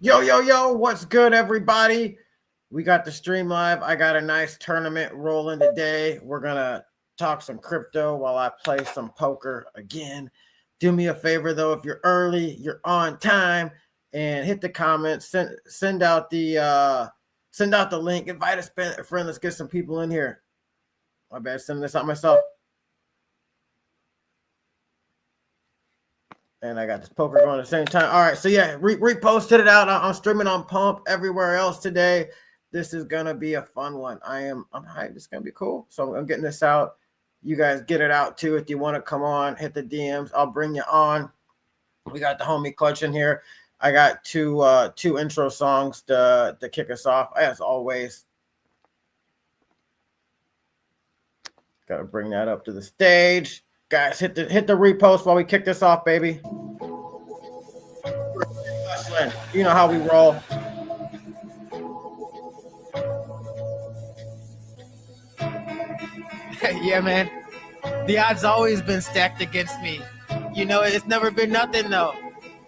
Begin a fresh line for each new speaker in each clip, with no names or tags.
Yo, what's good, everybody? We got the stream live. I got a nice tournament rolling today. We're going to talk some crypto while I play some poker again. Do me a favor, though, if you're early, you're on time, and hit the comments, send out the link, invite a friend. Let's get some people in here. My bad, sending this out myself. And I got this poker going at the same time. All right, so yeah, reposted it out. I'm streaming on Pump everywhere else today. This is gonna be a fun one. I'm hyped. It's gonna be cool. So I'm getting this out. You guys get it out too. If you want to come on, hit the DMs. I'll bring you on. We got the homie Clutch in here. I got two intro songs to kick us off, as always. Got to bring that up to the stage. Guys, hit the repost while we kick this off, baby. You know how we roll.
Yeah, man. The odds always been stacked against me. You know, it's never been nothing, though.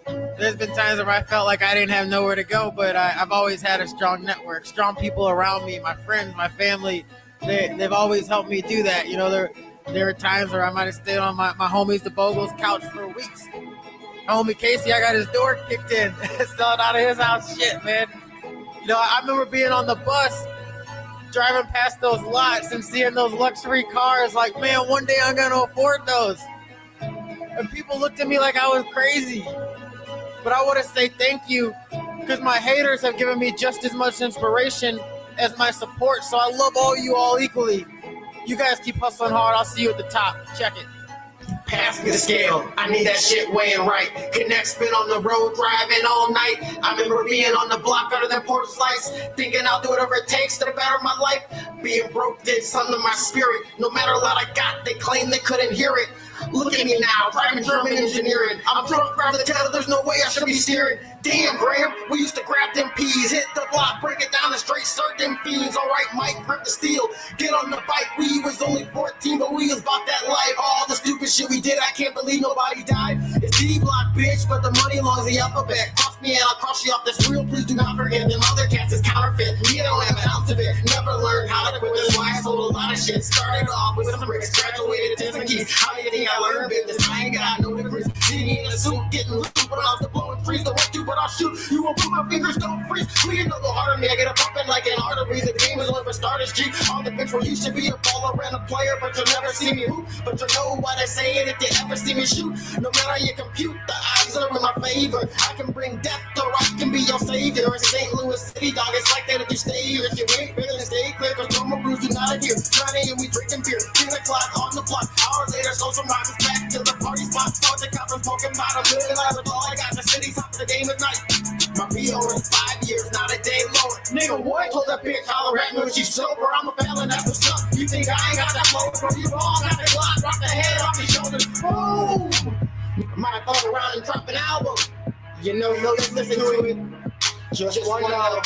There's been times where I felt like I didn't have nowhere to go, but I've always had a strong network, strong people around me, my friends, my family. They've always helped me do that. You know, there are times where I might have stayed on my homie's the Bogle's couch for weeks. My homie Casey, I got his door kicked in, selling out of his house. Shit, man. You know, I remember being on the bus, driving past those lots and seeing those luxury cars like, man, one day I'm going to afford those. And people looked at me like I was crazy. But I want to say thank you because my haters have given me just as much inspiration as my support. So I love all you all equally. You guys keep hustling hard. I'll see you at the top. Check it.
Pass me the scale, I need that shit weighing right. Connect, spin on the road, driving all night. I remember being on the block under that porch slice, thinking I'll do whatever it takes to better my life. Being broke did something to my spirit. No matter what I got, they claimed they couldn't hear it. Look at me now, driving German engineering. I'm drunk, grab the tether, there's no way I should be steering. Damn, Graham, we used to grab them peas, hit the block, break it down and straight start them fiends. All right, Mike, grip the steel, get on the bike. We was only 14, but we was about that life. All the stupid shit we did, I can't believe nobody died. It's D-block, bitch, but the money along the alphabet. Cross me and I'll cross you off this real, please do not forget. Them other cats is counterfeit, we don't have an ounce of it. Never learned how to quit, that's why I sold a lot of shit. Started off with some bricks, graduated to some keys. How do you think I learned business? I ain't got no difference. Sitting in a suit, getting loose, but off the blowing trees. Don't want to, but I'll shoot. You won't put my fingers, don't freeze. We ain't no go harder me. I get a pumping like an artery. The game is only for starters, G. On the bench where you should be a baller and a player, but you'll never see me hoop. But you know why they say it if they ever see me shoot. No matter you compute, the odds are in my favor. I can bring death, or I can be your savior. In St. Louis City, dog, it's like that if you stay here. If you ain't ready to stay clear, cause normal rules do not adhere. 9 a.m. we drinking beer, 10 o'clock on the block. Hours later, social rockets back to the party spot. Start the conference, smoking about a million lives. All I got, the city's top of the game at night. My PO is 5 years, not a day lower. Nigga, what? Told that bitch, holler at me when she's sober. I'm a felon, that's what's up. You think I ain't got that flow? Bro, you all got the Glock, drop the head off your shoulders. Boom! Might have thought around and drop an album. You know, let's listen to it. Just one dollar.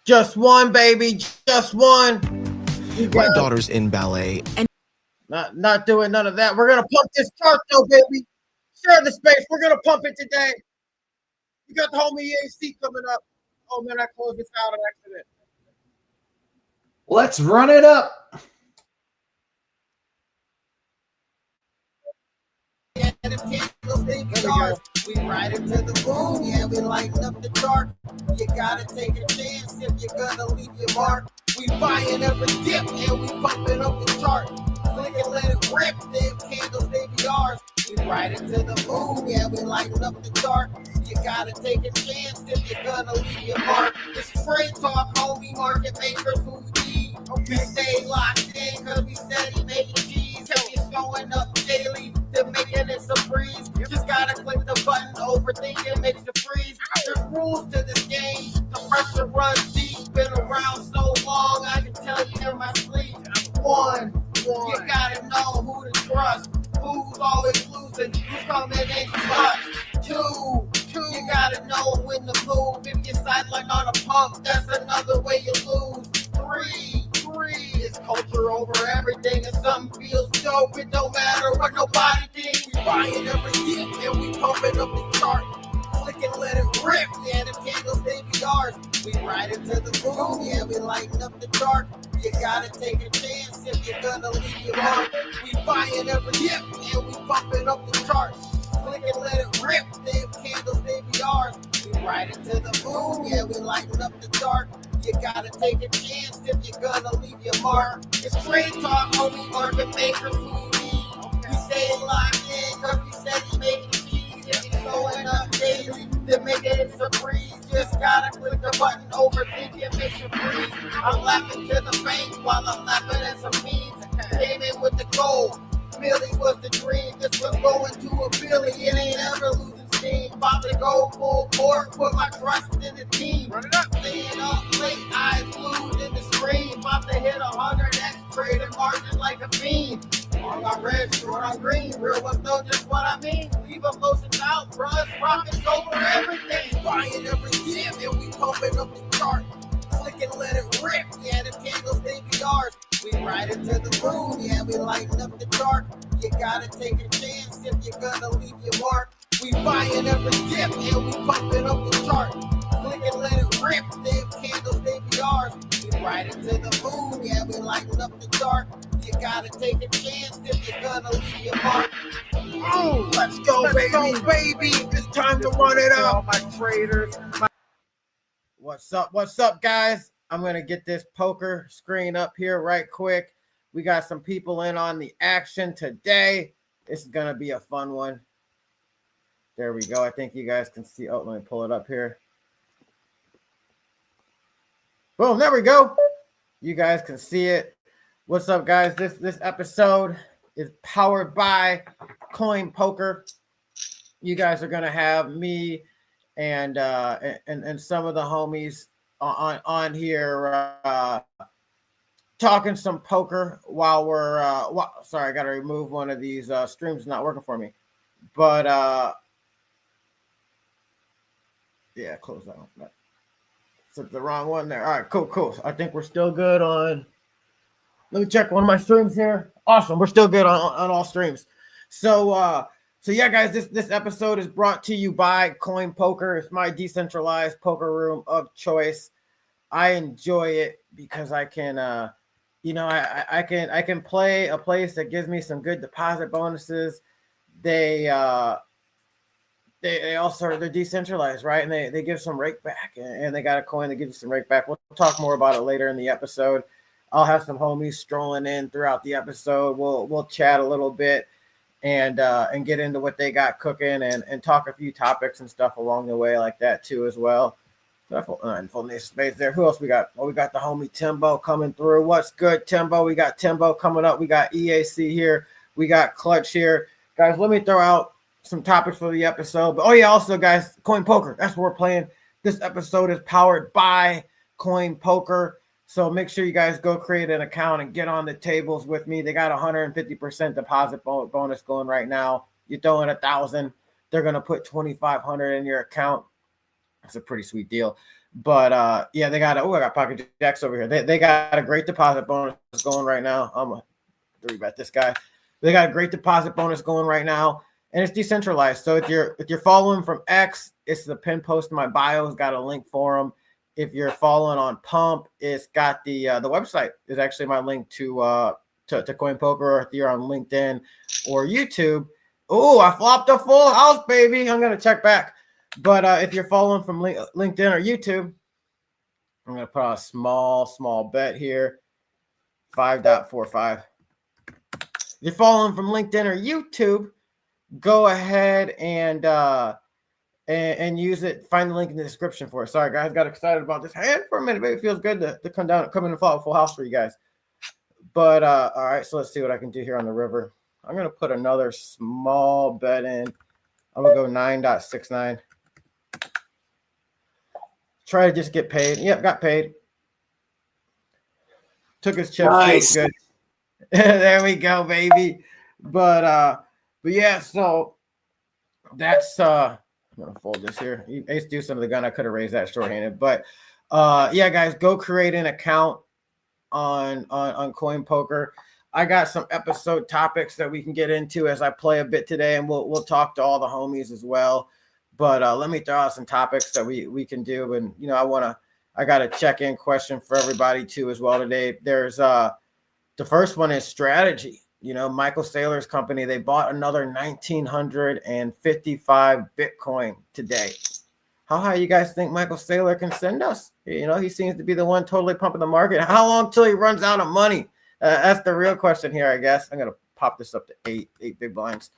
Just one, baby. Just one.
My daughter's in ballet. And
not doing none of that. We're going to pump this chart, though, baby. Share the space. We're going to pump it today. You got the homie EAC coming up. Oh, man, I closed this out on accident.
Let's run it up.
We ride into the moon, yeah, we lighten up the dark. You gotta take a chance if you're gonna leave your mark. We buying every dip and we bumping up the chart. Click and let it rip, them candles, they be ours. We ride into the moon, yeah, we lighten up the dark. You gotta take a chance if you're gonna leave your mark. It's trade talk, homie, market makers who need. We stay locked in cause we steady making cheese. Cause it's going up daily, they're making it a breeze. You just gotta click the button, overthinking makes you freeze. There's rules to this game, the pressure runs deep. Been around so long, I can tell you in my sleep. One, you gotta know who to trust. Who's always losing, who's coming in clutch. Two, you gotta know when to move. If you sideline on a pump, that's another way you lose. Three, it's culture over everything. everything and something feels dope. It don't matter what nobody thinks. We buying every hit and we pumping up the chart. Click and let it rip, yeah, the candles, they be ours. We ride into the moon, yeah, we lighten up the dark. You gotta take a chance if you're gonna leave your mark. We buying every hit and we pumping up the chart. Click and let it rip, them candles, they be ours. We ride into the moon, yeah, we lighten up the dark. You gotta take a chance if you're gonna leave your mark. It's trade talk, homie, market makers who we need. We stay locked in, cause we steady making cheese. If you're showing up daily, then make it a breeze. Just gotta click the button, overthinking makes you freeze. I'm laughing to the bank while I'm laughing at some memes. Came in with the gold. Millie was the dream. This was going to a Billy. It ain't ever losing steam. About to go full court. Put my trust in the team. Run it up. Staying up late. Eyes glued in the screen. About to hit 100x. Trading margin like a fiend. Long on red, short on green. Real ones know just what I mean. Leave emotions out. Brush, rockets over everything. Buying every gym and we pumping up the chart. Click and let it rip. Yeah, the candles, they be ours. We ride into the moon, yeah, we lighten up the dark. You gotta take a chance if you're gonna leave your mark. We buying every dip and we pumping up the chart. Click and let it rip, them candles, they be ours. We ride into the moon, yeah, we lighten up the dark. You gotta take a chance if you're gonna leave your mark.
Oh, let's go, baby. It's time to run it up. All my traders. What's up, guys? I'm going to get this poker screen up here right quick. We got some people in on the action today. This is going to be a fun one. There we go. I think you guys can see. Oh, let me pull it up here. Boom, there we go. You guys can see it. What's up, guys? This episode is powered by Coin Poker. You guys are going to have me and some of the homies on here talking some poker while we're sorry, I gotta remove one of these streams not working for me, but yeah, close that one. It's the wrong one there. All right, cool. I think we're still good on. Let me check one of my streams here. Awesome, we're still good on all streams. So yeah, guys, this episode is brought to you by Coin Poker. It's my decentralized poker room of choice. I enjoy it because I can, I can play a place that gives me some good deposit bonuses. They also they're decentralized, right? And they give some rake back, and they got a coin that gives you some rake back. We'll talk more about it later in the episode. I'll have some homies strolling in throughout the episode. We'll chat a little bit and get into what they got cooking and talk a few topics and stuff along the way like that too as well. Full space there. Who else we got? Well, we got the homie Timbo coming through. What's good, Timbo? We got Timbo coming up. We got EAC here. We got Clutch here. Guys, let me throw out some topics for the episode. But also, guys, Coin Poker. That's what we're playing. This episode is powered by Coin Poker. So make sure you guys go create an account and get on the tables with me. They got 150% deposit bonus going right now. You throw in 1,000, they're gonna put 2,500 in your account. That's a pretty sweet deal. But yeah, they got I got Pocket Jacks over here. They got a great deposit bonus going right now. I'm gonna rebet this guy. They got a great deposit bonus going right now, and it's decentralized. So if you're following from X, it's the pin post in my bio. It's got a link for them. If you're following on Pump, it's got the website is actually my link to Coin Poker. Or if you're on LinkedIn or YouTube, oh, I flopped a full house, baby. I'm gonna check back. But if you're following from LinkedIn or YouTube, I'm gonna put out a small bet here, 5.45. If you're following from LinkedIn or YouTube, go ahead and use it. Find the link in the description for it. Sorry, guys, got excited about this hand for a minute, but it feels good to come in and follow full house for you guys. But all right, so let's see what I can do here on the river. I'm gonna put another small bet in. I'm gonna go 9.69. Try to just get paid. Yep, got paid. Took his chips.
Nice.
Good. There we go, baby. But yeah, so that's I'm gonna fold this here. Ace deuce under the gun. I could have raised that shorthanded, but yeah, guys, go create an account on Coin Poker. I got some episode topics that we can get into as I play a bit today, and we'll talk to all the homies as well. But let me throw out some topics that we can do. And I got a check-in question for everybody too as well today. There's the first one is strategy. Michael Saylor's company, they bought another 1,955 Bitcoin today. How high you guys think Michael Saylor can send us? He seems to be the one totally pumping the market. How long till he runs out of money? That's the real question here, I guess. I'm going to pop this up to eight big blinds.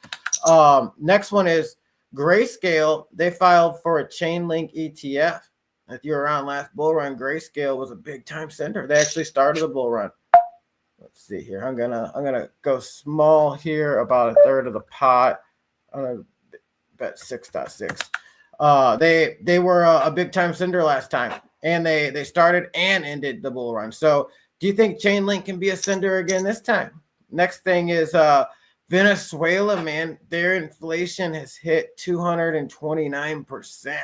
Next one is Greyscale. They filed for a ChainLink ETF. If you were around last bull run, Greyscale was a big time sender. They actually started the bull run. Let's see here. I'm gonna go small here, about a third of the pot. I'm gonna bet 6.6. They were a big time sender last time, and they started and ended the bull run. So do you think ChainLink can be a sender again this time? Next thing is Venezuela, man. Their inflation has hit 229%.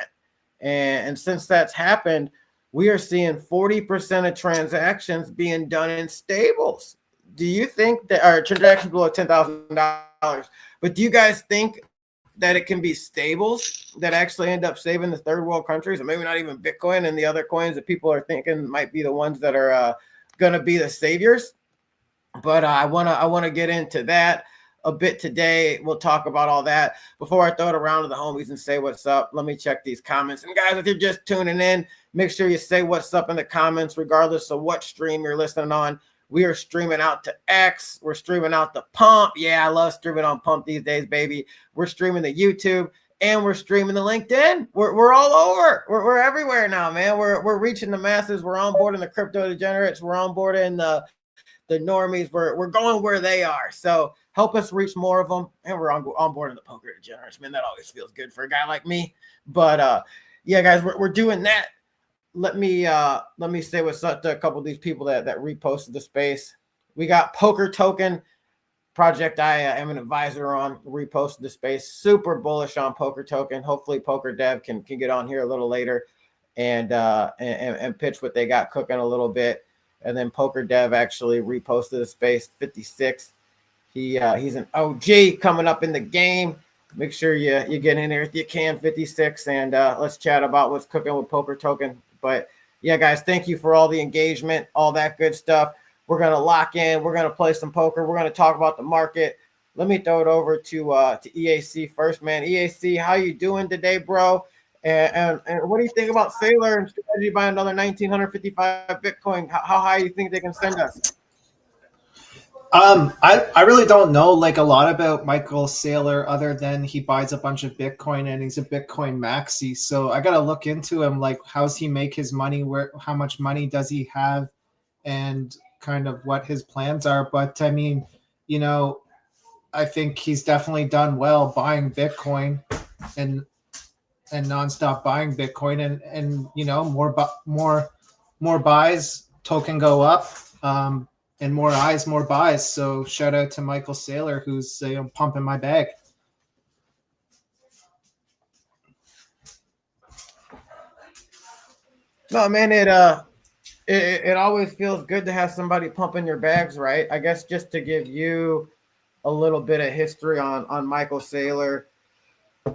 And since that's happened, we are seeing 40% of transactions being done in stables. Do you think that our transactions below $10,000? But do you guys think that it can be stables that actually end up saving the third world countries, and maybe not even Bitcoin and the other coins that people are thinking might be the ones that are going to be the saviors? But I want to get into that a bit today. We'll talk about all that. Before I throw it around to the homies and say what's up, let me check these comments. And guys, if you're just tuning in, make sure you say what's up in the comments, regardless of what stream you're listening on. We are streaming out to X. We're streaming out to Pump. Yeah, I love streaming on Pump these days, baby. We're streaming the YouTube, and we're streaming the LinkedIn. We're all over. We're everywhere now, man. We're reaching the masses. We're onboarding the crypto degenerates. We're onboarding the normies. We're going where they are. So help us reach more of them, and we're onboarding the poker degenerates. Man, that always feels good for a guy like me. But yeah, guys, we're doing that. Let me say what's up to a couple of these people that reposted the space. We got Poker Token project. I am an advisor on, reposted the space. Super bullish on Poker Token. Hopefully Poker Dev can get on here a little later and pitch what they got cooking a little bit. And then Poker Dev actually reposted the space. 56. He's an OG coming up in the game. Make sure you get in there if you can, 56, and let's chat about what's cooking with Poker Token. But yeah, guys, thank you for all the engagement, all that good stuff. We're gonna lock in. We're gonna play some poker. We're gonna talk about the market. Let me throw it over to EAC first, man. EAC, how you doing today, bro? And what do you think about Saylor and strategy buying another 1,955 Bitcoin? How high do you think they can send us?
I really don't know like a lot about Michael Saylor other than he buys a bunch of Bitcoin and he's a Bitcoin maxi. So I got to look into him. Like, how's he make his money? How much money does he have, and kind of what his plans are. But I mean, I think he's definitely done well buying Bitcoin and nonstop buying Bitcoin, and more buys, token go up. And more eyes, more buys. So shout out to Michael Saylor, who's pumping my bag.
No, man, it always feels good to have somebody pumping your bags, right? I guess just to give you a little bit of history on Michael Saylor.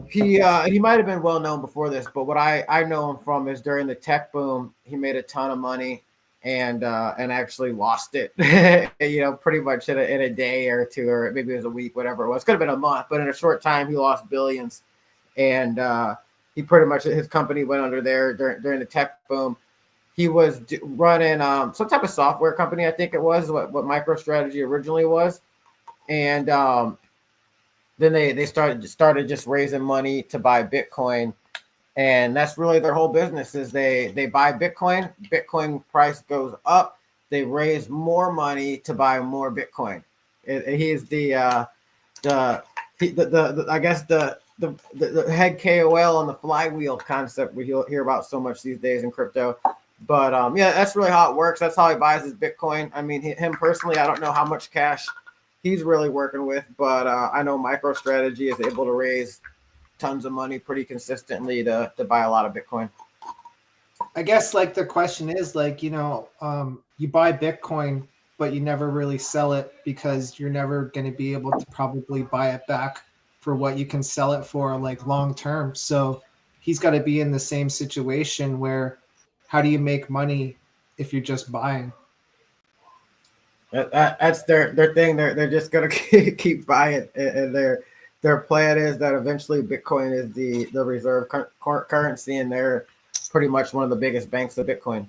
He might have been well known before this, but what I know him from is during the tech boom, he made a ton of money. And actually lost it, pretty much in a day or two, or maybe it was a week, whatever it was. Could have been a month, but in a short time, he lost billions. And he pretty much, his company went under there during the tech boom. He was running some type of software company, I think it was, what MicroStrategy originally was. And then they started just raising money to buy Bitcoin. And that's really their whole business is they buy Bitcoin. Bitcoin price goes up. They raise more money to buy more Bitcoin. He's the head KOL on the flywheel concept we hear about so much these days in crypto. But yeah, that's really how it works. That's how he buys his Bitcoin. I mean, him personally, I don't know how much cash he's really working with, but I know MicroStrategy is able to raise tons of money pretty consistently to buy a lot of Bitcoin.
I guess like the question is like, you buy Bitcoin but you never really sell it because you're never going to be able to probably buy it back for what you can sell it for like long term. So he's got to be in the same situation where how do you make money if you're just buying?
That's their thing. They're just gonna keep buying, and their plan is that eventually Bitcoin is the reserve currency, and they're pretty much one of the biggest banks of Bitcoin.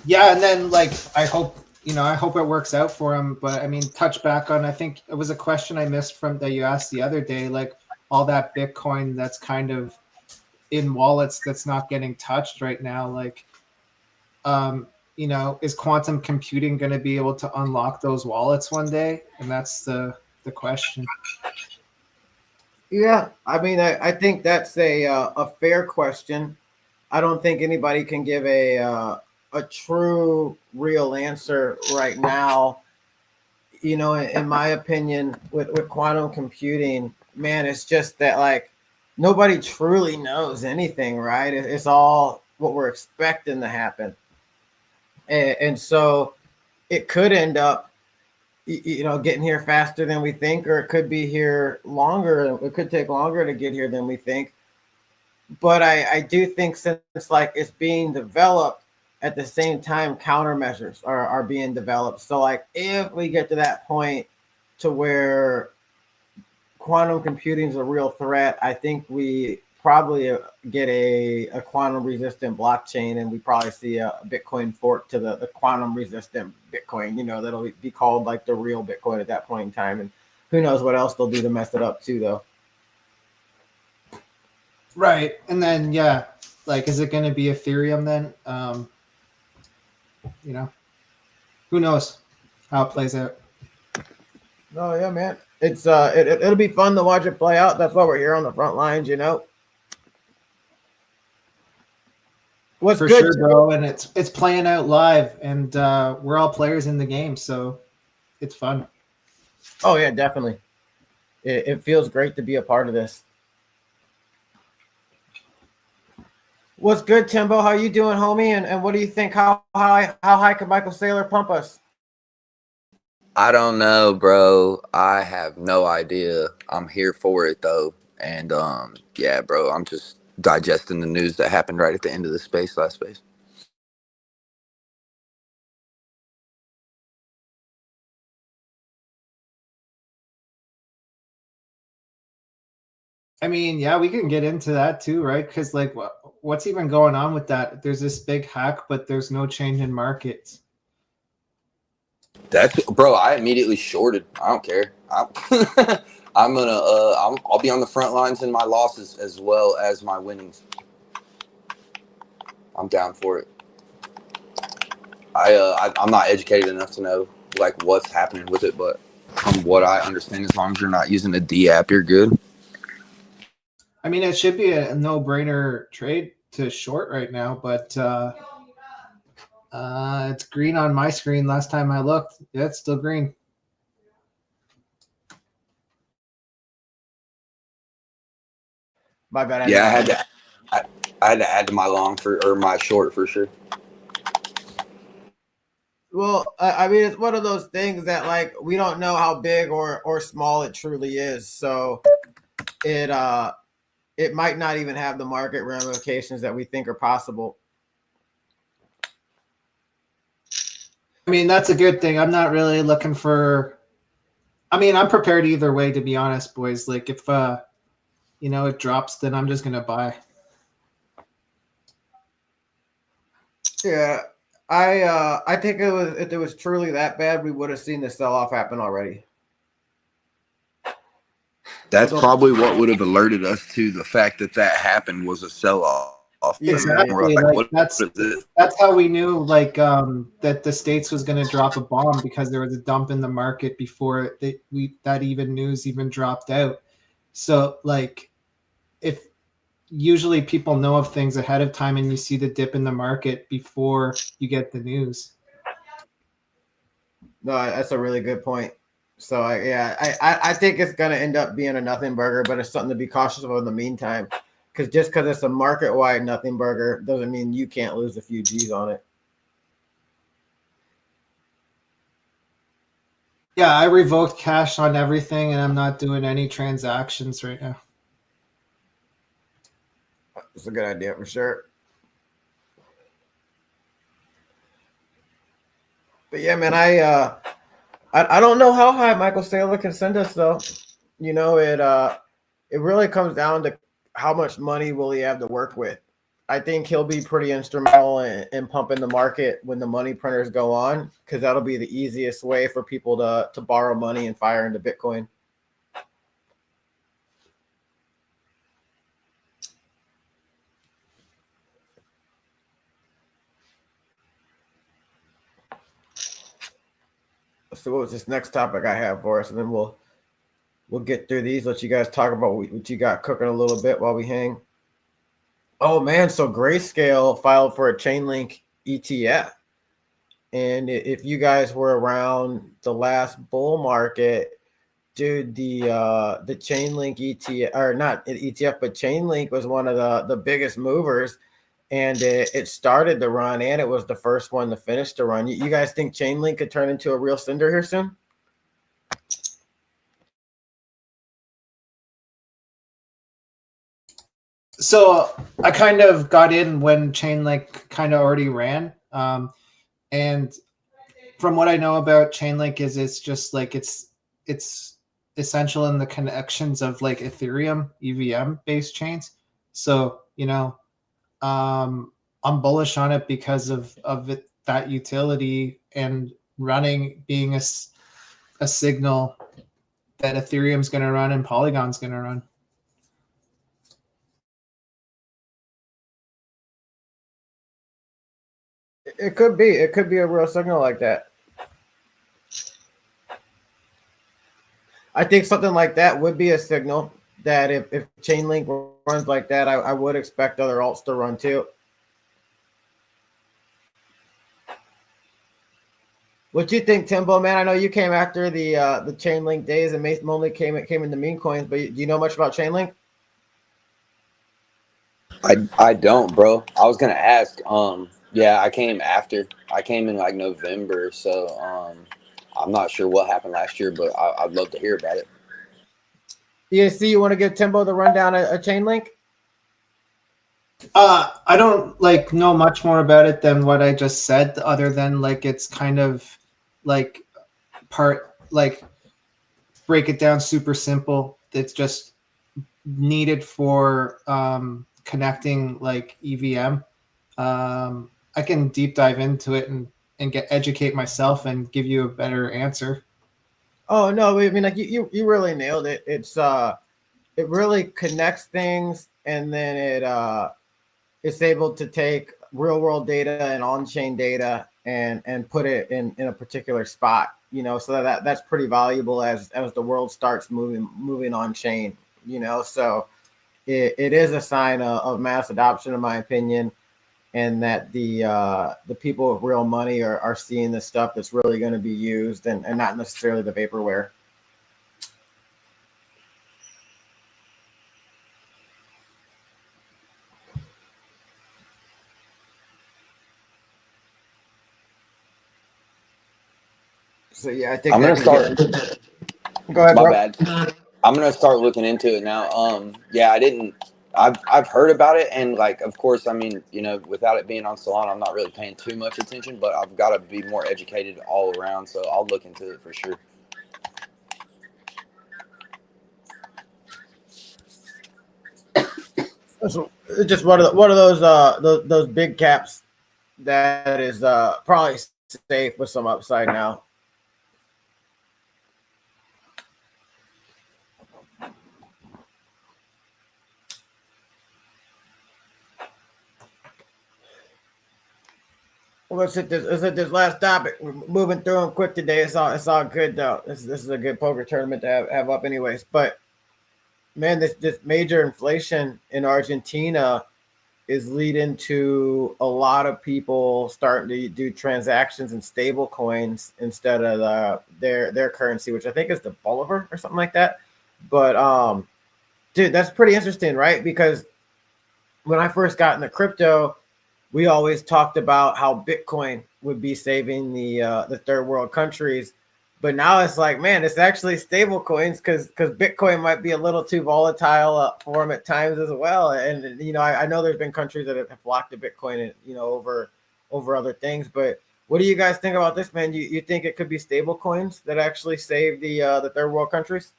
Yeah, and then like I hope it works out for him. But I mean, touch back on, I think it was a question I missed from that you asked the other day, like all that Bitcoin that's kind of in wallets that's not getting touched right now, like is quantum computing going to be able to unlock those wallets one day? And that's the question.
Yeah, I mean, I think that's a fair question. I don't think anybody can give a true, real answer right now. In my opinion, with quantum computing, man, it's just that like nobody truly knows anything, right? It's all what we're expecting to happen, and so it could end up, getting here faster than we think, or it could be here longer. It could take longer to get here than we think. But I do think since like it's being developed at the same time, countermeasures are being developed. So like if we get to that point to where quantum computing is a real threat, I think we probably get a quantum resistant blockchain, and we probably see a Bitcoin fork to the quantum resistant Bitcoin, that'll be called like the real Bitcoin at that point in time. And who knows what else they'll do to mess it up too, though.
Right. And then, yeah, like, is it going to be Ethereum then? Who knows how it plays out.
Oh yeah, man. It's it'll be fun to watch it play out. That's why we're here on the front lines, What's
For
good,
sure, bro. And it's playing out live, and we're all players in the game, so it's fun.
Oh yeah, definitely. It feels great to be a part of this. What's good, Timbo? How you doing, homie? And what do you think? How high can Michael Saylor pump us?
I don't know, bro. I have no idea. I'm here for it though. And yeah, bro, I'm just digesting the news that happened right at the end of the last space.
I mean, yeah, we can get into that too, right? Because like, what's even going on with that? There's this big hack, but there's no change in markets.
That's bro. I immediately shorted. I don't care. I'm gonna. I'll be on the front lines in my losses as well as my winnings. I'm down for it. I'm not educated enough to know like what's happening with it, but from what I understand, as long as you're not using a D app, you're good.
I mean, it should be a no-brainer trade to short right now, but it's green on my screen. Last time I looked, yeah, it's still green.
My bad.
Yeah, I had to add to my long or my short for sure.
Well, I mean, it's one of those things that like we don't know how big or small it truly is. So it might not even have the market ramifications that we think are possible.
I mean, that's a good thing. I'm not really looking for. I mean, I'm prepared either way, to be honest, boys. Like if it drops, then I'm just gonna buy.
Yeah, I think if it was truly that bad, we would have seen the sell off happen already.
That's probably what would have alerted us to the fact that happened was a sell off.
Exactly. Like, that's how we knew like that the States was going to drop a bomb, because there was a dump in the market before that even news even dropped out. So like, if usually people know of things ahead of time and you see the dip in the market before you get the news.
No, that's a really good point. So I think it's gonna end up being a nothing burger, but it's something to be cautious of in the meantime, because just because it's a market-wide nothing burger doesn't mean you can't lose a few G's on it.
Yeah, I revoked cash on everything, and I'm not doing any transactions right now.
It's a good idea for sure. But yeah, man, I don't know how high Michael Saylor can send us though. You know, it really comes down to how much money will he have to work with. I think he'll be pretty instrumental in pumping the market when the money printers go on, because that'll be the easiest way for people to borrow money and fire into Bitcoin. So what was this next topic I have for us, and then we'll get through these. Let you guys talk about what you got cooking a little bit while we hang. Oh man, so Greyscale filed for a ChainLink ETF. And if you guys were around the last bull market, dude, the ChainLink ETF, or not an ETF, but ChainLink was one of the biggest movers, and it started the run, and it was the first one to finish the run. You guys think ChainLink could turn into a real cinder here soon?
So I kind of got in when ChainLink kind of already ran. And from what I know about ChainLink is it's just like it's essential in the connections of like Ethereum EVM based chains. So, you know, I'm bullish on it because of it, that utility and running being a signal that Ethereum's going to run and Polygon's going to run.
It could be. It could be a real signal like that. I think something like that would be a signal that if ChainLink runs like that, I would expect other alts to run too. What do you think, Timbo, man? I know you came after the ChainLink days and only came into meme coins, but do you know much about ChainLink?
I don't, bro. I was gonna ask. Yeah, I came after. I came in like November, so I'm not sure what happened last year, but I'd love to hear about it.
ESC, you want to give Timbo the rundown of ChainLink?
I don't like know much more about it than what I just said, other than like it's kind of like break it down super simple. It's just needed for connecting like EVM. I can deep dive into it and educate myself and give you a better answer.
Oh no, I mean, like you really nailed it. It's it really connects things, and then it's able to take real world data and on-chain data and put it in a particular spot, you know, so that's pretty valuable as the world starts moving on chain, you know. So it is a sign of mass adoption, in my opinion, and that the people with real money are seeing the stuff that's really going to be used, and not necessarily the vaporware. So yeah, I think
I'm gonna start.
Go ahead,
My
bro.
bad. I'm gonna start looking into it now. Yeah, I didn't. I've heard about it, and like, of course, I mean, you know, without it being on Solana, I'm not really paying too much attention. But I've got to be more educated all around, so I'll look into it for sure.
So it's just one of those big caps that is probably safe with some upside now. Well, let's hit this last topic. We're moving through them quick today. It's all good though. This is a good poker tournament to have up anyways. But man, this major inflation in Argentina is leading to a lot of people starting to do transactions in stable coins instead of their currency, which I think is the Bolivar or something like that. But dude, that's pretty interesting, right? Because when I first got into crypto, we always talked about how Bitcoin would be saving the third world countries. But now it's like, man, it's actually stable coins because Bitcoin might be a little too volatile for them at times as well. And you know, I know there's been countries that have flocked to Bitcoin, and you know, over other things. But what do you guys think about this, man? You think it could be stable coins that actually save the third world countries?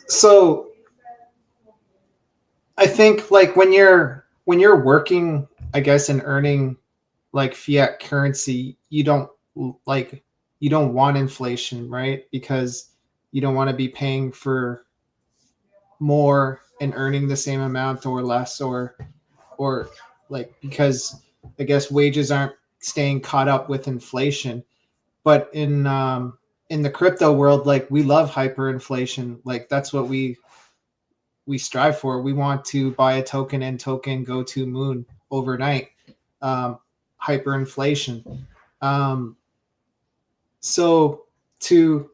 So I think like when you're working, I guess, and earning like fiat currency, you don't want inflation, right? Because you don't want to be paying for more and earning the same amount or less, or like, because I guess wages aren't staying caught up with inflation. But in the crypto world, like, we love hyperinflation. Like, that's what we strive for. We want to buy a token and token go to moon overnight. Hyperinflation. So to,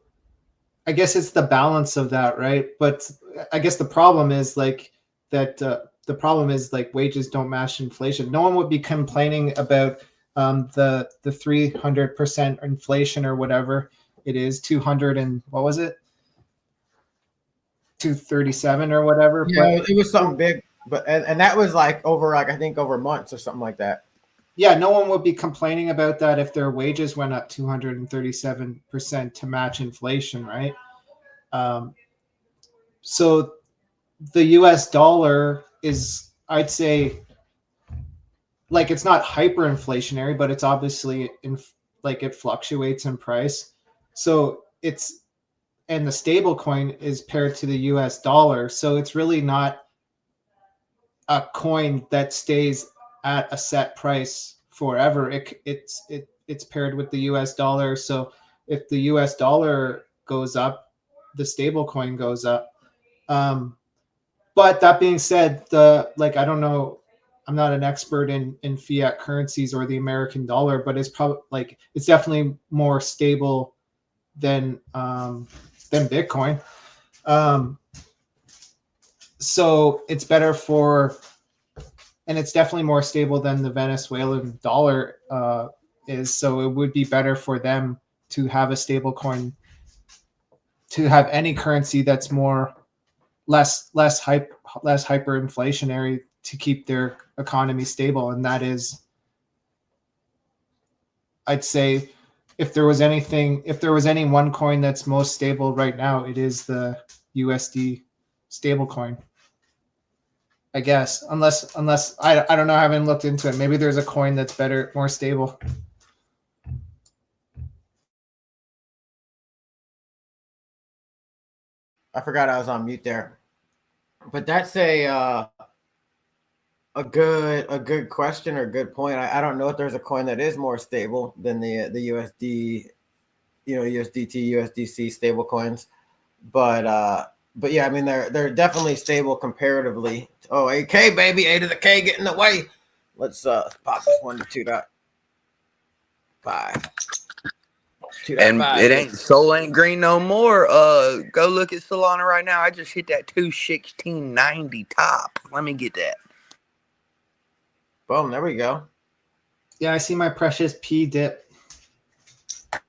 I guess it's the balance of that, right? But I guess the problem is like that. The problem is like wages don't match inflation. No one would be complaining about the 300% inflation or whatever it is, 200 and what was it, 237 or whatever.
Yeah,
But
it was something big, but and that was like over, like I think over months or something like that.
yeah, no one would be complaining about that if their wages went up 237% to match inflation, right? So the US dollar is, I'd say, like, it's not hyperinflationary, but it's obviously like it fluctuates in price. So it's, and the stable coin is paired to the US dollar. So it's really not a coin that stays at a set price forever. It's paired with the US dollar. So if the US dollar goes up, the stable coin goes up. But that being said, I don't know, I'm not an expert in fiat currencies or the American dollar, but it's probably like, it's definitely more stable than Bitcoin. So it's better for, and it's definitely more stable than the Venezuelan dollar is. So it would be better for them to have a stable coin, to have any currency that's less hyperinflationary, to keep their economy stable. And that is, I'd say, if there was any one coin that's most stable right now, it is the USD stable coin, I guess. Unless I don't know, I haven't looked into it. Maybe there's a coin that's better, more stable.
I forgot I was on mute there, but that's a good question or a good point. I don't know if there's a coin that is more stable than the USD, you know, USDT, USDC stable coins, but yeah, I mean they're definitely stable comparatively. Oh, AK baby, A to the K getting away. Let's pop this 1 to 2.5.
And it ain't soul ain't green no more. Go look at Solana right now. I just hit that 216.90 top. Let me get that.
Boom, there we go.
Yeah, I see my precious P dip.
I'm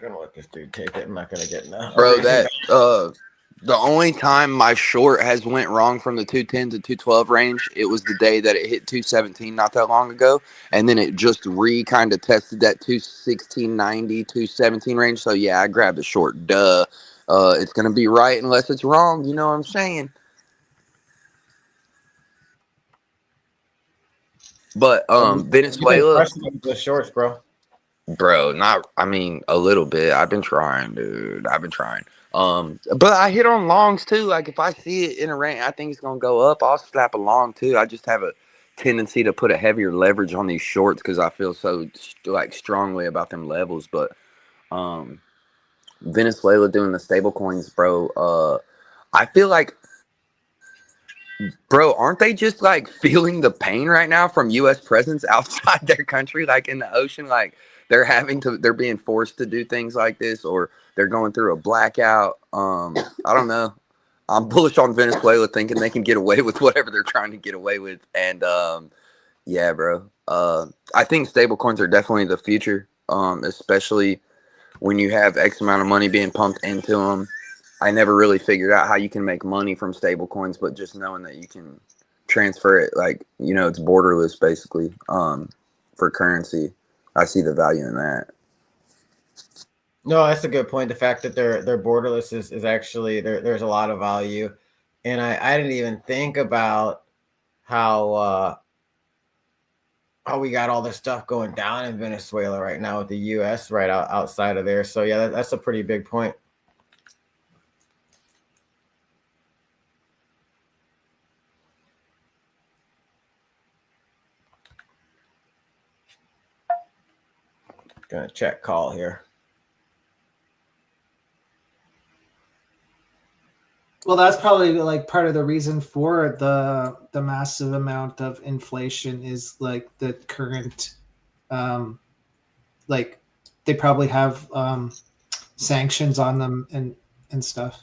gonna let this dude take it. I'm not gonna get no.
Bro, that the only time my short has went wrong from the 210 to 212 range, it was the day that it hit 217 not that long ago, and then it just kind of tested that 216.90, 217 range. So yeah, I grabbed the short. Duh. It's gonna be right unless it's wrong. You know what I'm saying? But Venezuela,
the shorts, bro.
bro, a little bit. I've been trying, dude. I've been trying. But I hit on longs too. Like if I see it in a range, I think it's gonna go up, I'll slap a long too. I just have a tendency to put a heavier leverage on these shorts because I feel so like strongly about them levels. But Venezuela doing the stable coins, bro. I feel like, bro, aren't they just like feeling the pain right now from U.S. presence outside their country, like in the ocean? Like they're being forced to do things like this, or they're going through a blackout. I don't know. I'm bullish on Venezuela, thinking they can get away with whatever they're trying to get away with. And yeah, bro. I think stablecoins are definitely the future, especially when you have X amount of money being pumped into them. I never really figured out how you can make money from stablecoins, but just knowing that you can transfer it, like, it's borderless basically, for currency. I see the value in that.
No, that's a good point. The fact that they're borderless is actually there's a lot of value. And I didn't even think about how we got all this stuff going down in Venezuela right now with the US right outside of there. So yeah, that's a pretty big point. Gonna check call here.
Well, that's probably like part of the reason for the massive amount of inflation is like the current, like they probably have sanctions on them and stuff.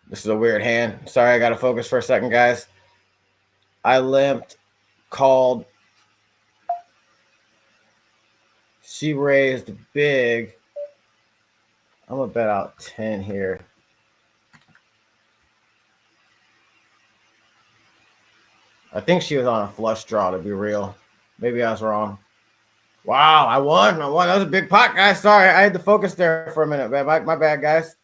This is a weird hand. Sorry, I gotta focus for a second, guys. I limped, called. She raised big. I'm gonna bet out 10 here. I think she was on a flush draw, to be real. Maybe I was wrong. Wow, I won. That was a big pot, guys. Sorry, I had to focus there for a minute, man. My bad, guys.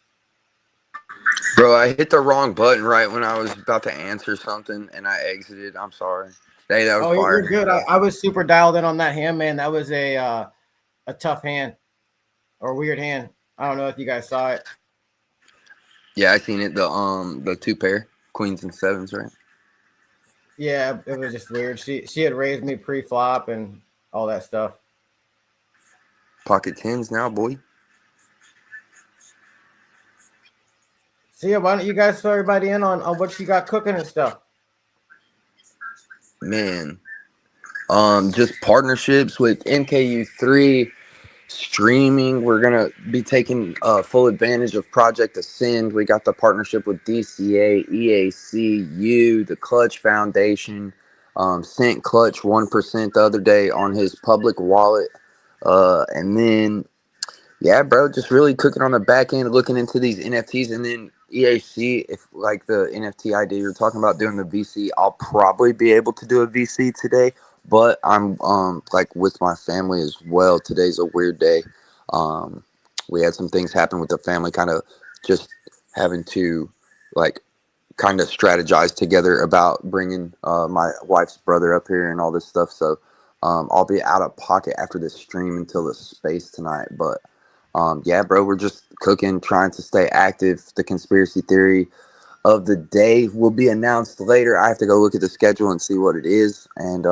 Bro, I hit the wrong button right when I was about to answer something and I exited. I'm sorry. Hey, that was fire.
You're good. I was super dialed in on that hand, man. That was a tough hand or weird hand. I don't know if you guys saw it.
Yeah, I seen it. The two pair, queens and sevens, right?
Yeah, it was just weird. She had raised me pre-flop and all that stuff.
Pocket tens now, boy.
So yeah, why don't you guys fill everybody in on what you got cooking and stuff?
Man, just partnerships with MKU3 streaming. We're gonna be taking full advantage of Project Ascend. We got the partnership with DCA, EACU, the Clutch Foundation. Sent Clutch 1% the other day on his public wallet, and then yeah, bro, just really cooking on the back end, looking into these NFTs, and then EAC. If like the NFT idea you're talking about doing the VC, I'll probably be able to do a VC today. But I'm like with my family as well. Today's a weird day. Um, we had some things happen with the family, kind of just having to like kind of strategize together about bringing my wife's brother up here and all this stuff. So I'll be out of pocket after this stream until the space tonight, but. Yeah, bro, we're just cooking, trying to stay active. The conspiracy theory of the day will be announced later. I have to go look at the schedule and see what it is. And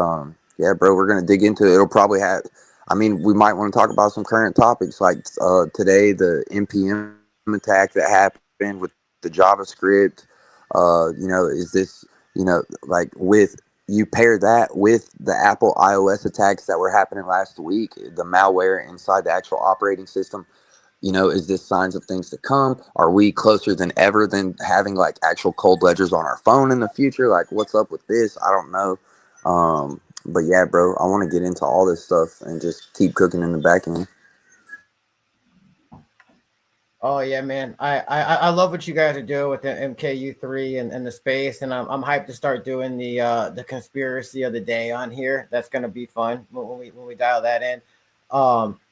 yeah, bro, we're going to dig into it. It'll probably have, I mean, we might want to talk about some current topics like today, the NPM attack that happened with the JavaScript. Is this, like with, you pair that with the Apple iOS attacks that were happening last week, the malware inside the actual operating system. Is this signs of things to come? Are we closer than ever than having like actual cold ledgers on our phone in the future? Like, what's up with this? I don't know. But yeah, bro, I want to get into all this stuff and just keep cooking in the back end.
Oh yeah, man. I love what you guys are doing with the MKU3 and the space, and I'm hyped to start doing the conspiracy of the day on here. That's gonna be fun when we dial that in.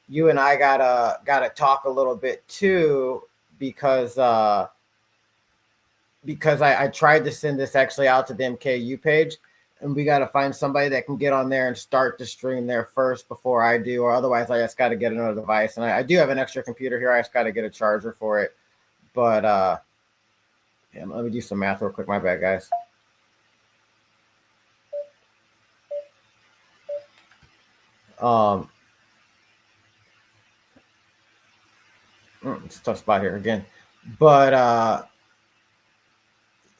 You and I gotta talk a little bit too because I tried to send this actually out to the MKU page, and we got to find somebody that can get on there and start the stream there first before I do, or otherwise I just got to get another device. And I do have an extra computer here. I just got to get a charger for it. But yeah, let me do some math real quick. My bad, guys. It's a tough spot here again. But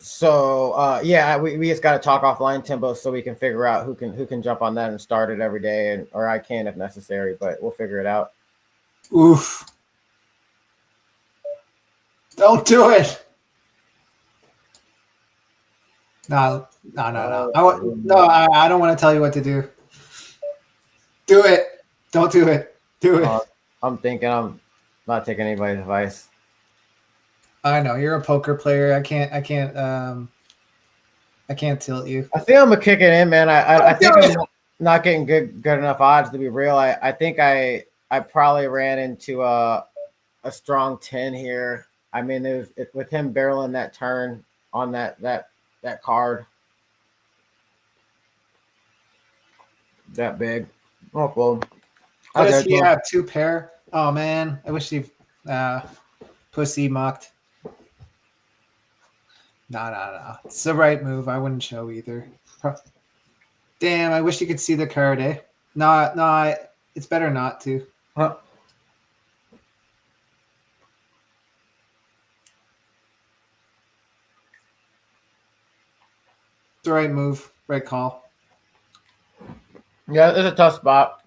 So yeah, we just got to talk offline, Timbo, so we can figure out who can jump on that and start it every day, and or I can if necessary, but we'll figure it out.
Oof. Don't do it. No. I don't want to tell you what to do. Do it. Don't do it. Do it.
I'm thinking I'm not taking anybody's advice.
I know you're a poker player. I can't tilt you.
I think I'm gonna kick it in, man. I think I'm not getting good enough odds to be real. I think I probably ran into a strong 10 here. I mean, with him barreling that turn on that card that big. Oh well.
What does he have? 2 pair? Oh man, I wish he pussy mucked. No. It's the right move. I wouldn't show either. Damn, I wish you could see the card, eh? No, it's better not to.
Huh.
It's the right move. Right call.
Yeah, it's a tough spot.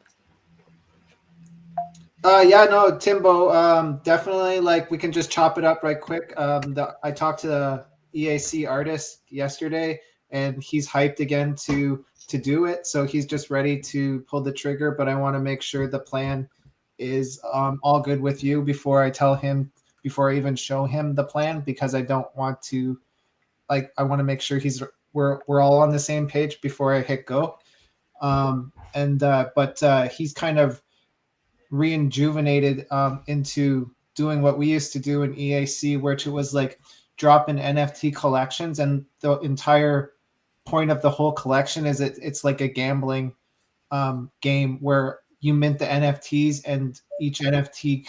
Yeah, no, Timbo, definitely, like, we can just chop it up right quick. I talked to the EAC artist yesterday, and he's hyped again to do it. So he's just ready to pull the trigger, but I want to make sure the plan is all good with you before I even show him the plan, because I don't want to, like, I want to make sure we're all on the same page before I hit go. But he's kind of rejuvenated into doing what we used to do in EAC, which it was like drop in NFT collections, and the entire point of the whole collection is it's like a gambling game where you mint the NFTs, and each NFT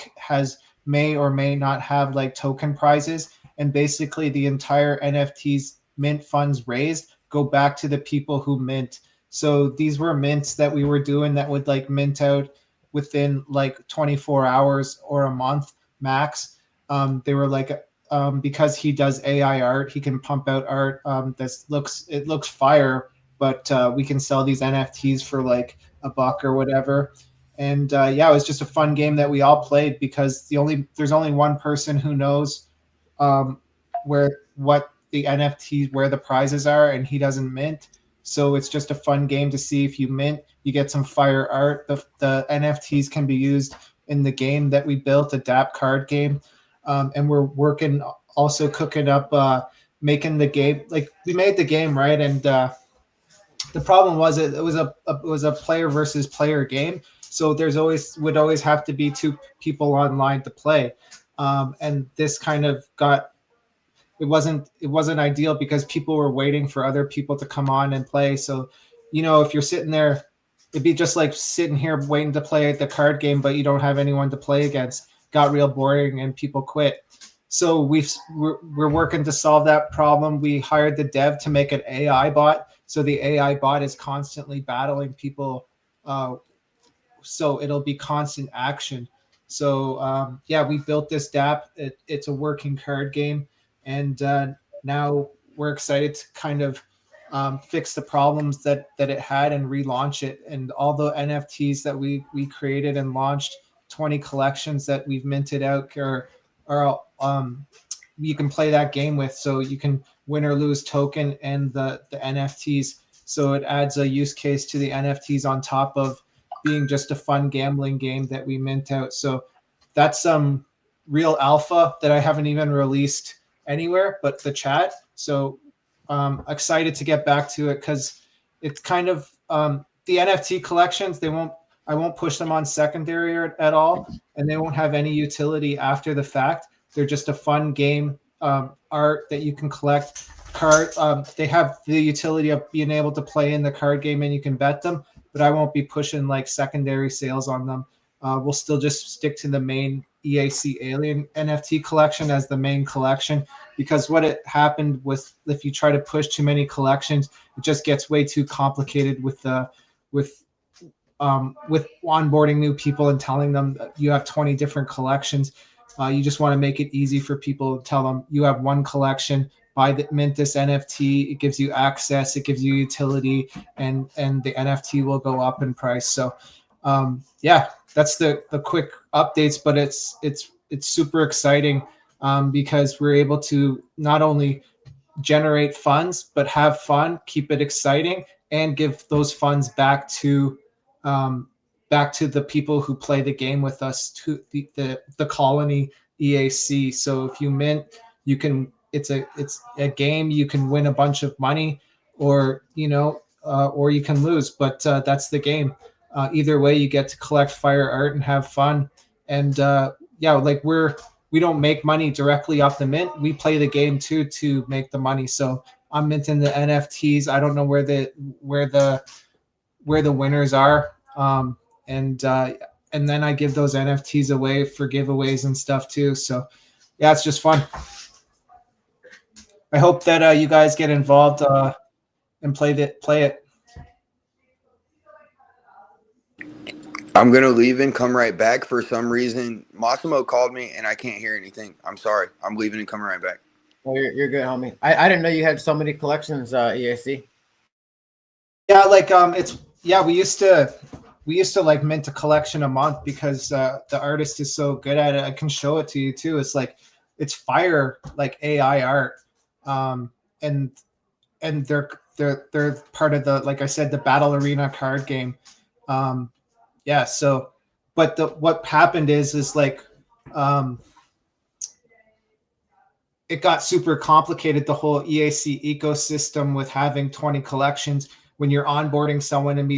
may or may not have like token prizes, and basically the entire NFTs mint funds raised go back to the people who mint. So these were mints that we were doing that would like mint out within like 24 hours or a month max. They were like, because he does AI art, he can pump out art it looks fire, but we can sell these NFTs for like $1 or whatever. And yeah, it was just a fun game that we all played, because there's only one person who knows where the prizes are, and he doesn't mint. So it's just a fun game to see. If you mint, you get some fire art. The NFTs can be used in the game that we built, a DApp card game. And we're working, also cooking up, making the game. Like, we made the game, right? And the problem was it was a player versus player game. So would always have to be 2 people online to play. And this kind of it wasn't ideal, because people were waiting for other people to come on and play. So, if you're sitting there, it'd be just like sitting here waiting to play the card game, but you don't have anyone to play against. Got real boring and people quit. So we're working to solve that problem. We hired the dev to make an AI bot. So the AI bot is constantly battling people. So it'll be constant action. So yeah, we built this DApp. It's a working card game. And now we're excited to kind of fix the problems that it had and relaunch it. And all the NFTs that we created and launched, 20 collections that we've minted out, are you can play that game with. So you can win or lose token and the NFTs. So it adds a use case to the NFTs on top of being just a fun gambling game that we mint out. So that's some real alpha that I haven't even released anywhere but the chat. So excited to get back to it, because it's kind of the NFT collections, I won't push them on secondary at all, and they won't have any utility after the fact. They're just a fun game art that you can collect. They have the utility of being able to play in the card game, and you can bet them, but I won't be pushing like secondary sales on them. We'll still just stick to the main EAC Alien NFT collection as the main collection, because what it happened with, if you try to push too many collections, it just gets way too complicated with onboarding new people and telling them that you have 20 different collections. You just want to make it easy for people to tell them you have one collection, mint this NFT. It gives you access, it gives you utility, and the NFT will go up in price. So yeah, that's the quick updates, but it's super exciting because we're able to not only generate funds, but have fun, keep it exciting, and give those funds back to the people who play the game with us, to the colony EAC. So if you mint, you can, it's a game, you can win a bunch of money, or or you can lose, but that's the game. Either way, you get to collect fire art and have fun. And yeah, like we don't make money directly off the mint. We play the game too to make the money. So I'm minting the NFTs. I don't know where the winners are, and then I give those NFTs away for giveaways and stuff too. So yeah, it's just fun. I hope that you guys get involved and play it.
I'm gonna leave and come right back. For some reason, Massimo called me and I can't hear anything. I'm sorry. I'm leaving and coming right back.
Oh, you're good, homie. I didn't know you had so many collections, EAC.
Yeah, like we used to like mint a collection a month because the artist is so good at it. I can show it to you too. It's fire, like AI art, and they're part of the, like I said, the Battle Arena card game. Yeah, so but what happened is like it got super complicated, the whole EAC ecosystem, with having 20 collections. When you're onboarding someone and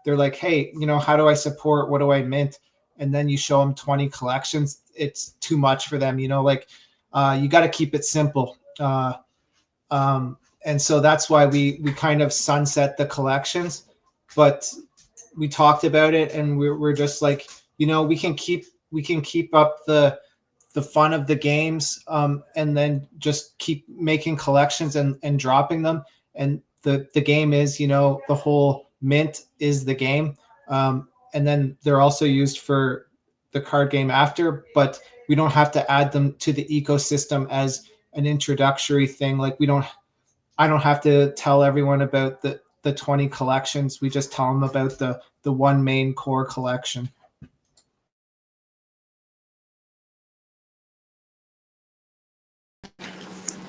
they're like, hey, how do I support? What do I mint? And then you show them 20 collections. It's too much for them, you got to keep it simple. And so that's why we kind of sunset the collections, but we talked about it and we're just like, we can keep up the fun of the games, and then just keep making collections and dropping them. And the game is, the whole mint is the game. And then they're also used for the card game after, but we don't have to add them to the ecosystem as an introductory thing. Like I don't have to tell everyone about the 20 collections. We just tell them about the one main core collection.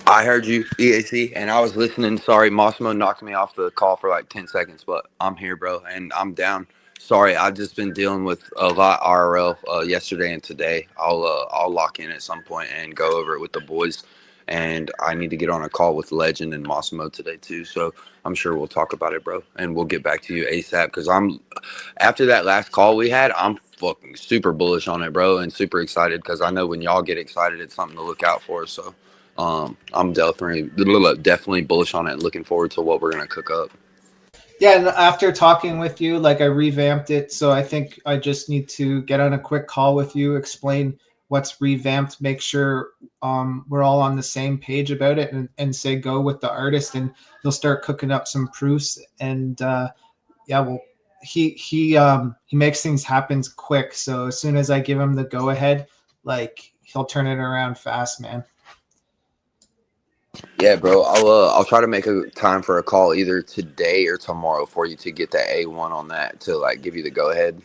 I heard you, EAC, and I was listening. Sorry, Massimo knocked me off the call for like 10 seconds, but I'm here, bro, and I'm down. Sorry, I've just been dealing with a lot IRL yesterday and today. I'll lock in at some point and go over it with the boys. And I need to get on a call with Legend and Massimo today too. So I'm sure we'll talk about it, bro, and we'll get back to you ASAP. Because after that last call we had, I'm fucking super bullish on it, bro, and super excited because I know when y'all get excited, it's something to look out for. So I'm definitely bullish on it and looking forward to what we're gonna cook up.
Yeah, and after talking with you, like I revamped it, so I think I just need to get on a quick call with you, explain what's revamped, make sure we're all on the same page about it, and say go with the artist, and he'll start cooking up some proofs. And yeah, well, he makes things happen quick. So as soon as I give him the go ahead, like he'll turn it around fast, man.
Yeah, bro. I'll try to make a time for a call either today or tomorrow for you to get that A1 on that to like give you the go ahead.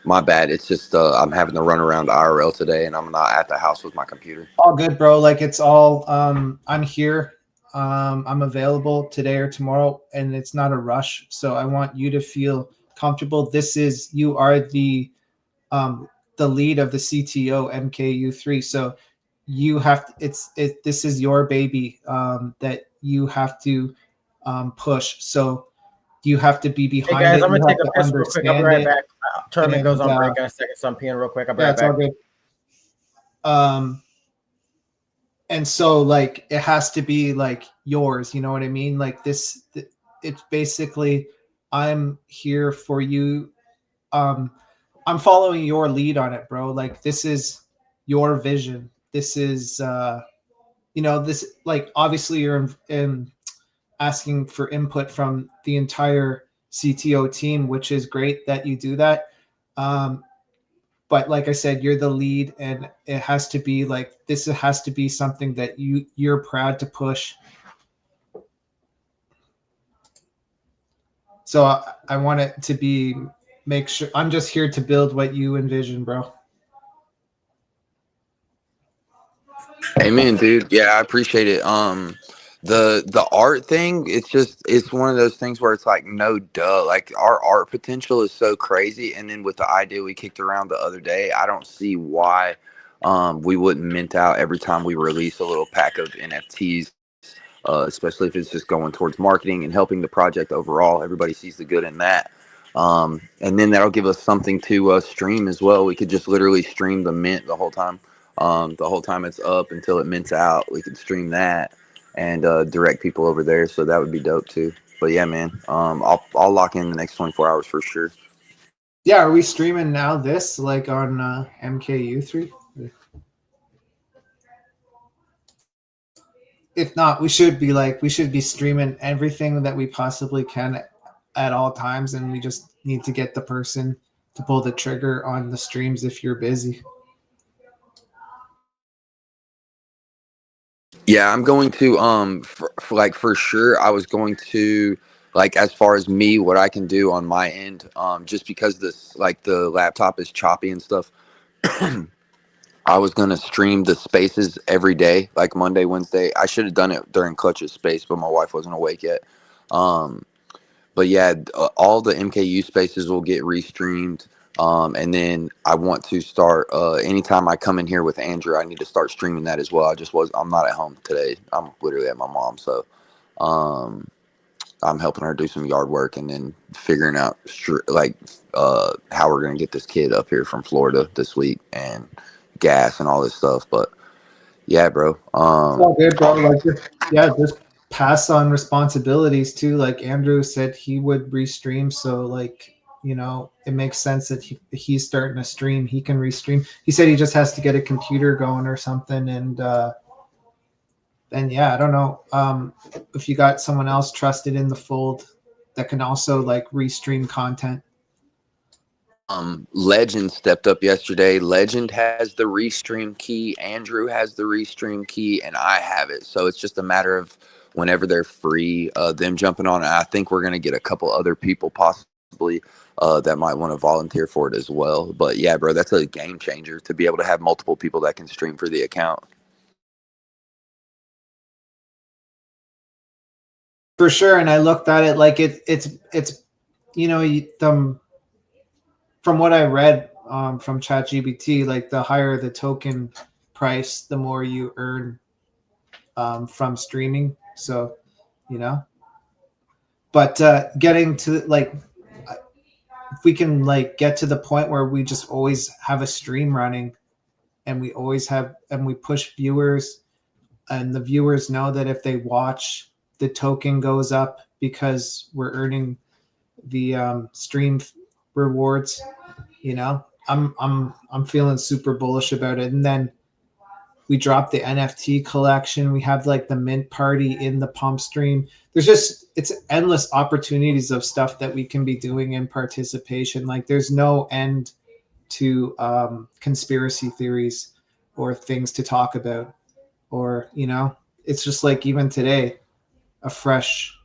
My bad. It's just I'm having to run around IRL today and I'm not at the house with my computer.
All good, bro. Like it's all I'm here. I'm available today or tomorrow, and it's not a rush. So I want you to feel comfortable. You are the lead of the CTO MKU3. So you have this is your baby that you have to push. So you have to be behind
Hey guys,
it.
I'm
You
gonna
have
take a
to
piss real quick. I'll be right back. Tournament goes on break in a second, so I'm peeing real quick. I'll be right back.
It's all good. And so like it has to be like yours, you know what I mean? Like it's basically, I'm here for you. I'm following your lead on it, bro. Like this is your vision. This is this, like, obviously you're asking for input from the entire CTO team, which is great that you do that. But like I said, you're the lead, and it has to be like this. It has to be something that you're proud to push. So I want it to be, make sure I'm just here to build what you envision, bro.
Amen, dude. Yeah, I appreciate it. The art thing, it's one of those things where it's like no duh. Like our art potential is so crazy, and then with the idea we kicked around the other day, I don't see why we wouldn't mint out every time we release a little pack of NFTs. Especially if it's just going towards marketing and helping the project overall. Everybody sees the good in that. And then that'll give us something to stream as well. We could just literally stream the mint the whole time. The whole time it's up until it mints out. We could stream that and direct people over there. So that would be dope too. But yeah, man, I'll lock in the next 24 hours for sure.
Yeah, are we streaming now this like on MKU3? If not, we should be streaming everything that we possibly can at all times, and we just need to get the person to pull the trigger on the streams if you're busy.
Yeah, I'm going to for sure I was going to, like, as far as me, what I can do on my end, just because this, like, the laptop is choppy and stuff. I was going to stream the spaces every day, like Monday, Wednesday. I should have done it during Clutch's space, but my wife wasn't awake yet. But yeah, all the MKU spaces will get restreamed. And then I want to start, anytime I come in here with Andrew, I need to start streaming that as well. I'm not at home today. I'm literally at my mom's. So, I'm helping her do some yard work and then figuring out how we're going to get this kid up here from Florida this week and gas and all this stuff. But yeah, bro.
It's all good, bro. Like, just pass on responsibilities too. Like Andrew said, he would restream. So like, it makes sense that he's starting a stream. He can restream. He said he just has to get a computer going or something. And yeah, I don't know if you got someone else trusted in the fold that can also like restream content.
Legend stepped up yesterday. Legend has the restream key, Andrew has the restream key, and I have it. So it's just a matter of whenever they're free, them jumping on it. I think we're going to get a couple other people possibly that might want to volunteer for it as well. But yeah, bro, that's a game changer to be able to have multiple people that can stream for the account.
For sure. And I looked at it like it's from what I read from ChatGPT, like the higher the token price, the more you earn from streaming. So, but getting to like, if we can like get to the point where we just always have a stream running and we push viewers, and the viewers know that if they watch, the token goes up because we're earning the stream rewards. I'm feeling super bullish about it. And then we drop the NFT collection. We have like the mint party in the pump stream. It's endless opportunities of stuff that we can be doing in participation. Like there's no end to conspiracy theories or things to talk about, or, it's just like even today, a fresh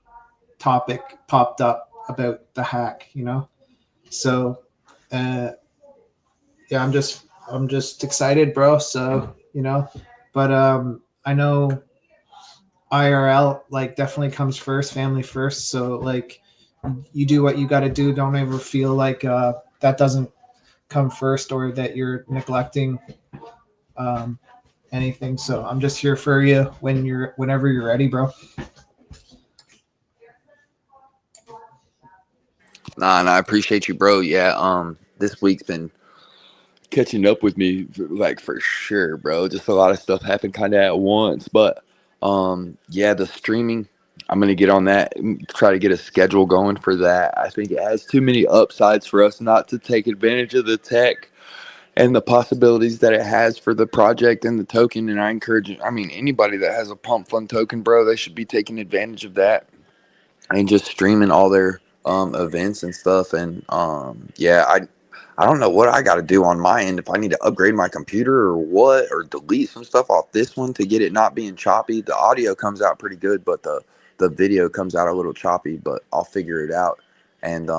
topic popped up about the hack, So, yeah, I'm just excited, bro. So, but I know IRL like definitely comes first, family first. So like you do what you got to do. Don't ever feel like that doesn't come first or that you're neglecting anything. So I'm just here for you whenever you're ready, bro.
Nah, and I appreciate you, bro. Yeah, this week's been catching up with me, like, for sure, bro. Just a lot of stuff happened kind of at once. But yeah, the streaming, I'm gonna get on that and try to get a schedule going for that. I think it has too many upsides for us not to take advantage of the tech and the possibilities that it has for the project and the token. And I encourage, anybody that has a Pump Fund token, bro, they should be taking advantage of that and just streaming all their events and stuff. And yeah, I don't know what I got to do on my end, if I need to upgrade my computer or what, or delete some stuff off this one to get it not being choppy. The audio comes out pretty good, but the video comes out a little choppy, but I'll figure it out. And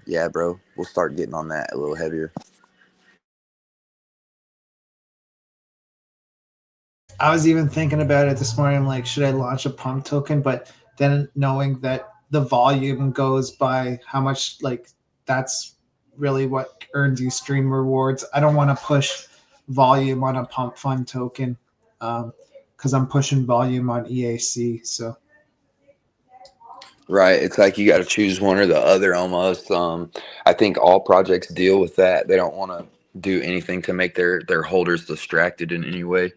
yeah, bro, we'll start getting on that a little heavier.
I was even thinking about it this morning. I'm like, should I launch a pump token? But then knowing that the volume goes by how much, like, that's really what earns you stream rewards. I don't want to push volume on a pump fund token because I'm pushing volume on EAC. So
Right. It's like you got to choose one or the other almost. I think all projects deal with that. They don't want to do anything to make their holders distracted in any way.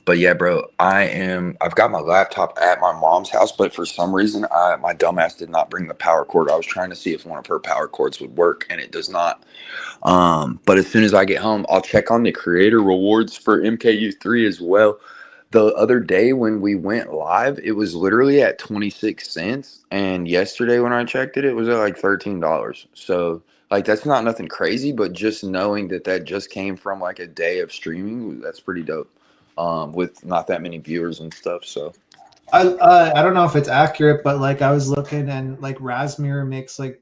But yeah, bro, I've got my laptop at my mom's house, but for some reason, my dumbass did not bring the power cord. I was trying to see if one of her power cords would work, and it does not. But as soon as I get home, I'll check on the creator rewards for MKU3 as well. The other day when we went live, it was literally at 26 cents. And yesterday when I checked it, it was at like $13. So like that's not nothing crazy, but just knowing that that just came from like a day of streaming, that's pretty dope. With not that many viewers and stuff. So
I don't know if it's accurate, but like I was looking and like Rasmir makes like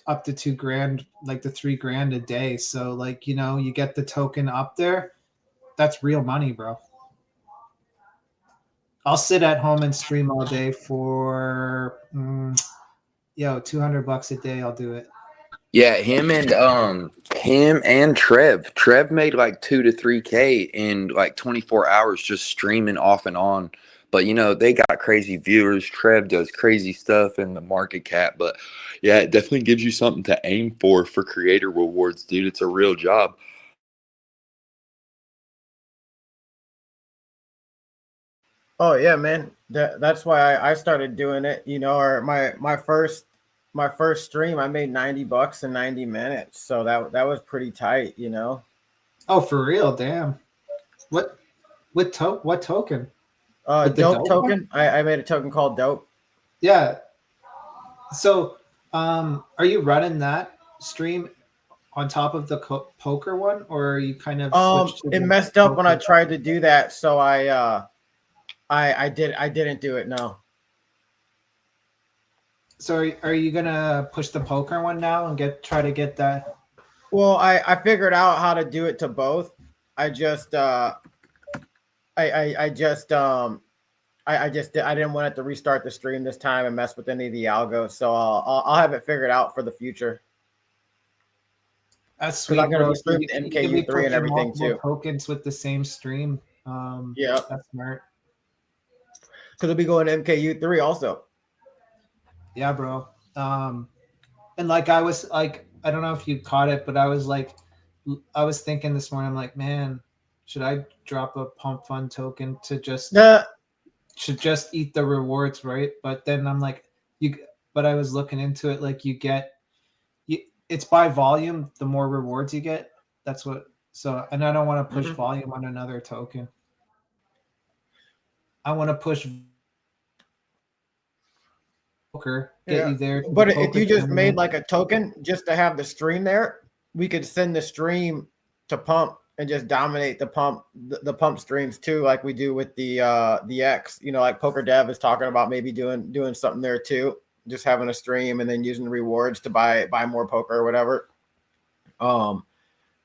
up to $2,000, like the $3,000 a day. So like, you know, you get the token up there. That's real money, bro. I'll sit at home and stream all day for $200 a day. I'll do it.
yeah, him and Trev. Trev made like 2 to 3K in like 24 hours just streaming off and on. But you know, they got crazy viewers. Trev does crazy stuff in the market cap. But yeah, it definitely gives you something to aim for creator rewards, dude. It's a real job.
Oh yeah, man. That's why I started doing it. You know, or my first stream, I made $90 in 90 minutes. So that was pretty tight. You know.
Oh, for real? Damn. What token? With the
Dope
dope one?
token. I made a token called Dope.
Yeah. So, are you running that stream on top of the poker one, or are you kind of switched to
It
the
messed up when I
poker?
tried to do that, so I didn't do it. No.
So, are you gonna push the poker one now and try to get that?
Well, I figured out how to do it to both. I just I just I didn't want it to restart the stream this time and mess with any of the algos, so I'll have it figured out for the future.
That's
Because I'm
sweet,
gonna
bro.
be
So
streaming
you can be
MKU3 and
pushing
everything
multiple
too.
tokens with the same stream.
Yeah,
That's smart.
because it'll be going to MKU3 also.
Yeah, bro. And like I was like, I don't know if you caught it, but I was thinking this morning, I'm like, man, should I drop a pump fund token to
Yeah.
should just eat the rewards, right? But then I'm like, but I was looking into it, like it's by volume, the more rewards you get. That's what, so, and I don't want to push volume on another token. I want to push poker, get you there.
But if you just made like a token just to have the stream there, we could send the stream to pump and just dominate the pump streams too, like we do with the X. You know, like Poker Dev is talking about maybe doing something there too, just having a stream and then using the rewards to buy more poker or whatever.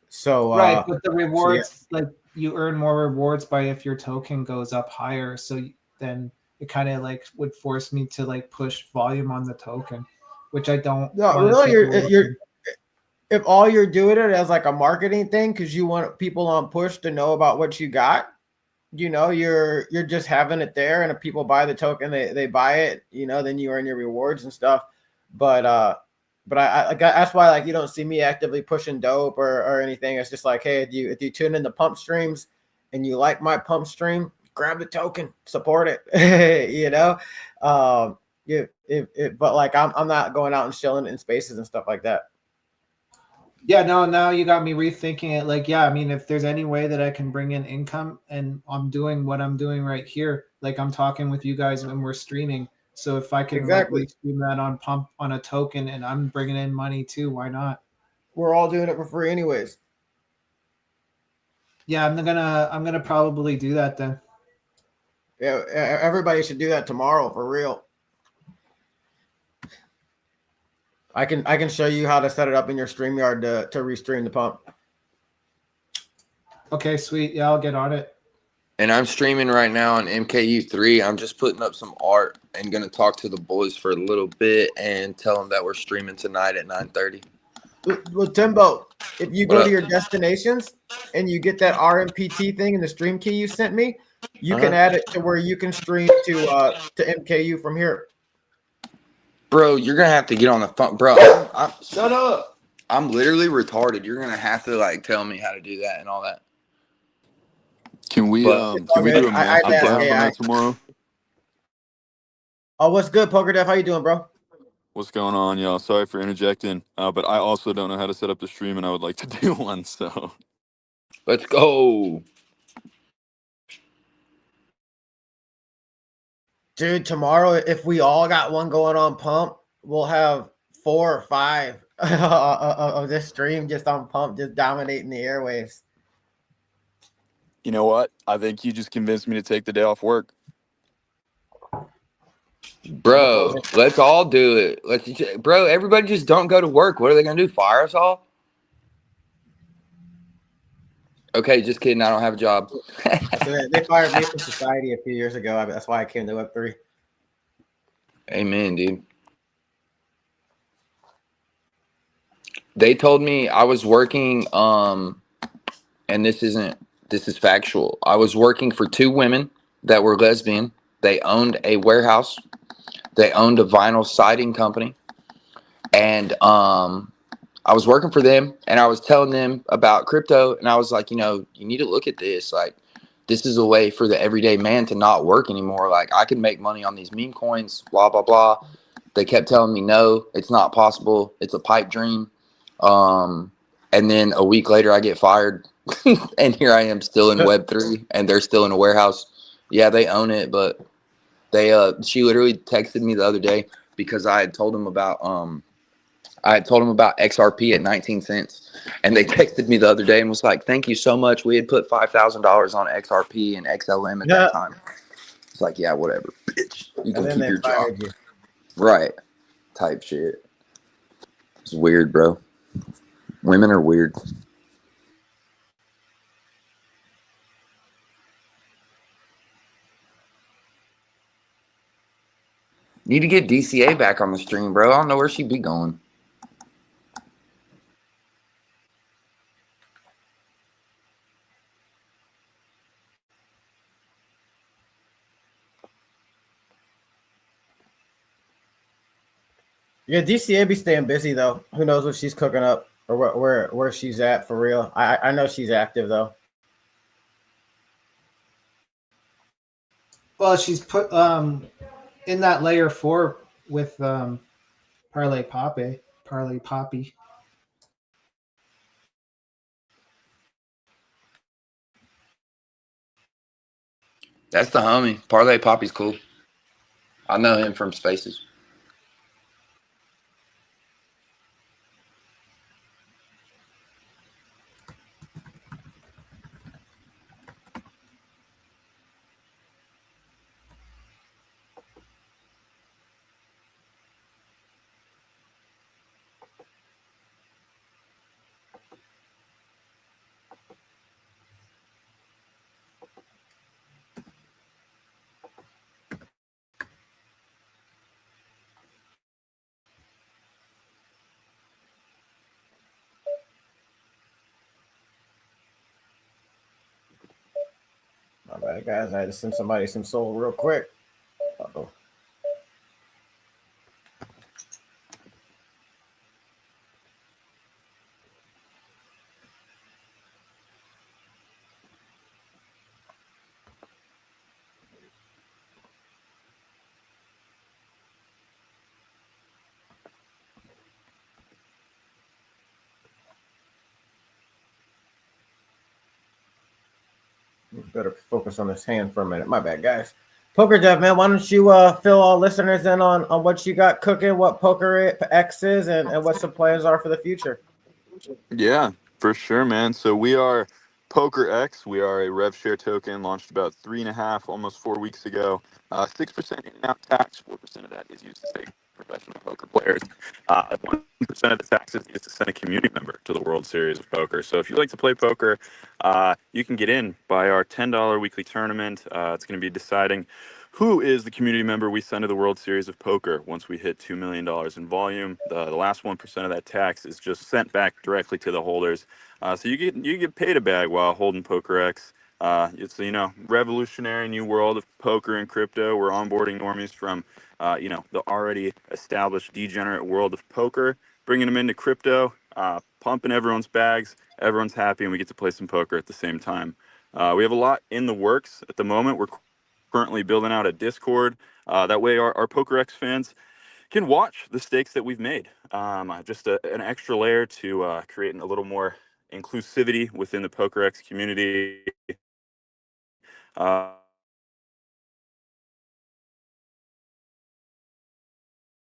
So
right, but the rewards,
so yeah.
like you earn more rewards by if your token goes up higher. So then it kind of like would force me to like push volume on the token, which I don't.
No, really, you're if all you're doing it as like a marketing thing because you want people on push to know about what you got, you know, you're just having it there, and if people buy the token, they buy it, you know, then you earn your rewards and stuff. But I that's why like you don't see me actively pushing dope or anything. It's just like, hey, if you tune in the pump streams and you like my pump stream, grab the token, support it. You know, but like I'm not going out and chilling in spaces and stuff like that.
Yeah, no, now you got me rethinking it. Like, yeah, I mean, if there's any way that I can bring in income, and I'm doing what I'm doing right here, like I'm talking with you guys when we're streaming. So if I can like
Exactly.
stream that on pump on a token and I'm bringing in money too, why not?
We're all doing it for free anyways.
Yeah, I'm gonna probably do that then.
Yeah, everybody should do that tomorrow for real. I can show you how to set it up in your StreamYard to restream the pump.
Okay, sweet. Yeah, I'll get on it.
And I'm streaming right now on MKU3. I'm just putting up some art and gonna talk to the boys for a little bit and tell them that we're streaming tonight at 9:30.
Well, Timbo, if you
What
go
up?
to your destinations and you get that RMPT thing in the stream key you sent me, you can add it to where you can stream to MKU from here.
Bro, you're gonna have to get on the phone, bro. Shut up. I'm literally retarded. You're gonna have to like tell me how to do that and all that.
Can we
But
can we do a
I
master class on
AI.
that tomorrow?
Oh, what's good, Poker Def? How you doing, bro?
What's going on, y'all? Sorry for interjecting, but I also don't know how to set up the stream, and I would like to do one. So
let's go.
Dude, tomorrow, if we all got one going on Pump, we'll have 4 or 5 of this stream just on Pump, just dominating the airwaves.
you know what? I think you just convinced me to take the day off work.
Bro, let's all do it. Bro, everybody just don't go to work. What are they gonna do? Fire us all? Okay, just kidding. I don't have a job.
They fired me from society a few years ago. That's why I came to Web3.
Amen, dude. They told me I was working, and this is factual. I was working for 2 women that were lesbian. They owned a warehouse. They owned a vinyl siding company. And I was working for them, and I was telling them about crypto, and I was like, you need to look at this. Like, this is a way for the everyday man to not work anymore. Like, I can make money on these meme coins, blah, blah, blah. They kept telling me, no, it's not possible. It's a pipe dream. And then a week later, I get fired, and here I am still in Web3, and they're still in a warehouse. Yeah, they own it, but she literally texted me the other day because I had told them about XRP at 19 cents, and they texted me the other day and was like, thank you so much. We had put $5,000 on XRP and XLM at that time. It's like, yeah, whatever, bitch. You can keep your job. Right. Type shit. It's weird, bro. Women are weird. Need to get DCA back on the stream, bro. I don't know where she'd be going.
Yeah, DCA be staying busy though. Who knows what she's cooking up or where she's at for real. I know she's active though.
Well, she's put in that layer 4 with Parlay Poppy.
That's the homie. Parlay Poppy's cool. I know him from Spaces.
My bad, guys. I had to send somebody some soul real quick. Uh-oh. Better focus on this hand for a minute. My bad, guys. Poker Dev, man, why don't you fill all listeners in on what you got cooking, what Poker X is, and what some plans are for the future?
Yeah, for sure, man. So we are PokerX. We are a rev share token launched about 3.5, almost 4 weeks ago. 6% in and out tax. 4% of that is used to pay professional poker players. 1% of the tax is used to send a community member to the World Series of Poker. So if you like to play poker, you can get in by our $10 weekly tournament. It's going to be deciding who is the community member we send to the World Series of Poker once we hit $2 million in volume. The last 1% of that tax is just sent back directly to the holders. So you get paid a bag while holding PokerX. It's revolutionary new world of poker and crypto. We're onboarding normies from the already established degenerate world of poker, bringing them into crypto, pumping everyone's bags. Everyone's happy, and we get to play some poker at the same time. We have a lot in the works at the moment. We're currently building out a Discord. That way, our PokerX fans can watch the stakes that we've made. Just an extra layer to create a little more inclusivity within the PokerX community. Uh,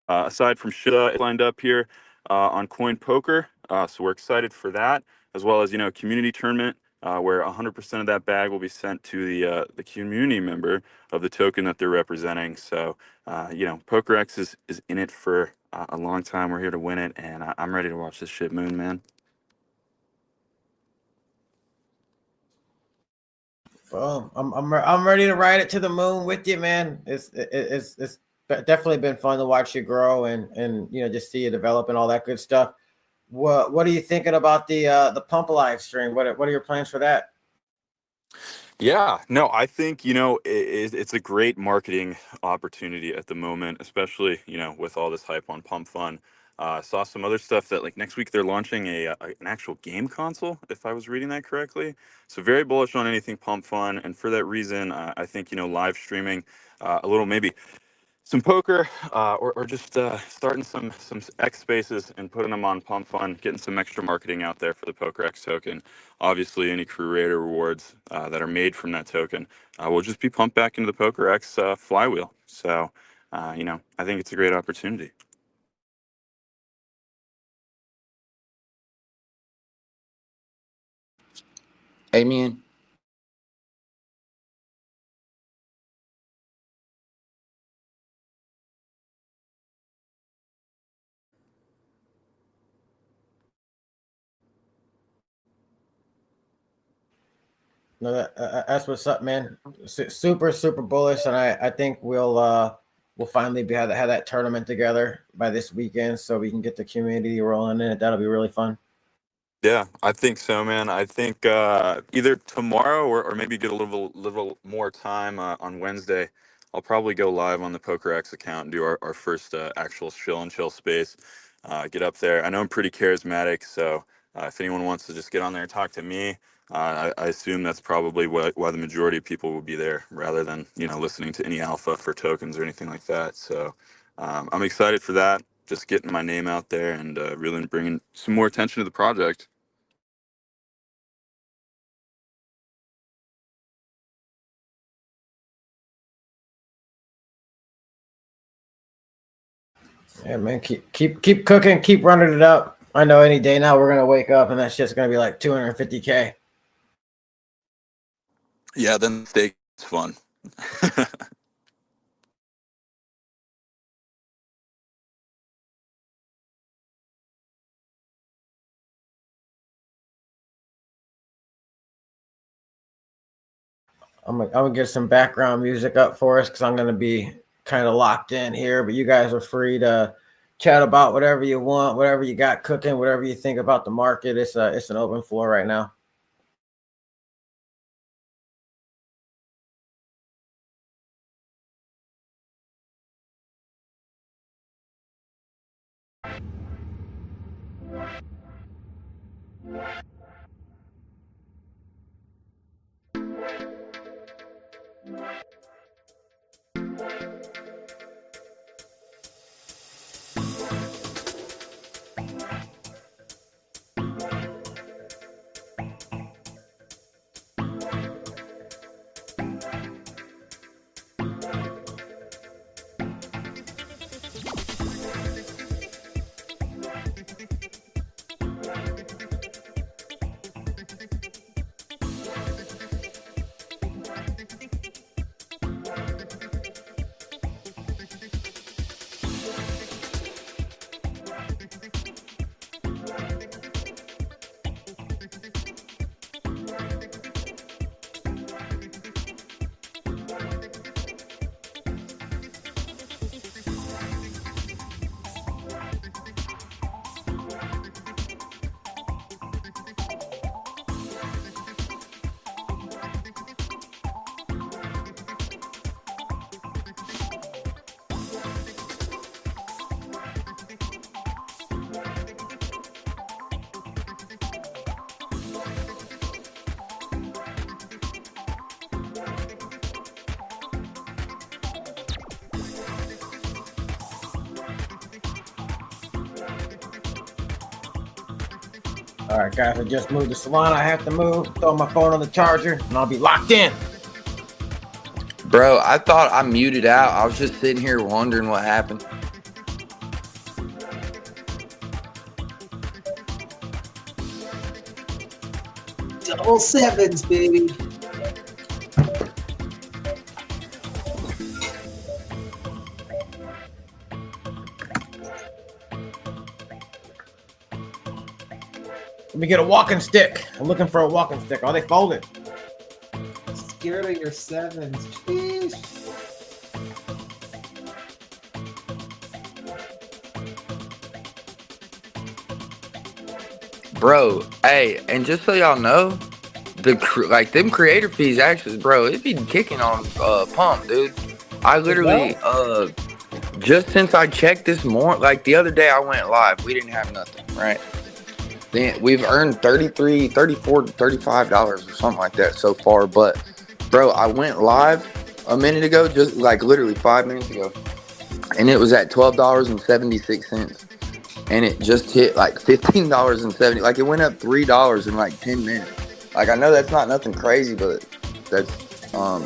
Aside from Shida lined up here on Coin Poker, so we're excited for that, as well as community tournament where 100% of that bag will be sent to the community member of the token that they're representing. So PokerX is in it for a long time. We're here to win it, and I'm ready to watch this shit moon, man.
Well, I'm ready to ride it to the moon with you, man. It's definitely been fun to watch you grow and just see you develop and all that good stuff. What are you thinking about the Pump Alive stream? What are your plans for that?
Yeah, no, I think, it's a great marketing opportunity at the moment, especially, with all this hype on Pump Fun. Saw some other stuff that like next week they're launching an actual game console, if I was reading that correctly. So very bullish on anything Pump Fun. And for that reason, I think, live streaming a little maybe some poker or just starting some X spaces and putting them on Pump Fun, getting some extra marketing out there for the Poker X token. Obviously, any creator rewards that are made from that token will just be pumped back into the Poker X flywheel. So, I think it's a great opportunity.
Amen.
No, that's what's up, man. Super bullish, and I think we'll finally have that tournament together by this weekend, so we can get the community rolling in it. That'll be really fun.
Yeah, I think so, man. I think either tomorrow or maybe get a little more time on Wednesday. I'll probably go live on the PokerX account and do our first actual chill space. Get up there. I know I'm pretty charismatic, so if anyone wants to just get on there and talk to me, I assume that's probably why the majority of people will be there, rather than listening to any alpha for tokens or anything like that. So I'm excited for that. Just getting my name out there and really bringing some more attention to the project.
Yeah, man. Keep cooking. Keep running it up. I know any day now we're gonna wake up and that shit's gonna be like 250K.
Yeah, then steak is fun.
I'm gonna get some background music up for us because I'm gonna be kind of locked in here. But you guys are free to chat about whatever you want, whatever you got cooking, whatever you think about the market. It's an open floor right now. All right, guys, I just moved the salon. I have to move. Throw my phone on the charger, and I'll be locked in.
Bro, I thought I muted out. I was just sitting here wondering what happened.
Double sevens, baby.
Let me get a walking stick. I'm looking for a walking stick. Are they folded?
Scared of your sevens. Jeez.
Bro, hey, and just so y'all know, like them creator fees actually, bro, it'd be kicking on pump, dude. I literally just since I checked this morning, like the other day I went live, we didn't have nothing, right? Then we've earned $33, $34, $35 or something like that so far. But bro, I went live a minute ago, just like literally 5 minutes ago, and it was at $12.76. And it just hit like $15.70. Like it went up $3 in like 10 minutes. Like I know that's not nothing crazy, but that's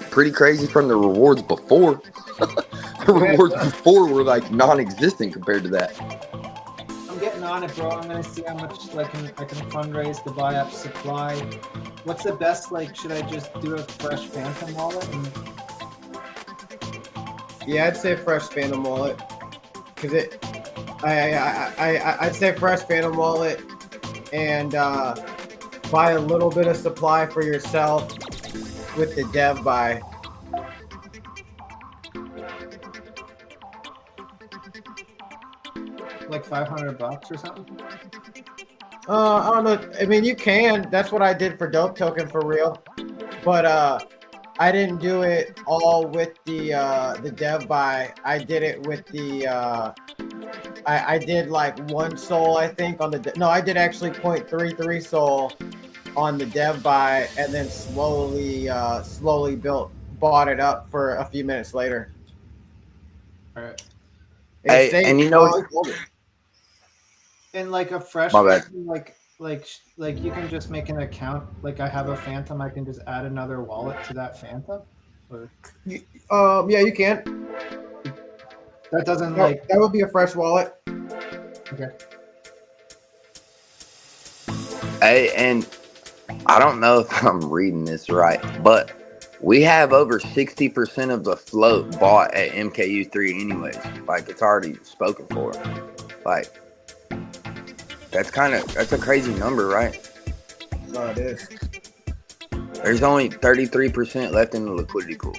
pretty crazy from the rewards before. The rewards before were like non-existent compared to that.
I'm getting on it, bro. I'm gonna see how much I can fundraise to buy up supply. What's the best? Like, should I just do a fresh Phantom wallet?
Yeah, I'd say fresh Phantom wallet, cause I'd say fresh Phantom wallet and buy a little bit of supply for yourself with the dev buy.
Like $500 or something?
I don't know. I mean, you can. That's what I did for Dope Token for real. But I didn't do it all with the dev buy. I did it with the I did like 1 soul, I think, on the I did actually 0.33 soul on the dev buy, and then slowly bought it up for a few minutes later.
All right.
Hey, and you know,
and like a fresh,
my bad.
like you can just make an account. Like I have a Phantom, I can just add another wallet to that Phantom. Or...
yeah, you can.
That doesn't
that would be a fresh wallet.
Okay.
Hey, and I don't know if I'm reading this right, but we have over 60% of the float bought at MKU3 anyways. Like it's already spoken for. Like that's a crazy number, right?
No, it is.
There's only 33% left in the liquidity pool.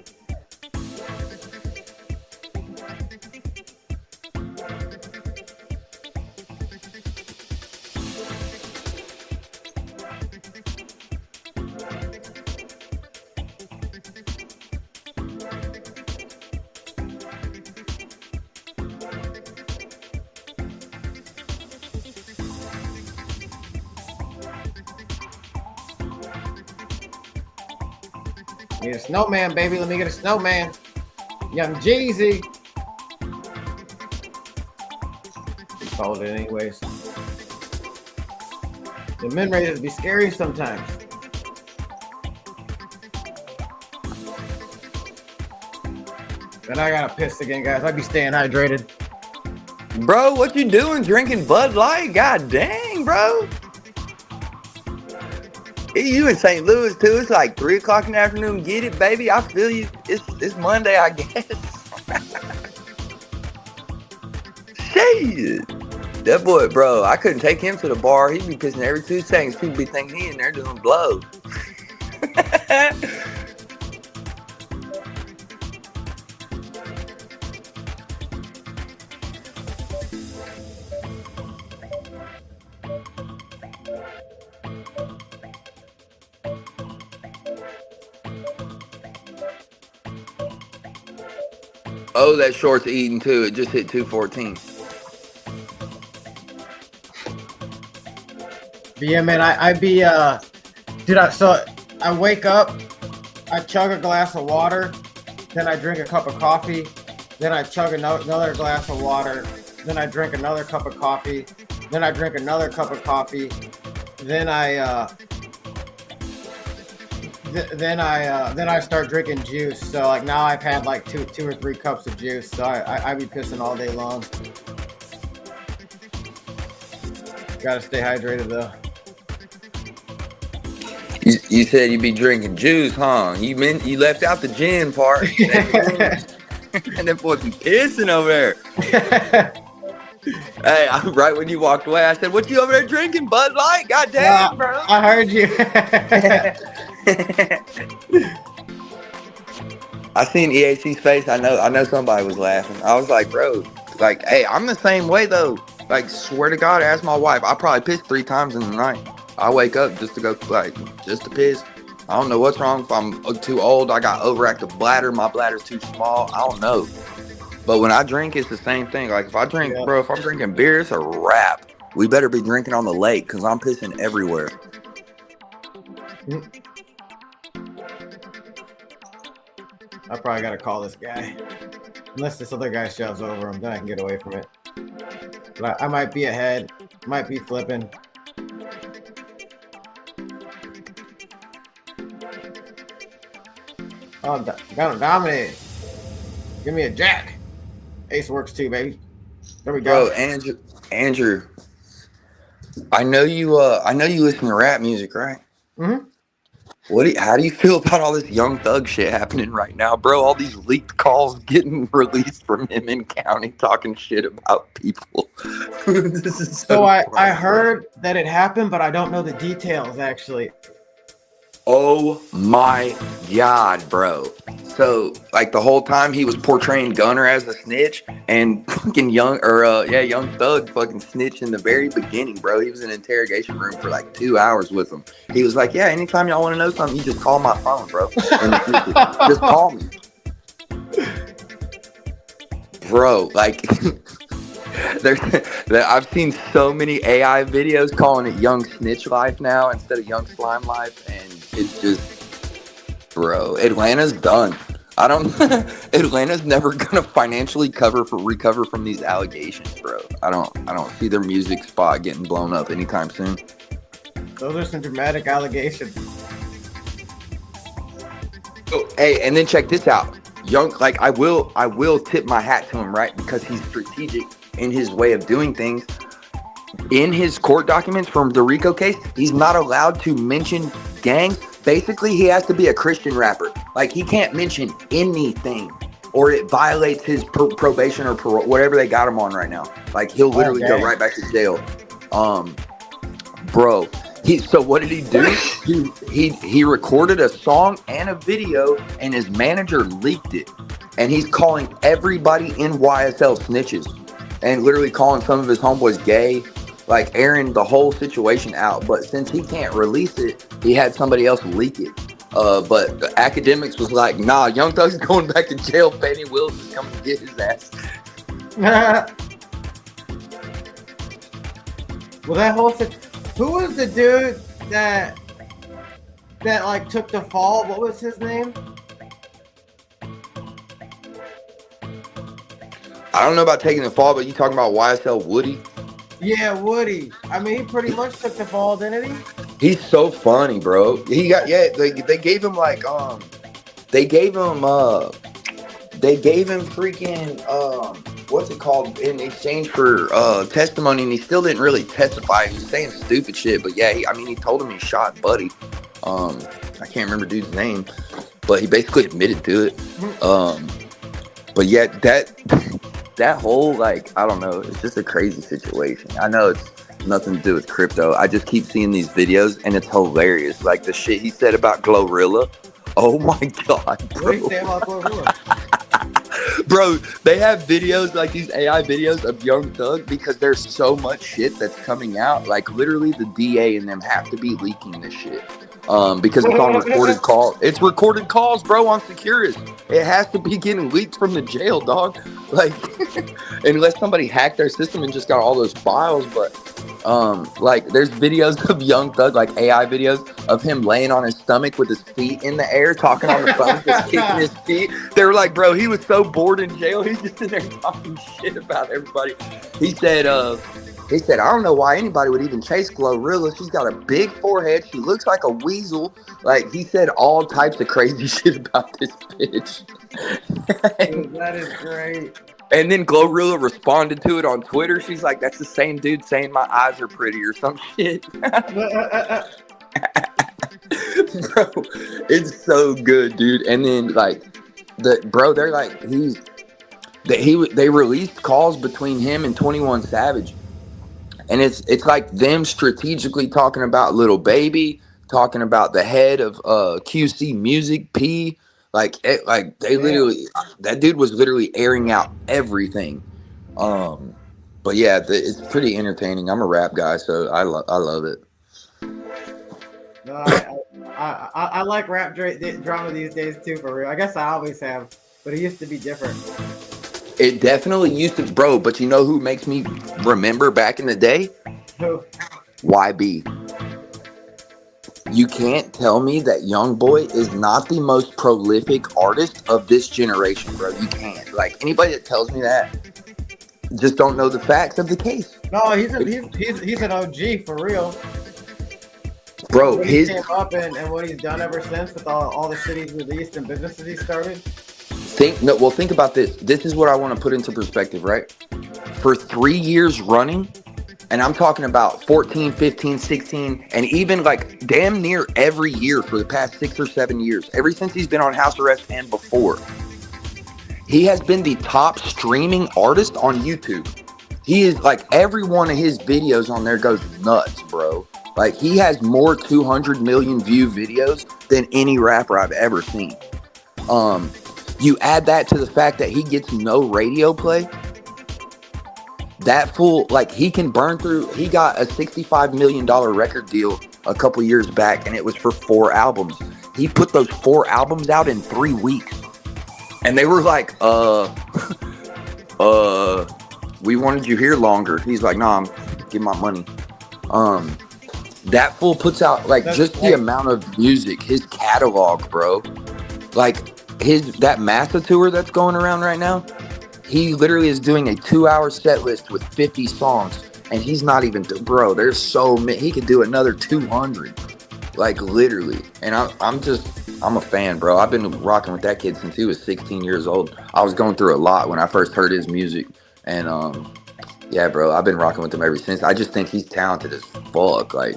Need a snowman, baby. Let me get a snowman. Young Jeezy. Fold it anyways. The min raisers be scary sometimes. But I gotta piss again, guys. I be staying hydrated.
Bro, what you doing drinking Bud Light? God dang, bro. You in St. Louis too. It's like 3 o'clock in the afternoon. Get it, baby. I feel you. It's Monday, I guess. Shit. That boy, bro, I couldn't take him to the bar. He'd be pissing every 2 seconds. People be thinking he in there doing blow. Oh, that short's eating too. It just hit 214.
But yeah, man, I be so I wake up, I chug a glass of water, then I drink a cup of coffee, then I chug another glass of water, then I drink another cup of coffee, then I drink another cup of coffee, then I start drinking juice. So like now I've had like two or three cups of juice. So I be pissing all day long. Gotta stay hydrated though.
You said you'd be drinking juice, huh? You left out the gin part. And that boy be pissing over there. Hey, right when you walked away, I said, "What you over there drinking, Bud Light?" God damn, bro.
I heard you.
I seen EAC's face. I know somebody was laughing. I was like, bro, like, hey, I'm the same way though. Like, swear to God, ask my wife. I probably piss 3 times in the night. I wake up just to go, like, just to piss. I don't know what's wrong. If I'm too old, I got overactive bladder. My bladder's too small. I don't know. But when I drink, it's the same thing. Like, if I drink, bro, if I'm drinking beer, it's a wrap. We better be drinking on the lake because I'm pissing everywhere.
I probably gotta call this guy. Unless this other guy shoves over him, then I can get away from it. But I might be ahead. Might be flipping. Oh, got him dominated. Give me a jack. Ace works too, baby. There we go.
Bro, Andrew, I know you listen to rap music, right?
Mm-hmm.
How do you feel about all this Young Thug shit happening right now, bro? All these leaked calls getting released from him in county talking shit about people. This is
so I heard that it happened, but I don't know the details actually.
Oh my God, bro. So, like, the whole time he was portraying Gunner as a snitch, and fucking Young Thug fucking snitched in the very beginning, bro. He was in an interrogation room for like 2 hours with him. He was like, yeah, anytime y'all want to know something, you just call my phone, bro. And just call me. Bro, like, I've seen so many AI videos calling it Young Snitch Life now instead of Young Slime Life, and it's just, bro, Atlanta's done. Atlanta's never gonna financially recover from these allegations, bro. I don't see their music spot getting blown up anytime soon.
Those are some dramatic allegations.
Oh, hey, and then check this out. Young, like, I will tip my hat to him, right? Because he's strategic in his way of doing things. In his court documents from the RICO case, he's not allowed to mention gangs. Basically, he has to be a Christian rapper. Like, he can't mention anything or it violates his probation or parole, whatever they got him on right now. Like, he'll literally go right back to jail. Bro, so what did he do? He recorded a song and a video, and his manager leaked it. And he's calling everybody in YSL snitches and literally calling some of his homeboys gay, like airing the whole situation out. But since he can't release it, he had somebody else leak it. But the academics was like, nah, Young Thug's going back to jail. Benny Wills is coming to get his ass.
Well, that whole thing. Who was the dude that like took the fall? What was his name?
I don't know about taking the fall, but you talking about YSL Woody?
Yeah, Woody. I mean, he pretty much took the fall, didn't he?
He's so funny, bro. They gave him like they gave him freaking what's it called, in exchange for testimony, and he still didn't really testify. He was saying stupid shit, but yeah, he told him he shot Buddy. I can't remember dude's name, but he basically admitted to it. But yeah, that whole, like, I don't know, it's just a crazy situation. I know it's nothing to do with crypto. I just keep seeing these videos and it's hilarious. Like the shit he said about Glorilla. Oh my God, bro.
What did he say about Glorilla?
Bro, they have videos, like these AI videos of Young Thug, because there's so much shit that's coming out. Like literally the DA and them have to be leaking this shit. Because it's on recorded call. It's recorded calls, bro, on Securus. It has to be getting leaked from the jail, dog. Like, unless somebody hacked their system and just got all those files. But, like, there's videos of Young Thug, like AI videos of him laying on his stomach with his feet in the air, talking on the phone, just kicking his feet. They were like, bro, he was so bored in jail. He's just in there talking shit about everybody. He said, He said, I don't know why anybody would even chase Glorilla. She's got a big forehead. She looks like a weasel. Like, he said all types of crazy shit about this bitch.
Dude, that is great.
And then Glorilla responded to it on Twitter. She's like, that's the same dude saying my eyes are pretty or some shit. Bro, it's so good, dude. And then like they're like they released calls between him and 21 Savage, and it's like them strategically talking about Lil Baby, talking about the head of QC Music P. They literally, that dude was literally airing out everything. But yeah, it's pretty entertaining. I'm a rap guy, so I love it.
No, I like rap drama these days too, for real. I guess I always have, but it used to be different.
It definitely used to, bro. But you know who makes me remember back in the day?
Who?
YB. You can't tell me that YoungBoy is not the most prolific artist of this generation, bro. You can't. Like, anybody that tells me that just don't know the facts of the case.
No, he's an OG for real.
Bro,
what he came up and what he's done ever since with all the shit he's released and businesses he started.
Think about this. This is what I want to put into perspective, right? For 3 years running, and I'm talking about 14, 15, 16, and even like damn near every year for the past 6 or 7 years, ever since he's been on house arrest and before, he has been the top streaming artist on YouTube. He is like, every one of his videos on there goes nuts, bro. Like, he has more 200 million view videos than any rapper I've ever seen. You add that to the fact that he gets no radio play. That fool, like, he can burn through. He got a $65 million record deal a couple years back, and it was for 4 albums. He put those 4 albums out in 3 weeks. And they were like, we wanted you here longer. He's like, nah, give my money. That fool puts out, like, just the amount of music, his catalog, bro. Like, that Massa tour that's going around right now, he literally is doing a 2-hour set list with 50 songs, and he's not even, bro, there's so many. He could do another 200, like, literally. And I'm a fan, bro. I've been rocking with that kid since he was 16 years old. I was going through a lot when I first heard his music, and yeah, bro, I've been rocking with him ever since. I just think he's talented as fuck. Like,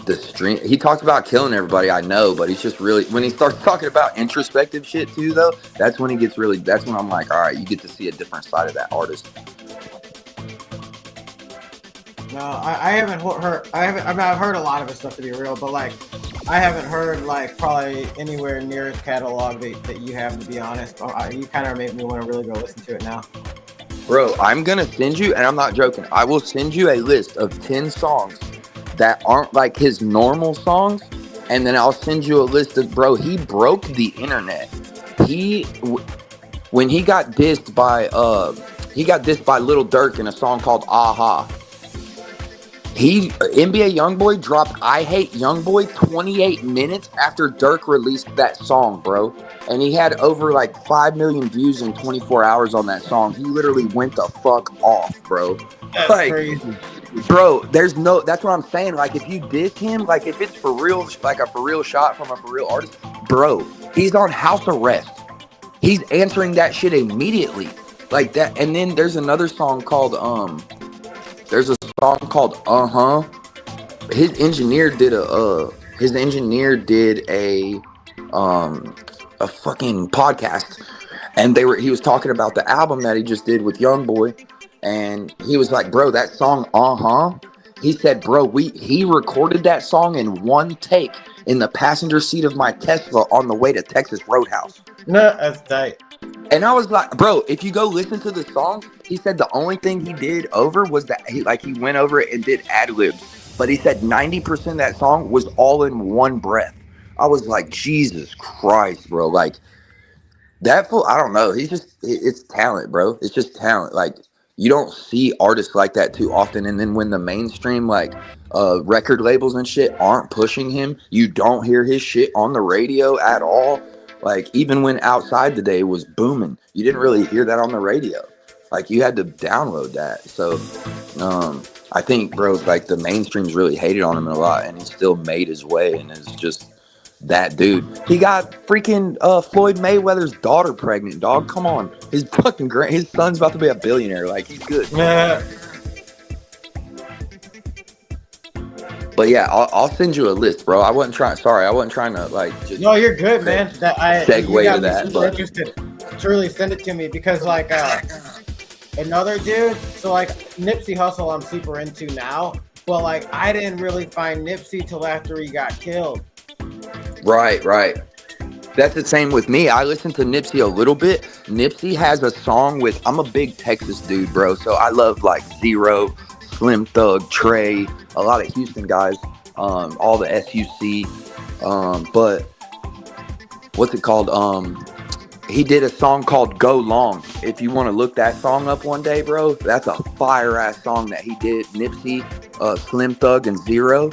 he talks about killing everybody, I know, but he's just really, when he starts talking about introspective shit too, though, that's when that's when I'm like, all right, you get to see a different side of that artist.
No, I haven't heard. I've heard a lot of his stuff, to be real, but like, I haven't heard like probably anywhere near his catalog that you have, to be honest. You kind of made me want to really go listen to it now.
Bro, I'm gonna send you, and I'm not joking, I will send you a list of 10 songs that aren't like his normal songs, and then I'll send you a list of, bro, he broke the internet. When he got dissed by Lil Durk in a song called Aha. NBA YoungBoy dropped I Hate YoungBoy 28 minutes after Durk released that song, bro. And he had over like 5 million views in 24 hours on that song. He literally went the fuck off, bro.
That's
like,
crazy.
Bro, that's what I'm saying. Like, if you diss him, like, if it's for real, like a for real shot from a for real artist, bro, he's on house arrest. He's answering that shit immediately. Like that. And then there's another song called, His engineer did a fucking podcast, and he was talking about the album that he just did with YoungBoy. And he was like, bro, that song, he said, bro, he recorded that song in one take in the passenger seat of my Tesla on the way to Texas Roadhouse.
No, that's tight.
And I was like, bro, if you go listen to the song, he said the only thing he did over was that he went over it and did ad-libs. But he said 90% of that song was all in one breath. I was like, Jesus Christ, bro. Like, that fool, I don't know. It's talent, bro. It's just talent. Like, you don't see artists like that too often. And then when the mainstream, like, record labels and shit aren't pushing him, you don't hear his shit on the radio at all. Like, even when Outside Today was booming, you didn't really hear that on the radio. Like you had to download that. So I think, bro, like the mainstream's really hated on him a lot, and he still made his way, and it's just that dude. He got freaking Floyd Mayweather's daughter pregnant, dog. Come on, his son's about to be a billionaire. Like he's good.
Yeah.
But yeah, I'll send you a list, bro. I wasn't trying to like just.
No, you're good, man.
Segue to that, but
interested. Truly, send it to me because like another dude. So like Nipsey Hussle, I'm super into now, but like I didn't really find Nipsey till after he got killed.
Right. That's the same with me. I listen to Nipsey a little bit. Nipsey has a song with. I'm a big Texas dude, bro. So I love like Zero, Slim Thug, Trey, a lot of Houston guys, all the SUC. But what's it called? He did a song called Go Long. If you want to look that song up one day, bro, that's a fire ass song that he did. Nipsey, Slim Thug, and Zero,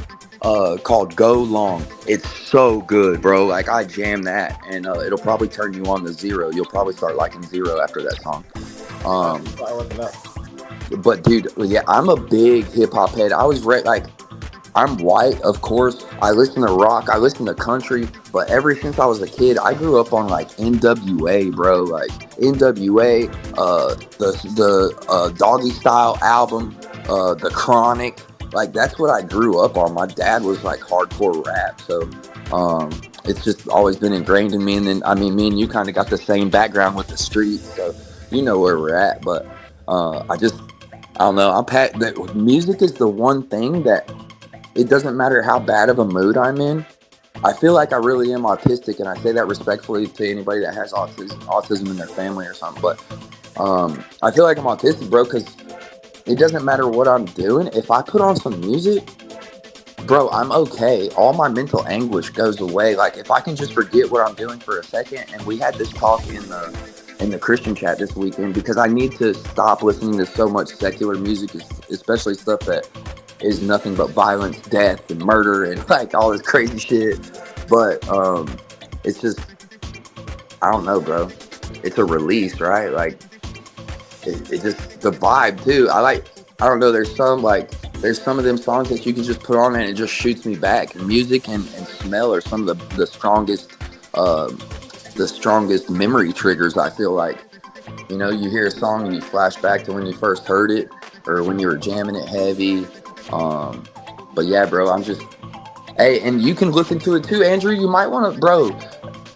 called Go Long. It's so good, bro. Like I jam that, and it'll probably turn you on to Zero. You'll probably start liking Zero after that song.
I'll look it up.
But dude, yeah, I'm a big hip hop head. I was like, I'm white, of course. I listen to rock, I listen to country, but ever since I was a kid, I grew up on like NWA, bro. Like NWA, the Doggy Style album, the Chronic. Like that's what I grew up on. My dad was like hardcore rap, so it's just always been ingrained in me. And then I mean, me and you kind of got the same background with the streets, so you know where we're at. But I don't know. Music is the one thing that it doesn't matter how bad of a mood I'm in. I feel like I really am autistic, and I say that respectfully to anybody that has autism in their family or something. But I feel like I'm autistic, bro, because it doesn't matter what I'm doing. If I put on some music, bro, I'm okay. All my mental anguish goes away. Like if I can just forget what I'm doing for a second. And we had this talk in the Christian chat this weekend because I need to stop listening to so much secular music, especially stuff that is nothing but violence, death, and murder, and like all this crazy shit. But it's just, I don't know, bro. It's a release, right? Like it just the vibe too. I don't know. There's some of them songs that you can just put on and it just shoots me back. Music and smell are some of the strongest memory triggers. I feel like, you know, you hear a song and you flash back to when you first heard it or when you were jamming it heavy. But yeah, bro, hey, and you can look into it too, Andrew. You might want to, bro,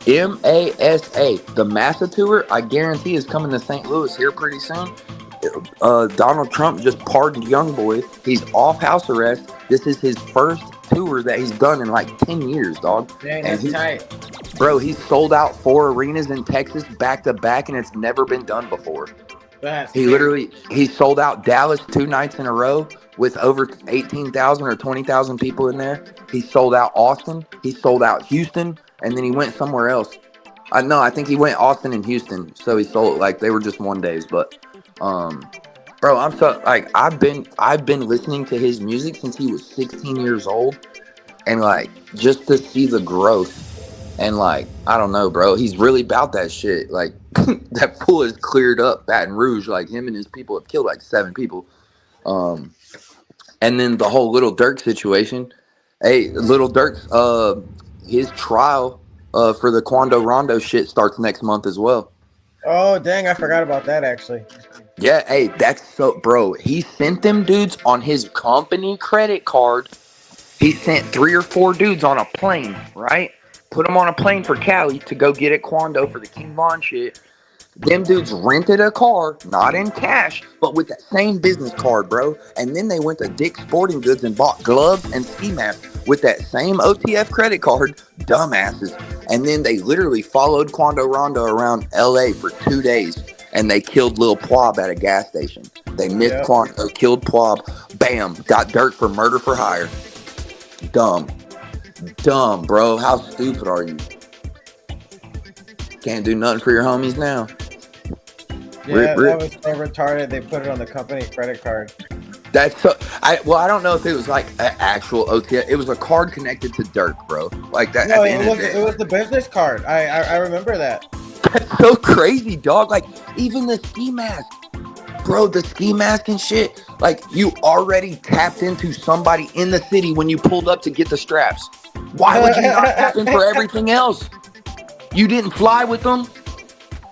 MASA, the Massa Tour, I guarantee is coming to St. Louis here pretty soon. Donald Trump just pardoned YoungBoy. He's off house arrest. This is his first tour that he's done in like 10 years, dog.
Dang, that's tight.
Bro, he's sold out 4 arenas in Texas back to back, and it's never been done before. He sold out Dallas 2 nights in a row with over 18,000 or 20,000 people in there. He sold out Austin. He sold out Houston, and then he went somewhere else. I think he went Austin and Houston. So he sold, like, they were just one days. But, bro, I'm so, like, I've been listening to his music since he was 16 years old, and like just to see the growth. And like, I don't know, bro. He's really about that shit. Like, that fool has cleared up Baton Rouge. Like, him and his people have killed like 7 people. And then the whole Lil Durk situation. Hey, Lil Durk's his trial for the Quando Rondo shit starts next month as well.
Oh, dang, I forgot about that actually.
Yeah, hey, that's so, bro. He sent them dudes on his company credit card. He sent 3 or 4 dudes on a plane, right? Put them on a plane for Cali to go get at Quando for the King Von shit. Them dudes rented a car, not in cash, but with that same business card, bro. And then they went to Dick's Sporting Goods and bought gloves and ski masks with that same OTF credit card, dumbasses. And then they literally followed Quando Rondo around LA for 2 days, and they killed Lil Pwab at a gas station. They missed Quando, killed Pwab, bam, got Dirk for murder for hire. Dumb, bro. How stupid are you? Can't do nothing for your homies now.
Yeah, that was so retarded. They put it on the company credit card.
That's so. I don't know if it was like an actual OTF. It was a card connected to Dirk, bro. Like that.
No, it was the business card. I remember that.
That's so crazy, dog. Like even the ski mask. bro, the ski mask and shit, like, you already tapped into somebody in the city when you pulled up to get the straps. Why would you not tap in for everything else? You didn't fly with them.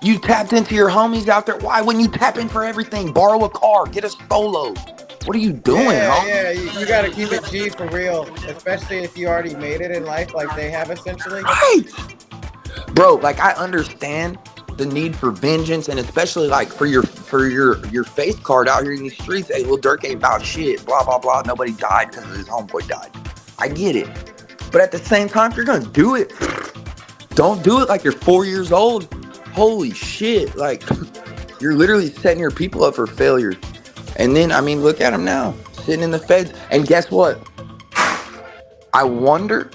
You tapped into your homies out there. Why wouldn't you tap in for everything? Borrow a car, get a Stolo. What are you doing, homie?
Yeah, you got to keep it G for real, especially if you already made it in life like they have essentially.
Right. Bro, like, I understand the need for vengeance, and especially like for your face card out here in these streets. Hey, Lil Durk ain't about shit, blah blah blah. Nobody died because his homeboy died. I get it, but at the same time, if you're gonna do it, don't do it like you're 4 years old. Holy shit, like, you're literally setting your people up for failure. And then, I mean, look at him now, sitting in the feds. And guess what? I wonder,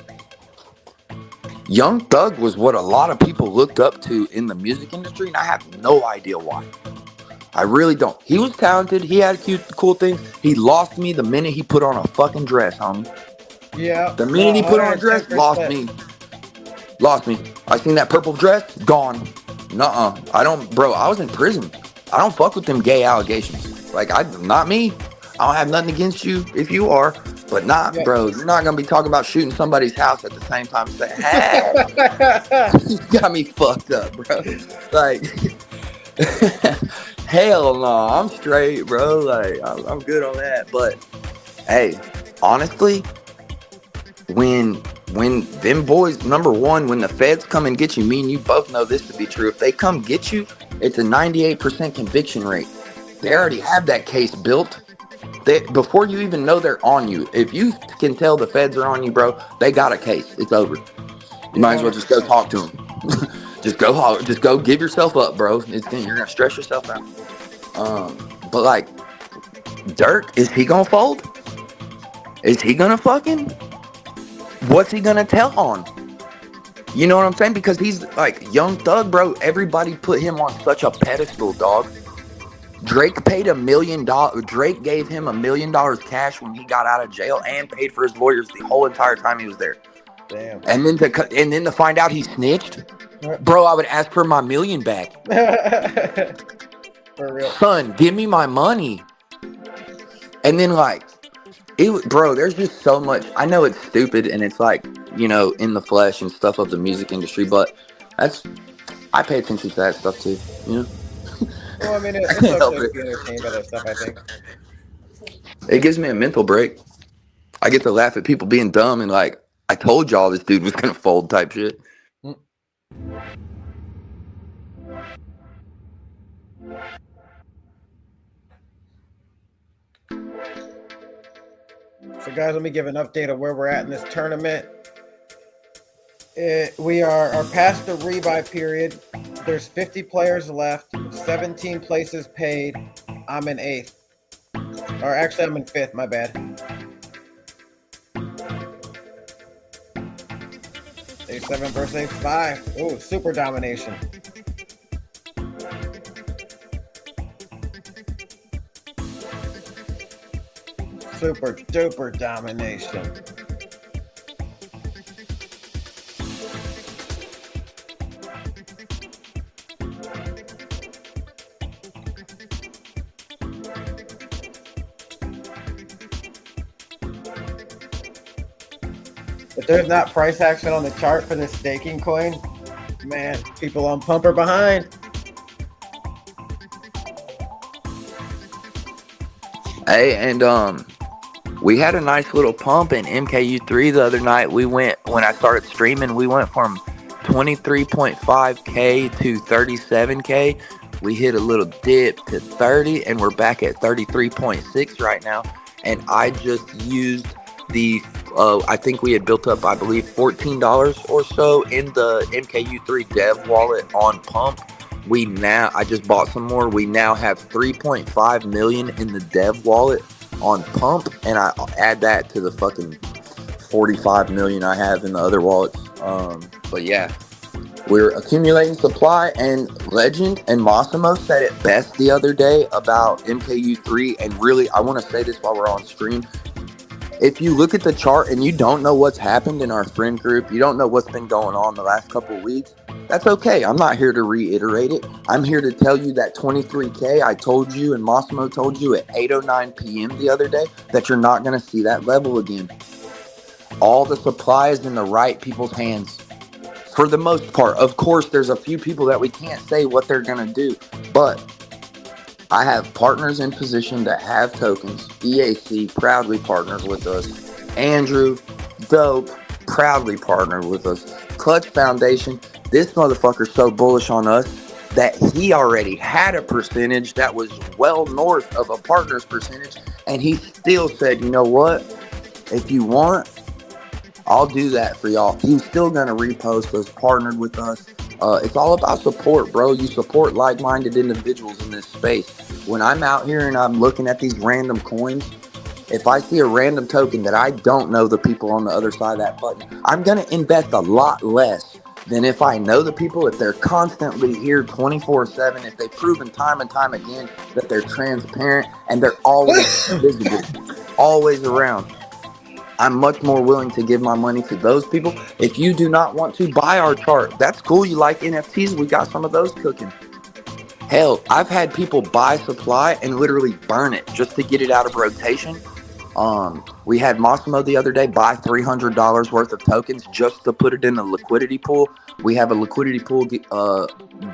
Young Thug was what a lot of people looked up to in the music industry, and I have no idea why. I really don't. He was talented. He had cool things. He lost me the minute he put on a fucking dress, homie.
Yeah.
The minute he put on a dress, lost me. Lost me. I seen that purple dress, gone. Nuh-uh. I don't, bro, I was in prison. I don't fuck with them gay allegations. Like, not me. I don't have nothing against you if you are, but bro, you're not going to be talking about shooting somebody's house at the same time and saying, hey, you got me fucked up, bro. Like, hell no, I'm straight, bro. Like, I'm good on that. But, hey, honestly, when them boys, number one, when the feds come and get you, me and you both know this to be true. If they come get you, it's a 98% conviction rate. They already have that case built. Before you even know they're on you, if you can tell the feds are on you, bro, they got a case. It's over. You might as well just go talk to them. Just go give yourself up, bro. You're gonna stress yourself out. But like, Durk, is he gonna fold? Is he gonna fucking? What's he gonna tell on? You know what I'm saying? Because he's like Young Thug, bro. Everybody put him on such a pedestal, dog. Drake paid $1 million. Drake gave him $1 million cash when he got out of jail and paid for his lawyers the whole entire time he was there.
Damn.
And then to find out he snitched, bro, I would ask for my $1 million back.
For real.
Son, give me my money. And then like, bro, there's just so much. I know it's stupid and it's like, you know, in the flesh and stuff of the music industry, but I pay attention to that stuff too, you know?
Well, I mean, it's okay to be entertained by that stuff, I think.
It gives me a mental break. I get to laugh at people being dumb and like, I told y'all this dude was going to fold type shit.
So, guys, let me give an update of where we're at in this tournament. We are past the rebuy period. There's 50 players left, 17 places paid. I'm in 8th. Or actually, I'm in 5th, my bad. A7 versus A5. Ooh, super domination. Super duper domination. If there's not price action on the chart for this staking coin, man, people on pump are behind.
Hey, and we had a nice little pump in MKU3 the other night. When I started streaming, we went from 23.5K to 37K. We hit a little dip to 30, and we're back at 33.6 right now. And I just used I think we had built up, I believe, $14 or so in the MKU3 dev wallet on pump. I just bought some more. We now have 3.5 million in the dev wallet on pump, and I add that to the fucking 45 million I have in the other wallets. But yeah, we're accumulating supply, and Legend and Massimo said it best the other day about MKU3. And really, I want to say this while we're on stream. if you look at the chart and you don't know what's happened in our friend group, you don't know what's been going on the last couple of weeks, that's okay. I'm not here to reiterate it. I'm here to tell you that 23K, I told you and Massimo told you at 8:09 p.m. the other day that you're not going to see that level again. All the supply is in the right people's hands. For the most part, of course, there's a few people that we can't say what they're going to do, but I have partners in position that have tokens. EAC proudly partners with us. Andrew, dope, proudly partnered with us. Clutch Foundation, this motherfucker's so bullish on us that he already had a percentage that was well north of a partner's percentage, and he still said, you know what, if you want, I'll do that for y'all. He's still going to repost us, partnered with us. It's all about support, bro. You support like-minded individuals in this space. When I'm out here and I'm looking at these random coins, if I see a random token that I don't know the people on the other side of that button, I'm going to invest a lot less than if I know the people, if they're constantly here 24/7, if they've proven time and time again that they're transparent and they're always visible, always around. I'm much more willing to give my money to those people. If you do not want to buy our chart, that's cool. You like NFTs, we got some of those cooking. Hell, I've had people buy supply and literally burn it just to get it out of rotation. We had Massimo the other day buy $300 worth of tokens just to put it in a liquidity pool. We have a liquidity pool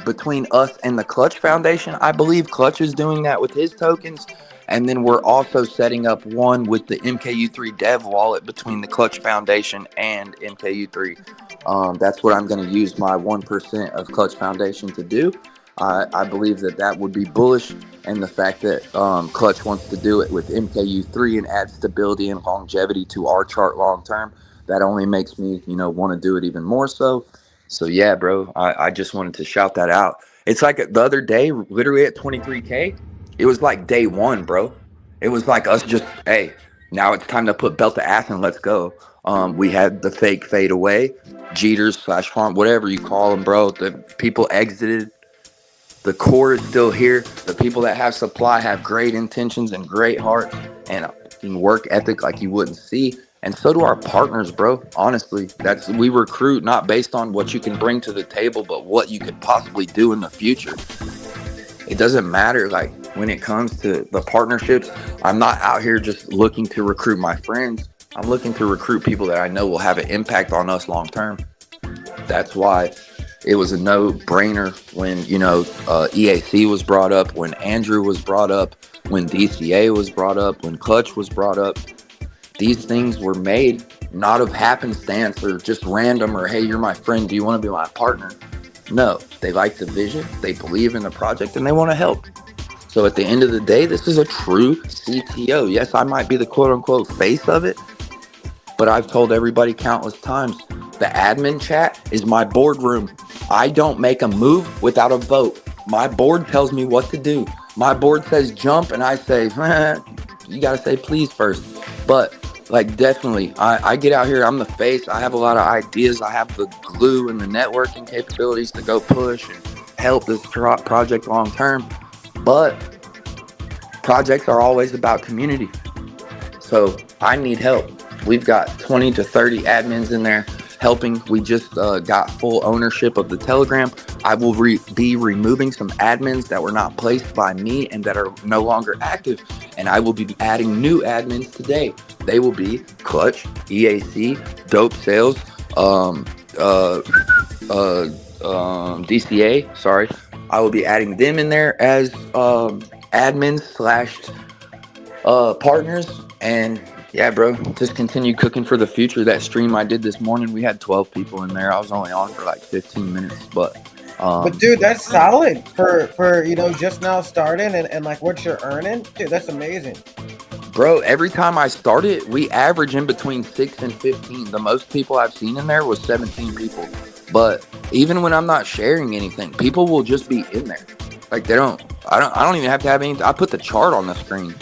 between us and the Clutch Foundation. I believe Clutch is doing that with his tokens. And then we're also setting up one with the MKU3 dev wallet between the Clutch Foundation and MKU3. That's what I'm going to use my 1% of Clutch Foundation to do. I believe that would be bullish, and the fact that Clutch wants to do it with MKU3 and add stability and longevity to our chart long term, that only makes me, want to do it even more so. So yeah, bro, I just wanted to shout that out. It's like the other day, literally at 23K, it was like day one, bro. It was like us just, hey, now it's time to put belt to ass and let's go. We had the fake fade away, Jeters / farm, whatever you call them, bro. The people exited. The core is still here. The people that have supply have great intentions and great hearts and work ethic like you wouldn't see. And so do our partners, bro. Honestly, we recruit not based on what you can bring to the table, but what you could possibly do in the future. It doesn't matter, like, when it comes to the partnerships, I'm not out here just looking to recruit my friends. I'm looking to recruit people that I know will have an impact on us long term. That's why it was a no-brainer when, EAC was brought up, when Andrew was brought up, when DCA was brought up, when Clutch was brought up. These things were made not of happenstance or just random or, hey, you're my friend, do you want to be my partner? No, they like the vision, they believe in the project, and they want to help. So at the end of the day, this is a true CTO. Yes, I might be the quote-unquote face of it, but I've told everybody countless times, the admin chat is my boardroom. I don't make a move without a vote. My board tells me what to do. My board says jump, and I say, you got to say please first. But definitely, I get out here, I'm the face, I have a lot of ideas, I have the glue and the networking capabilities to go push and help this project long term, but projects are always about community, so I need help. We've got 20 to 30 admins in there helping. We just got full ownership of the Telegram. I will be removing some admins that were not placed by me and that are no longer active, and I will be adding new admins today. They will be Clutch, EAC, Dope Sales, DCA. Sorry, I will be adding them in there as admins / partners. And yeah, bro, just continue cooking for the future. That stream I did this morning, we had 12 people in there. I was only on for like 15 minutes, but
dude, that's solid for just now starting and like what you're earning. Dude, that's amazing.
Bro, every time I started, we average in between 6 and 15. The most people I've seen in there was 17 people. But even when I'm not sharing anything, people will just be in there. Like I don't even have to have anything. I put the chart on the screen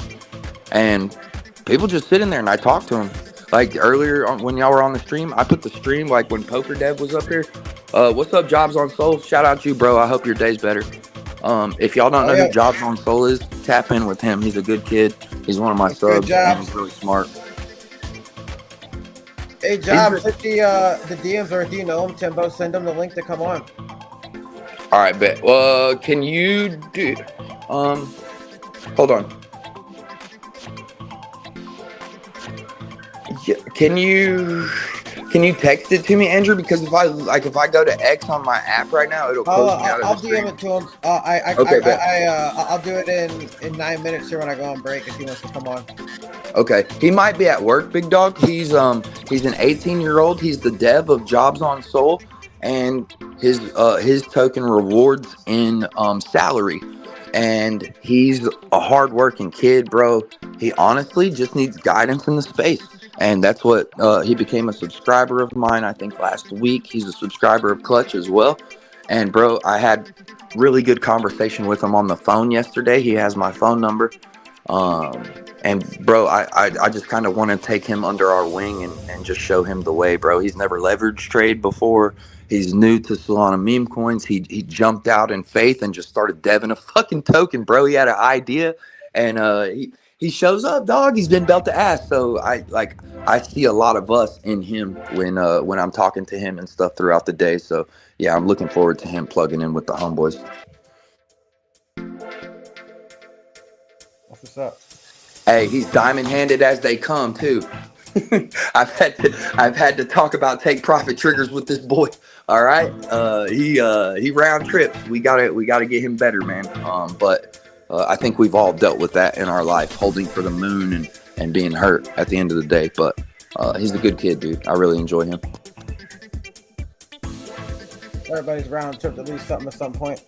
and people just sit in there and I talk to them. Like earlier when y'all were on the stream, I put the stream, like when Poker Dev was up here. What's up, Jobs on Soul? Shout out to you, bro. I hope your day's better. If y'all don't know who Jobs on Soul is, tap in with him. He's a good kid. He's one of my subs, and he's really smart.
Hey, Job, hit the DMs, or if you know him, Timbo, send him the link to come on.
All right, bet. Well, can you do? Hold on. Yeah, can you text it to me, Andrew? Because if I go to X on my app right now, it'll close me out of the stream.
DM it to him. I'll do it in 9 minutes here when I go on break if he wants to come on.
Okay, he might be at work, big dog. He's an 18-year-old. He's the dev of Jobs on Soul, and his token rewards in salary. And he's a hardworking kid, bro. He honestly just needs guidance in the space. And that's what he became a subscriber of mine, I think, last week. He's a subscriber of Clutch as well. And, bro, I had really good conversation with him on the phone yesterday. He has my phone number. And, bro, I just kind of want to take him under our wing and just show him the way, bro. He's never leveraged trade before. He's new to Solana meme coins. He jumped out in faith and just started deving a fucking token, bro. He had an idea, and he shows up, dog. He's been belt to ass. So I see a lot of us in him when I'm talking to him and stuff throughout the day. So yeah, I'm looking forward to him plugging in with the homeboys.
What's up?
Hey, he's diamond handed as they come too. I've had to talk about take profit triggers with this boy. All right, he round trips. We gotta get him better, man. But I think we've all dealt with that in our life, holding for the moon and being hurt at the end of the day. But he's a good kid, dude. I really enjoy him.
Everybody's round trip at least something at some point.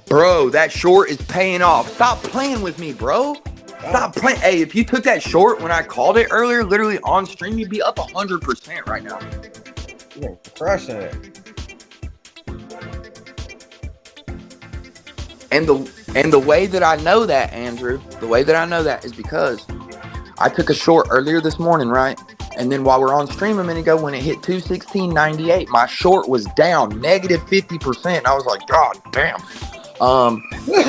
Bro, that short is paying off. Stop playing with me, bro. Stop playing. Hey, if you took that short when I called it earlier, literally on stream, you'd be up 100% right now.
You're crushing it.
And the way that I know that, Andrew, the way that I know that is because I took a short earlier this morning, right? And then while we're on stream a minute ago, when it hit 216.98, my short was down negative 50%. I was like, God damn.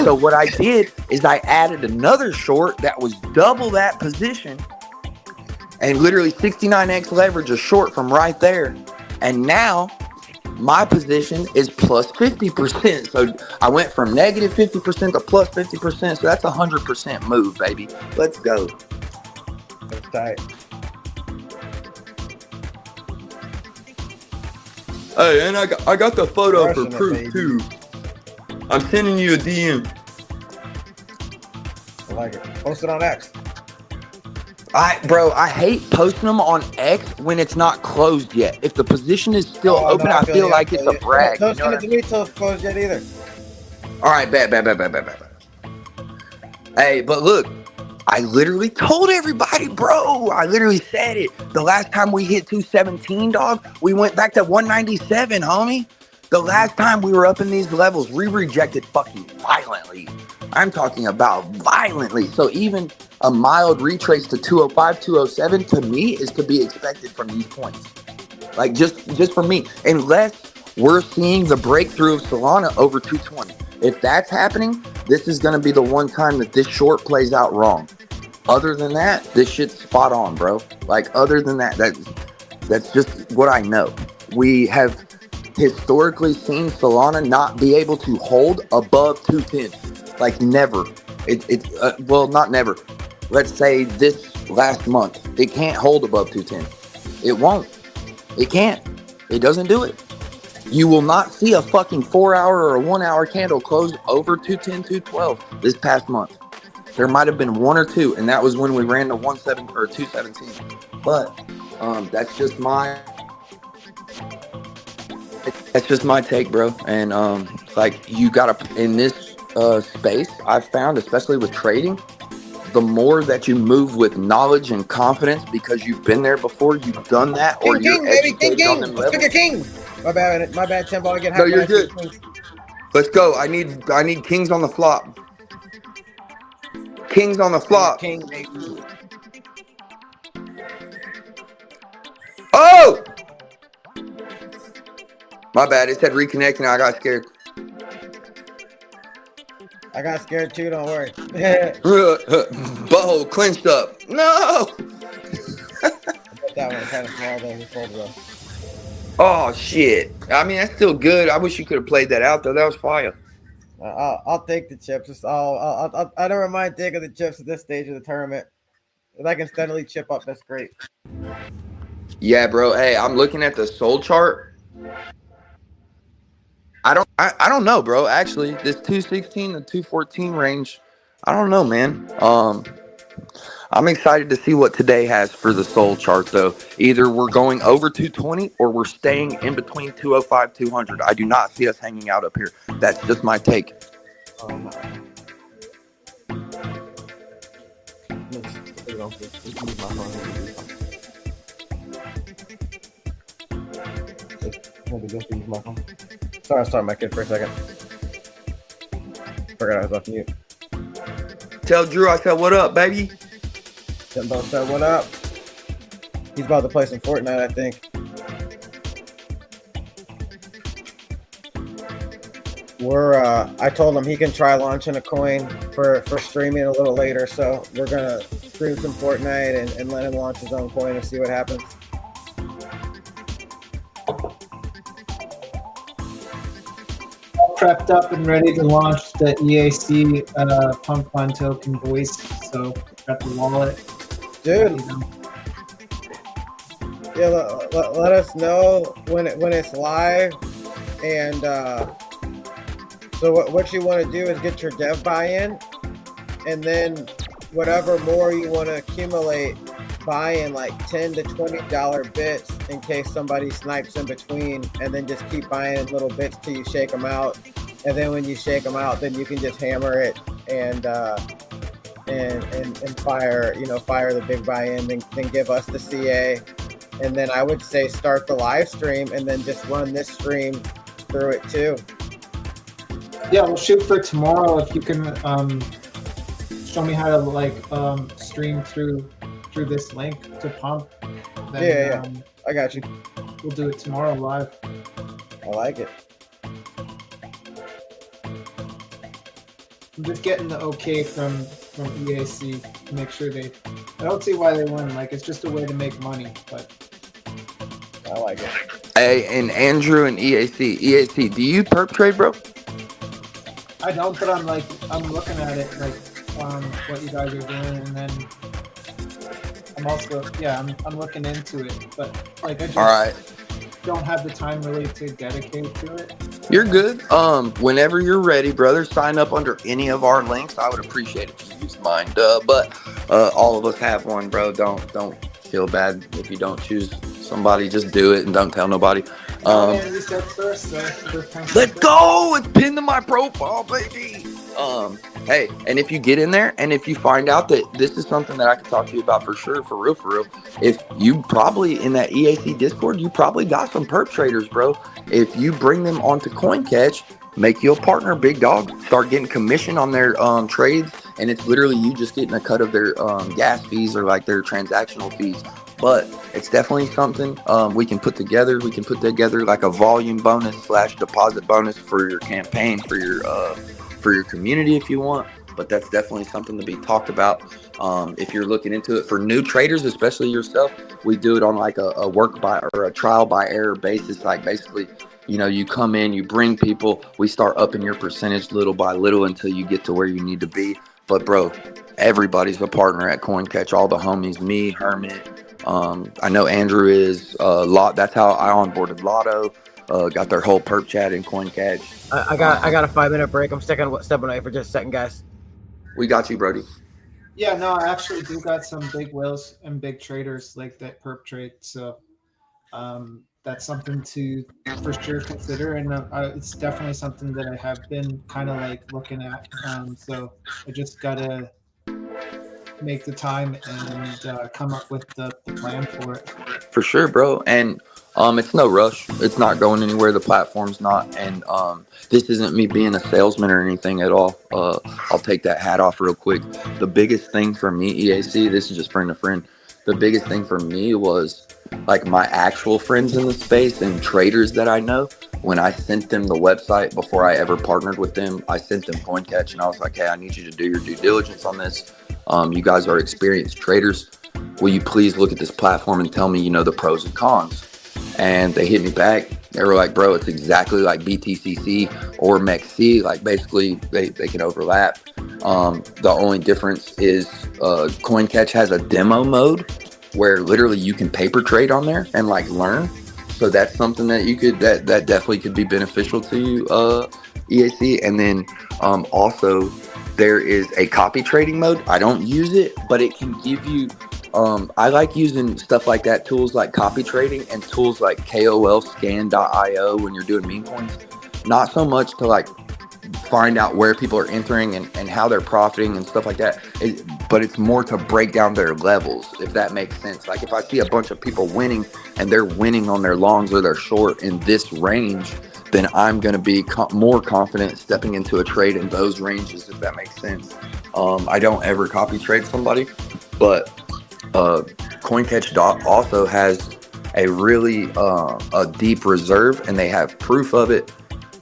So what I did is I added another short that was double that position and literally 69x leverage a short from right there. And now my position is plus 50%. So I went from negative 50% to plus 50%. So that's a 100% move, baby. Let's go.
That's tight.
Hey, and I got the photo
Crushing
for proof too. I'm sending you a DM.
I like it. Post it on X.
Bro, I hate posting them on X when it's not closed yet. If the position is still open, I feel like it's a brag.
Don't send it to me till it's closed yet either.
All right, bet. Hey, but look, I literally told everybody, bro. I literally said it. The last time we hit 217, dog, we went back to 197, homie. The last time we were up in these levels, we rejected fucking violently. I'm talking about violently. So even a mild retrace to 205, 207 to me is to be expected from these points. Like just for me, unless we're seeing the breakthrough of Solana over 220. If that's happening, this is going to be the one time that this short plays out wrong. Other than that, this shit's spot on, bro. Like other than that, that's just what I know. We have historically seen Solana not be able to hold above 210. Like never. Well, not never. Let's say this last month, it can't hold above 210. It won't. It can't. It doesn't do it. You will not see a fucking 4-hour or a 1-hour candle close over 210, 212 this past month. There might have been one or two, and that was when we ran to 217. But that's just my take, bro. And like you gotta in this space, I've found, especially with trading, the more that you move with knowledge and confidence because you've been there before, you've done that, or you're educated on them levels.
Let's pick a king. My bad, Timbo. I get
no, you're good. Let's go. I need kings on the flop. Kings on the flop.
King, baby.
Oh! My bad. It said reconnect and I got scared.
I got scared too. Don't worry.
Butthole clenched up. No!
kind of small though. He sold though.
Oh shit! I mean, that's still good. I wish you could have played that out though. That was fire.
I'll take the chips. I don't mind taking the chips at this stage of the tournament. If I can steadily chip up, that's great.
Yeah, bro. Hey, I'm looking at the soul chart. I don't know, bro. Actually, this 216 to 214 range, I don't know, man. I'm excited to see what today has for the soul chart, though. Either we're going over 220 or we're staying in between 205, 200. I do not see us hanging out up here. That's just my take.
Sorry, my kid for a second. Forgot I was off mute.
Tell Drew I said, what up, baby?
Timbo said, what up? He's about to play some Fortnite, I think. I told him he can try launching a coin for streaming a little later, so we're gonna stream some Fortnite and let him launch his own coin and see what happens.
Prepped up and ready to launch the EAC pump fund token voice. So got the wallet.
Dude. Yeah, let us know when it's live. And so what you want to do is get your dev buy-in, and then whatever more you want to accumulate, buy in like $10 to $20 bits in case somebody snipes in between, and then just keep buying little bits till you shake them out. And then when you shake them out, then you can just hammer it and fire the big buy-in, then give us the CA. And then I would say start the live stream and then just run this stream through it too.
Yeah, we'll shoot for tomorrow. If you can show me how to stream through this link to pump. Then,
yeah. I got you.
We'll do it tomorrow live.
I like it.
I'm just getting the okay from EAC to make sure I don't see why they win. Like, it's just a way to make money, but
I like it.
Hey, and Andrew and EAC, do you perp trade, bro?
I don't, but I'm looking at it like what you guys are doing, and then I'm also I'm looking into it, but like I just don't have the time really to dedicate to it.
You're good. Whenever you're ready, brother, sign up under any of our links. I would appreciate it if you use mine. But all of us have one, bro. Don't feel bad if you don't choose somebody. Just do it and don't tell nobody.
Let's
go! It's pinned to my profile, baby. Hey, and if you get in there and if you find out that this is something that I can talk to you about for sure, for real, if you probably in that EAC Discord, you probably got some perp traders, bro. If you bring them onto CoinCatch, make you a partner, big dog, start getting commission on their trades, and it's literally you just getting a cut of their gas fees or like their transactional fees. But it's definitely something we can put together. We can put together like a volume bonus / deposit bonus for your campaign, for your community if you want. But that's definitely something to be talked about. If you're looking into it for new traders, especially yourself, we do it on like a work by or a trial by error basis. Like basically, you come in, you bring people, we start upping your percentage little by little until you get to where you need to be. But bro, everybody's a partner at CoinCatch. All the homies, me, Hermit. I know Andrew is that's how I onboarded Lotto. Got their whole perp chat in CoinCatch.
I got a 5-minute break. I'm stepping away for just a second, guys.
We got you, Brody.
Yeah, no, I actually do got some big whales and big traders like that perp trade. So that's something to for sure consider, and it's definitely something that I have been kind of like looking at. So I just gotta make the time and come up with the plan for it.
For sure, bro. And it's no rush. It's not going anywhere. The platform's not. And this isn't me being a salesman or anything at all. I'll take that hat off real quick. The biggest thing for me, EAC, this is just friend to friend. The biggest thing for me was like my actual friends in the space and traders that I know. When I sent them the website before I ever partnered with them, I sent them CoinCatch and I was like, hey, I need you to do your due diligence on this. You guys are experienced traders. will you please look at this platform and tell me, you know, the pros and cons? And they hit me back. They were like, bro, it's exactly like BTCC or MEXC. Like basically they can overlap. The only difference is CoinCatch has a demo mode where literally you can paper trade on there and like learn. So that's something that you could, that definitely could be beneficial to you, EAC. And then also there is a copy trading mode. I don't use it, but it can give you, I like using stuff like that, tools like copy trading and tools like KOLscan.io when you're doing meme coins. Not so much to like find out where people are entering and how they're profiting and stuff like that, but it's more to break down their levels, if that makes sense. Like if I see a bunch of people winning and they're winning on their longs or their short in this range, then I'm going to be more confident stepping into a trade in those ranges, if that makes sense. I don't ever copy trade somebody, but CoinCatch also has a really a deep reserve, and they have proof of it.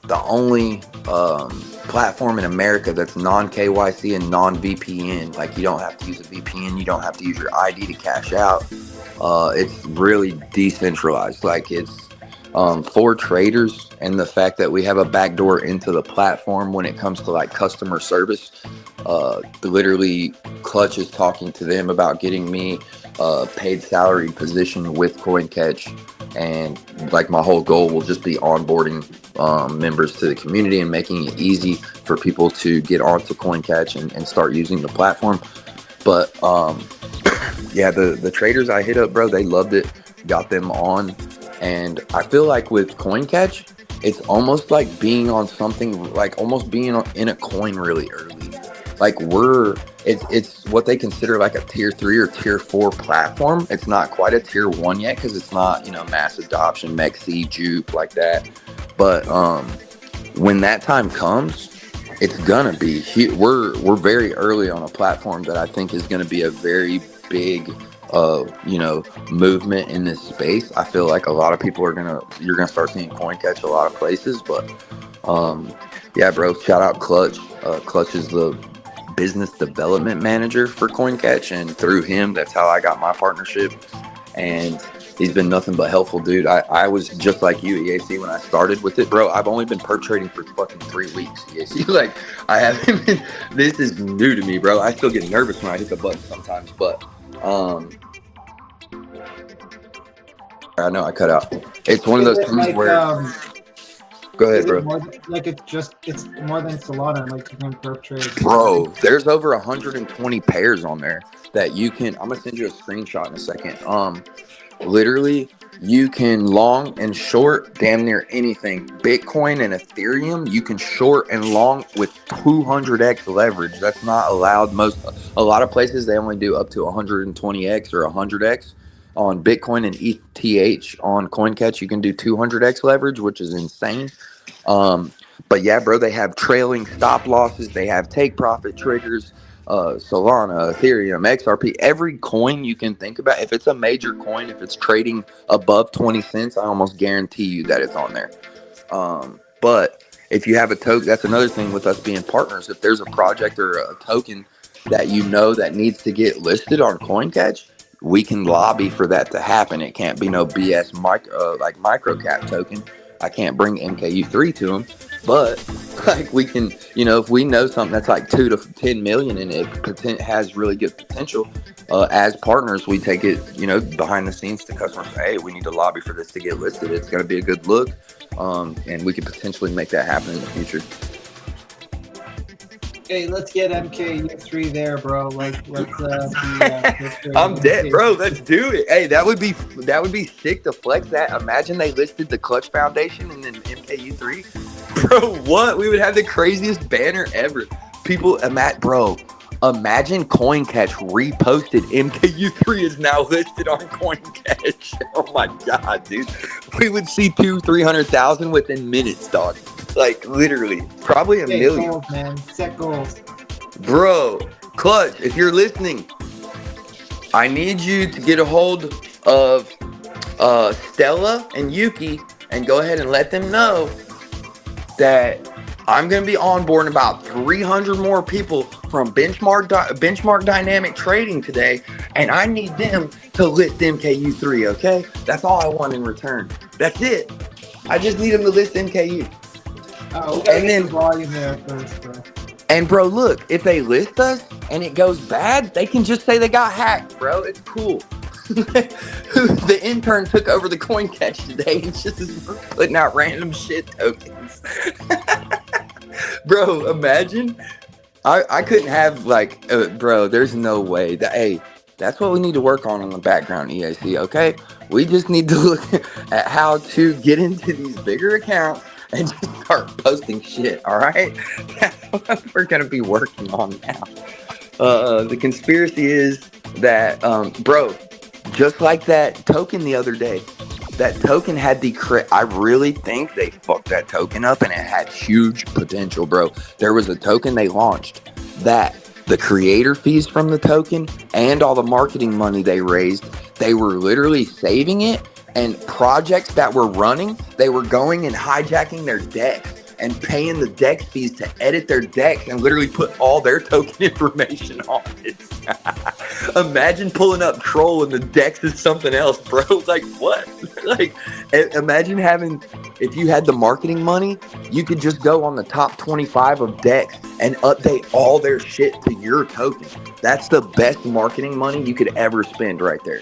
The only platform in America that's non-KYC and non-VPN, like you don't have to use a VPN, you don't have to use your ID to cash out. It's really decentralized. Like it's for traders, and the fact that we have a backdoor into the platform when it comes to like customer service. Literally Clutch is talking to them about getting me a paid salary position with CoinCatch, and like my whole goal will just be onboarding members to the community and making it easy for people to get onto CoinCatch and start using the platform. But yeah, the traders I hit up, bro, they loved it, got them on. And I feel like with CoinCatch, it's almost like being on something, like almost being in a coin really early. Like it's what they consider like a tier 3 or tier 4 platform. It's not quite a tier 1 yet, because it's not, you know, mass adoption, MEXC, Jupe, like that. But when that time comes, it's gonna be huge. We're very early on a platform that I think is gonna be a very big you know, movement in this space. I feel like a lot of people you're gonna start seeing CoinCatch a lot of places. But yeah, bro, shout out Clutch. Clutch is the business development manager for CoinCatch, and through him, that's how I got my partnership. And he's been nothing but helpful, dude. I was just like you, EAC, when I started with it, bro. I've only been perp trading for fucking 3 weeks, EAC. Like, I haven't been, this is new to me, bro. I still get nervous when I hit the button sometimes, but I know I cut out. It's one of those things like, where go ahead, bro.
It's more than Solana, like you can perp trade.
Bro, there's over 120 pairs on there that you can. I'm gonna send you a screenshot in a second. Literally, you can long and short damn near anything. Bitcoin and Ethereum, you can short and long with 200x leverage. That's not allowed. A lot of places they only do up to 120x or 100x. On Bitcoin and ETH on CoinCatch, you can do 200x leverage, which is insane. But yeah, bro, they have trailing stop losses. They have take profit triggers. Solana, Ethereum, XRP, every coin you can think about. If it's a major coin, if it's trading above 20 cents, I almost guarantee you that it's on there. But if you have a token, that's another thing with us being partners. If there's a project or a token that you know that needs to get listed on CoinCatch, we can lobby for that to happen. It can't be no BS like microcap token. I can't bring MKU3 to them, but like we can, you know, if we know something that's like 2 to 10 million and it has really good potential, as partners, we take it, you know, behind the scenes to customers. Hey, we need to lobby for this to get listed. It's going to be a good look, and we could potentially make that happen in the future.
Hey, let's get MKU3 there, bro. Like, let's.
I'm dead, bro. Let's do it. Hey, that would be sick to flex that. Imagine they listed the Clutch Foundation and then MKU3, bro. What? We would have the craziest banner ever. People, bro. Imagine CoinCatch reposted MKU3 is now listed on CoinCatch. Oh my god, dude. We would see 200,000-300,000 within minutes, dog. Like literally, probably a million.
Goals, man. Set goals.
Bro, Clutch, if you're listening, I need you to get a hold of Stella and Yuki and go ahead and let them know that I'm going to be onboarding about 300 more people from benchmark dynamic trading today, and I need them to list MKU3, okay? That's all I want in return. That's it. I just need them to list MKU.
And then volume there first, bro.
And bro, look, if they list us and it goes bad, they can just say they got hacked, bro. It's cool. The intern took over the coin catch today and just is putting out random shit tokens. Bro, imagine. I couldn't have like, bro, there's no way. Hey, that's what we need to work on the background, EAC, okay? We just need to look at how to get into these bigger accounts and just start posting shit, all right? That's what we're going to be working on now. The conspiracy is that, bro, just like that token the other day, that token had I really think they fucked that token up and it had huge potential, bro. There was a token they launched that the creator fees from the token and all the marketing money they raised, they were literally saving it, and projects that were running, they were going and hijacking their decks and paying the dex fees to edit their decks and literally put all their token information on it. Imagine pulling up Troll and the dex is something else, bro. Like, what? Like, imagine having, if you had the marketing money, you could just go on the top 25 of dex and update all their shit to your token. That's the best marketing money you could ever spend right there.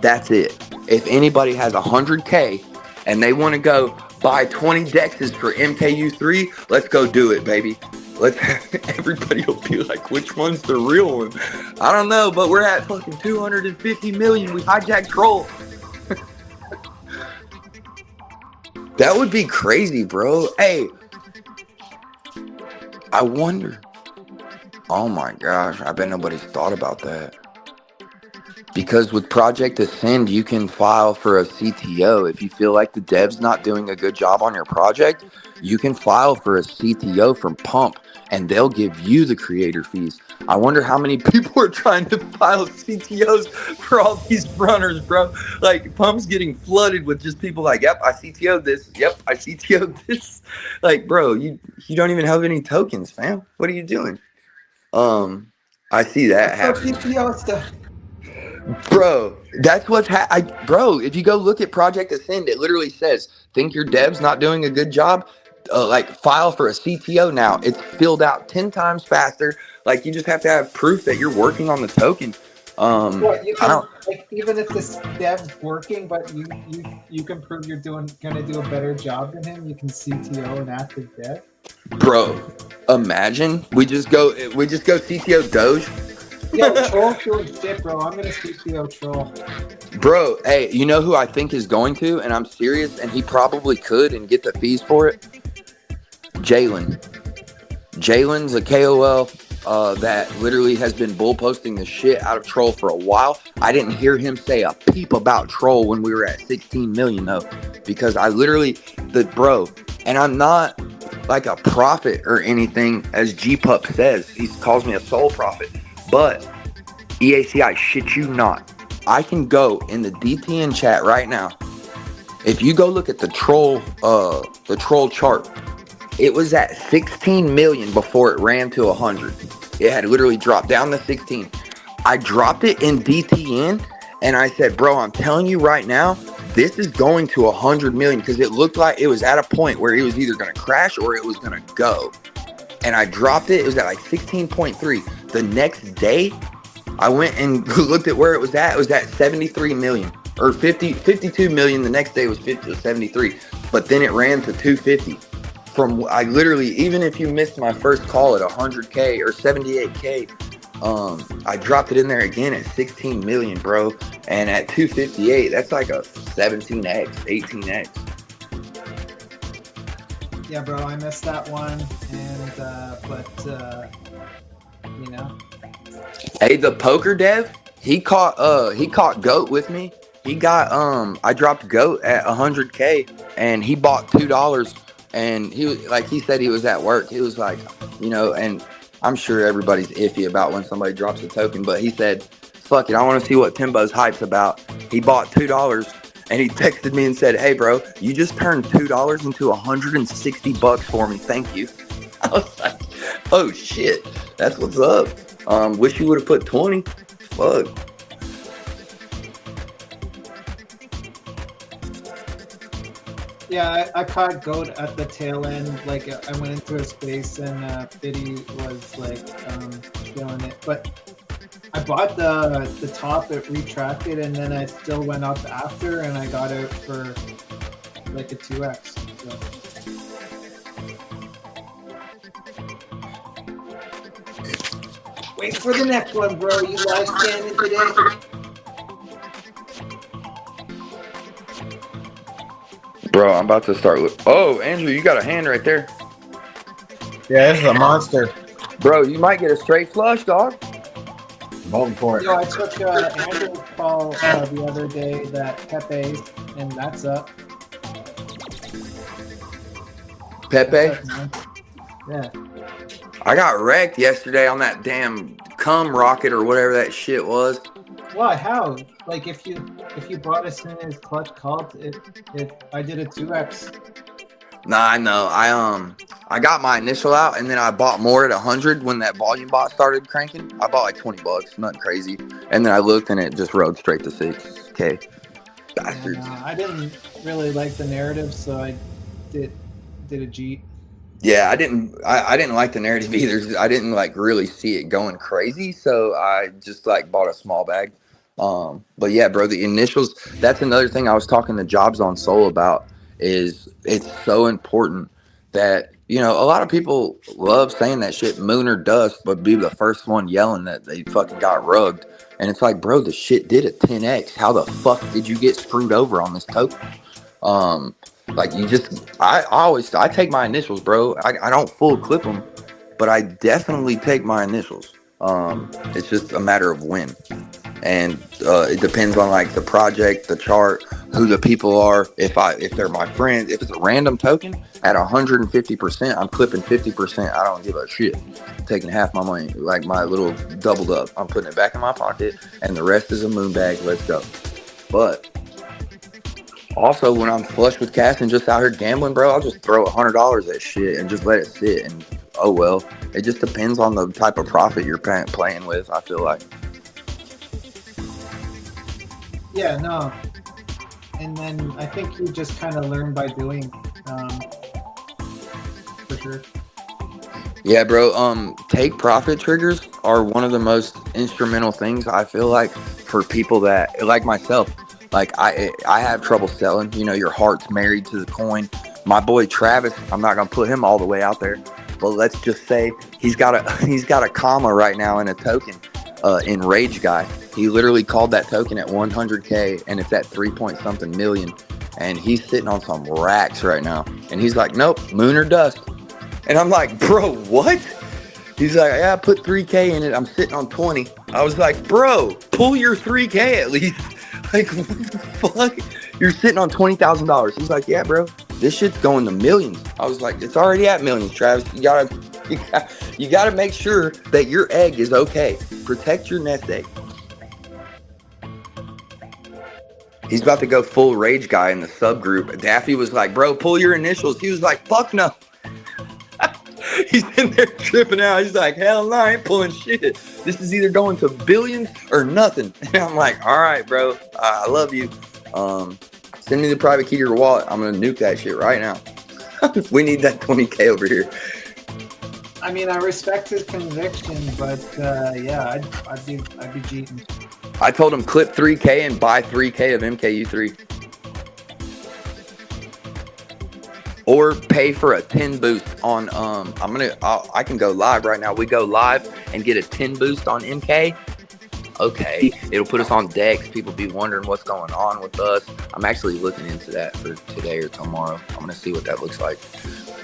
That's it. If anybody has 100K and they want to go buy 20 dexes for MKU3, let's go do it, baby. Everybody will be like, which one's the real one? I don't know, but we're at fucking 250 million. We hijacked Troll. That would be crazy, bro. Hey, I wonder. Oh my gosh, I bet nobody's thought about that. Because with Project Ascend, you can file for a CTO. If you feel like the dev's not doing a good job on your project, you can file for a CTO from Pump, and they'll give you the creator fees. I wonder how many people are trying to file CTOs for all these runners, bro. Like, Pump's getting flooded with just people like, yep, I CTO'd this. Yep, I CTO'd this. Like, bro, you don't even have any tokens, fam. What are you doing? I see that happening.
CTO stuff.
Bro, that's what's bro, if you go look at Project Ascend, it literally says, think your dev's not doing a good job? Like, file for a CTO now. It's filled out 10 times faster. Like, you just have to have proof that you're working on the token.
What, you can, like, even if this dev's working, but you can prove you're gonna do a better job than him, you can CTO an active dev?
Bro, imagine we just go CTO Doge.
Yo, Troll sure shit, bro. I'm gonna CTO Troll.
Bro, hey, you know who I think is going to, and I'm serious, and he probably could and get the fees for it? Jalen. Jalen's a KOL that literally has been bull posting the shit out of Troll for a while. I didn't hear him say a peep about Troll when we were at 16 million though, because I literally, and I'm not like a prophet or anything, as G-Pup says. He calls me a soul prophet. But EAC, I shit you not. I can go in the DTN chat right now. If you go look at the troll chart, it was at 16 million before it ran to 100. It had literally dropped down to 16. I dropped it in DTN and I said, bro, I'm telling you right now, this is going to 100 million, because it looked like it was at a point where it was either going to crash or it was going to go. And I dropped it. It was at like 16.3. The next day, I went and looked at where it was at. It was at 73 million or 52 million. The next day was 73. But then it ran to 250. I literally, even if you missed my first call at 100K or 78K, I dropped it in there again at 16 million, bro. And at 258, that's like a 17x, 18x.
Yeah, bro, I missed that one, and but you know.
Hey, the poker dev, he caught GOAT with me. He got I dropped GOAT at 100K, and he bought $2, and he was like, he said he was at work. He was like, you know, and I'm sure everybody's iffy about when somebody drops a token, but he said, fuck it, I want to see what Timbo's hype's about. He bought $2. And he texted me and said, hey, bro, you just turned $2 into $160 for me. Thank you. was like, oh shit, that's what's up. Wish you would have put 20. Fuck.
Yeah, I caught goat at the tail end. Like I went into a space and Biddy was like killing it. But I bought the top, it retracted, and then I still went up after, and I got it for like a 2x. So. Wait for the next one, bro. You live standing today?
Bro, I'm about to start with. Oh, Andrew, you got a hand right there.
Yeah, this is a monster.
Bro, you might get a straight flush, dog.
Voting for it.
Yo, I took Andrew's call the other day that Pepe, and that's up.
Pepe?
Yeah.
I got wrecked yesterday on that damn cum rocket or whatever that shit was.
Why? How? Like if you bought as soon as clutch called, I did a 2x.
Nah, I know. I got my initial out and then I bought more at 100 when that volume bot started cranking. I bought like $20, nothing crazy. And then I looked and it just rode straight to 6K. Bastards.
I didn't really like the narrative, so I did a Jeet.
Yeah, I didn't like the narrative either. I didn't like really see it going crazy, so I just like bought a small bag. But yeah, bro, the initials, that's another thing I was talking to Jobs on Soul about, is it's so important that, you know, a lot of people love saying that shit, moon or dust, but be the first one yelling that they fucking got rugged. And it's like, bro, the shit did a 10x. How the fuck did you get screwed over on this token? Like you just, I take my initials, bro. I don't full clip them, but I definitely take my initials. It's just a matter of when. And it depends on like the project, the chart, who the people are. If they're my friends, if it's a random token at 150%, I'm clipping 50%. I don't give a shit. I'm taking half my money, like my little doubled up. I'm putting it back in my pocket, and the rest is a moon bag. Let's go. But also, when I'm flush with cash and just out here gambling, bro, I'll just throw $100 at shit and just let it sit. And oh well, it just depends on the type of profit you're playing with, I feel like.
Yeah, no. And then I think you just kind of learn by doing, for sure. Yeah,
bro. Take profit triggers are one of the most instrumental things, I feel like, for people that, like myself. Like I have trouble selling. You know, your heart's married to the coin. My boy Travis, I'm not gonna put him all the way out there, but let's just say he's got a comma right now in a token, in Rage Guy. He literally called that token at 100K, and it's at 3-point-something million, and he's sitting on some racks right now. And he's like, nope, moon or dust. And I'm like, bro, what? He's like, yeah, I put 3K in it. I'm sitting on 20. I was like, bro, pull your 3K at least. Like, what the fuck? You're sitting on $20,000. He's like, yeah, bro, this shit's going to millions. I was like, it's already at millions, Travis. You gotta make sure that your egg is okay. Protect your nest egg. He's about to go full Rage Guy in the subgroup. Daffy was like, bro, pull your initials. He was like, fuck no. He's in there tripping out. He's like, hell no, I ain't pulling shit. This is either going to billions or nothing. And I'm like, all right, bro, I love you. Send me the private key to your wallet. I'm going to nuke that shit right now. We need that 20K over here.
I mean, I respect his conviction, but yeah, I'd be cheating.
I told him clip 3K and buy 3K of MKU3. Or pay for a 10 boost on I can go live right now. We go live and get a 10 boost on MK. Okay, it'll put us on decks. People be wondering what's going on with us. I'm actually looking into that for today or tomorrow. I'm gonna see what that looks like.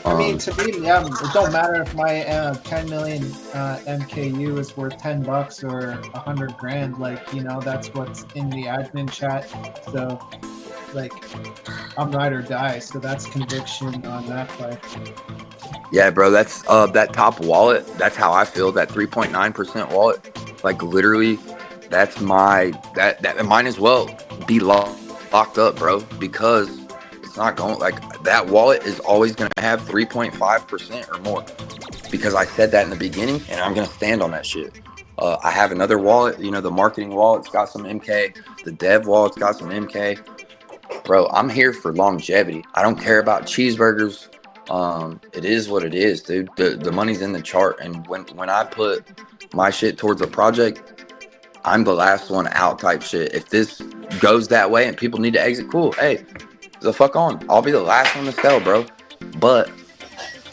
I mean, to me, yeah, it don't matter if my 10 million MKU is worth $10 or 100 grand. Like, you know, that's what's in the admin chat. So, like, I'm ride or die. So that's conviction on that play.
Yeah, bro, that's that top wallet. That's how I feel. That 3.9% wallet. Like, literally, that's mine as well be locked up, bro, because it's not going, like, that wallet is always going to have 3.5% or more. because I said that in the beginning, and I'm gonna stand on that shit. I have another wallet, you know, the marketing wallet's got some MK, the dev wallet's got some MK. Bro, I'm here for longevity. I don't care about cheeseburgers. It is what it is, dude. The money's in the chart, and when I put my shit towards a project, I'm the last one out type shit. If this goes that way and people need to exit, cool. Hey, the fuck on. I'll be the last one to sell, bro. But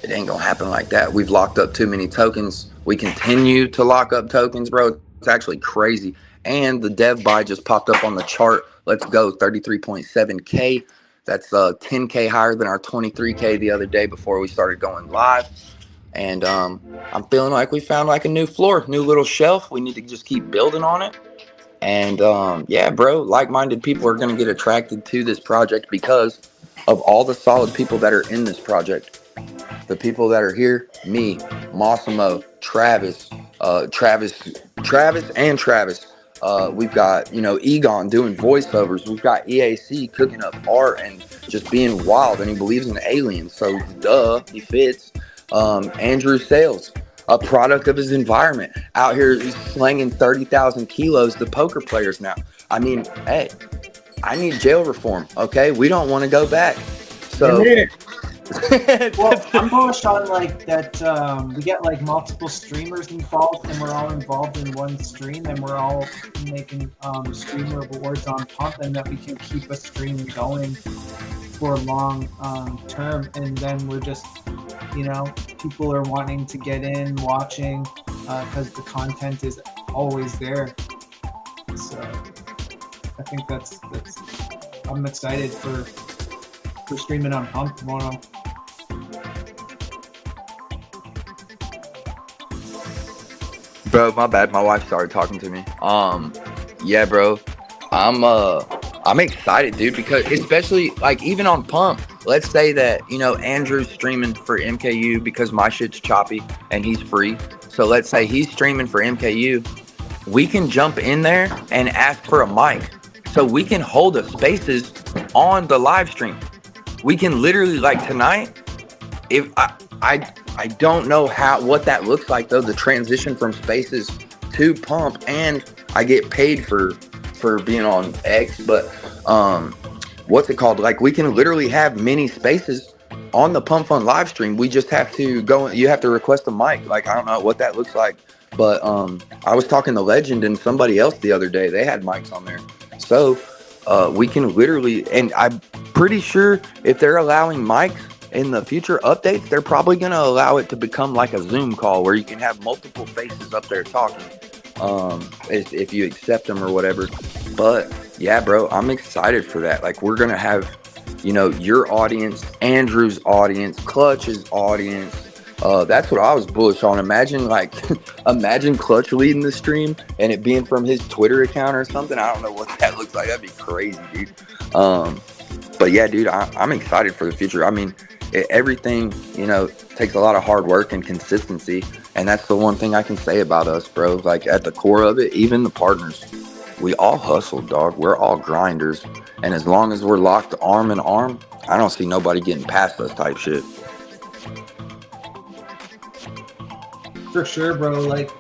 it ain't gonna happen like that. We've locked up too many tokens. We continue to lock up tokens, bro. It's actually crazy. And the dev buy just popped up on the chart. Let's go, 33.7K. That's 10K higher than our 23K the other day before we started going live. And I'm feeling like we found like a new floor, new little shelf. We need to just keep building on it. And yeah, bro, like-minded people are gonna get attracted to this project because of all the solid people that are in this project. The people that are here, me, Massimo, Travis. We've got, you know, Egon doing voiceovers. We've got EAC cooking up art and just being wild, and he believes in aliens, so duh, he fits. Andrew Sales, a product of his environment, out here slanging 30,000 kilos to poker players now. I mean, hey, I need jail reform, okay? We don't want to go back. So
Well, I'm bullish on like that. We get like multiple streamers involved, and we're all involved in one stream, and we're all making streamer rewards on Pump, and that we can keep a stream going for long term. And then we're just, you know, people are wanting to get in, watching, because the content is always there. So I think that's. I'm excited for streaming on Pump tomorrow.
Bro, my bad. My wife started talking to me. Yeah, bro. I'm excited, dude, because especially like even on Pump, let's say that, you know, Andrew's streaming for MKU because my shit's choppy and he's free. So let's say he's streaming for MKU. We can jump in there and ask for a mic. So we can hold the spaces on the live stream. We can literally, like tonight, if I don't know what that looks like though, the transition from spaces to Pump, and I get paid for being on X, but what's it called? Like we can literally have many spaces on the Pump Fund live stream. We just have to go, you have to request a mic. Like I don't know what that looks like, but I was talking to Legend and somebody else the other day. They had mics on there. So we can literally, and I'm pretty sure if they're allowing mics in the future updates, they're probably going to allow it to become like a Zoom call where you can have multiple faces up there talking, if you accept them or whatever. But yeah, bro, I'm excited for that. Like we're going to have, you know, your audience, Andrew's audience, Clutch's audience. That's what I was bullish on. Imagine Clutch leading the stream and it being from his Twitter account or something. I don't know what that looks like. That'd be crazy, dude. But yeah, dude, I'm excited for the future. I mean, everything, you know, takes a lot of hard work and consistency. And that's the one thing I can say about us, bro. Like at the core of it, even the partners, we all hustle, dog. We're all grinders. And as long as we're locked arm in arm, I don't see nobody getting past us type shit.
For sure, bro. Like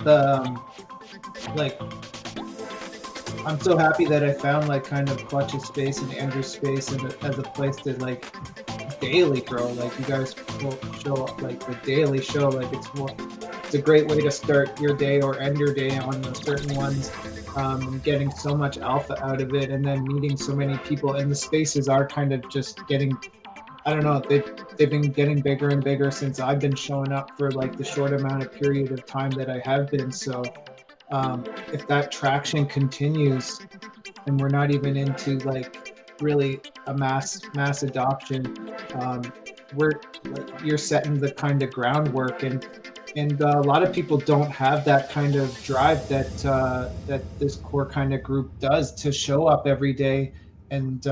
I'm so happy that I found like kind of Clutch's space and Andrew's space as a place to like daily, bro. Like you guys will show up like the daily show. Like it's a great way to start your day or end your day on the certain ones. Getting so much alpha out of it, and then meeting so many people. And the spaces are kind of just getting, I don't know, they've been getting bigger and bigger since I've been showing up for like the short amount of period of time that I have been. So if that traction continues and we're not even into like really a mass adoption, you're setting the kind of groundwork, and a lot of people don't have that kind of drive that this core kind of group does to show up every day and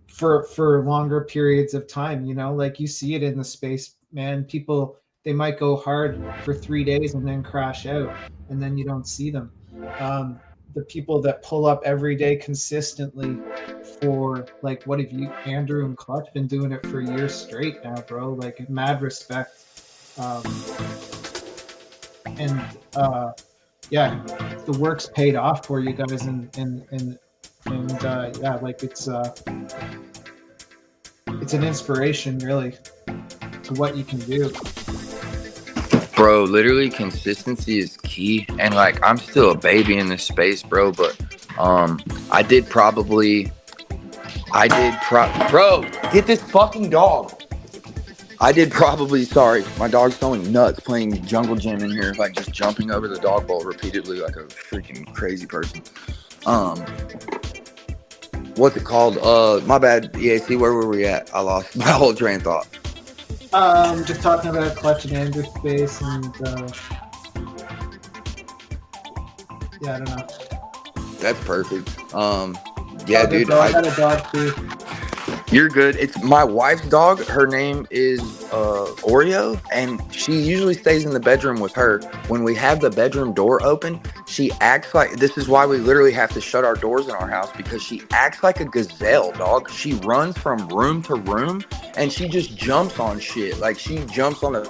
for longer periods of time. You know, like you see it in the space, man. People, they might go hard for 3 days and then crash out, and then you don't see them. The people that pull up every day consistently for like, what have you, Andrew and Clutch, been doing it for years straight now, bro? Like mad respect. And yeah, the work's paid off for you guys, and yeah, like it's an inspiration really to what you can do.
Bro, literally consistency is key. And like, I'm still a baby in this space, bro, but I did probably bro, get this fucking dog. I did probably, sorry, my dog's going nuts playing jungle gym in here, like just jumping over the dog bowl repeatedly like a freaking crazy person. What's it called? My bad, EAC, where were we at? I lost my whole train of thought.
Just talking about Clutch and Andrew space, and yeah, I don't know.
That's perfect. Yeah, dude.
I got a dog too.
You're good. It's my wife's dog. Her name is Oreo, and she usually stays in the bedroom with her. When we have the bedroom door open, she acts like, this is why we literally have to shut our doors in our house, because she acts like a gazelle, dog. She runs from room to room, and she just jumps on shit. Like, she jumps on the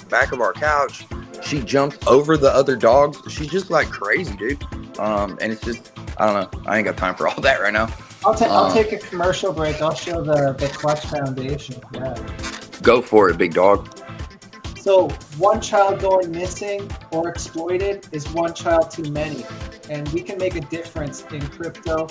back of our couch. She jumps over the other dogs. She's just like crazy, dude. And it's just, I don't know. I ain't got time for all that right now.
I'll take a commercial break. I'll show the Clutch Foundation. Yeah.
Go for it, big dog.
So one child going missing or exploited is one child too many. And we can make a difference in crypto,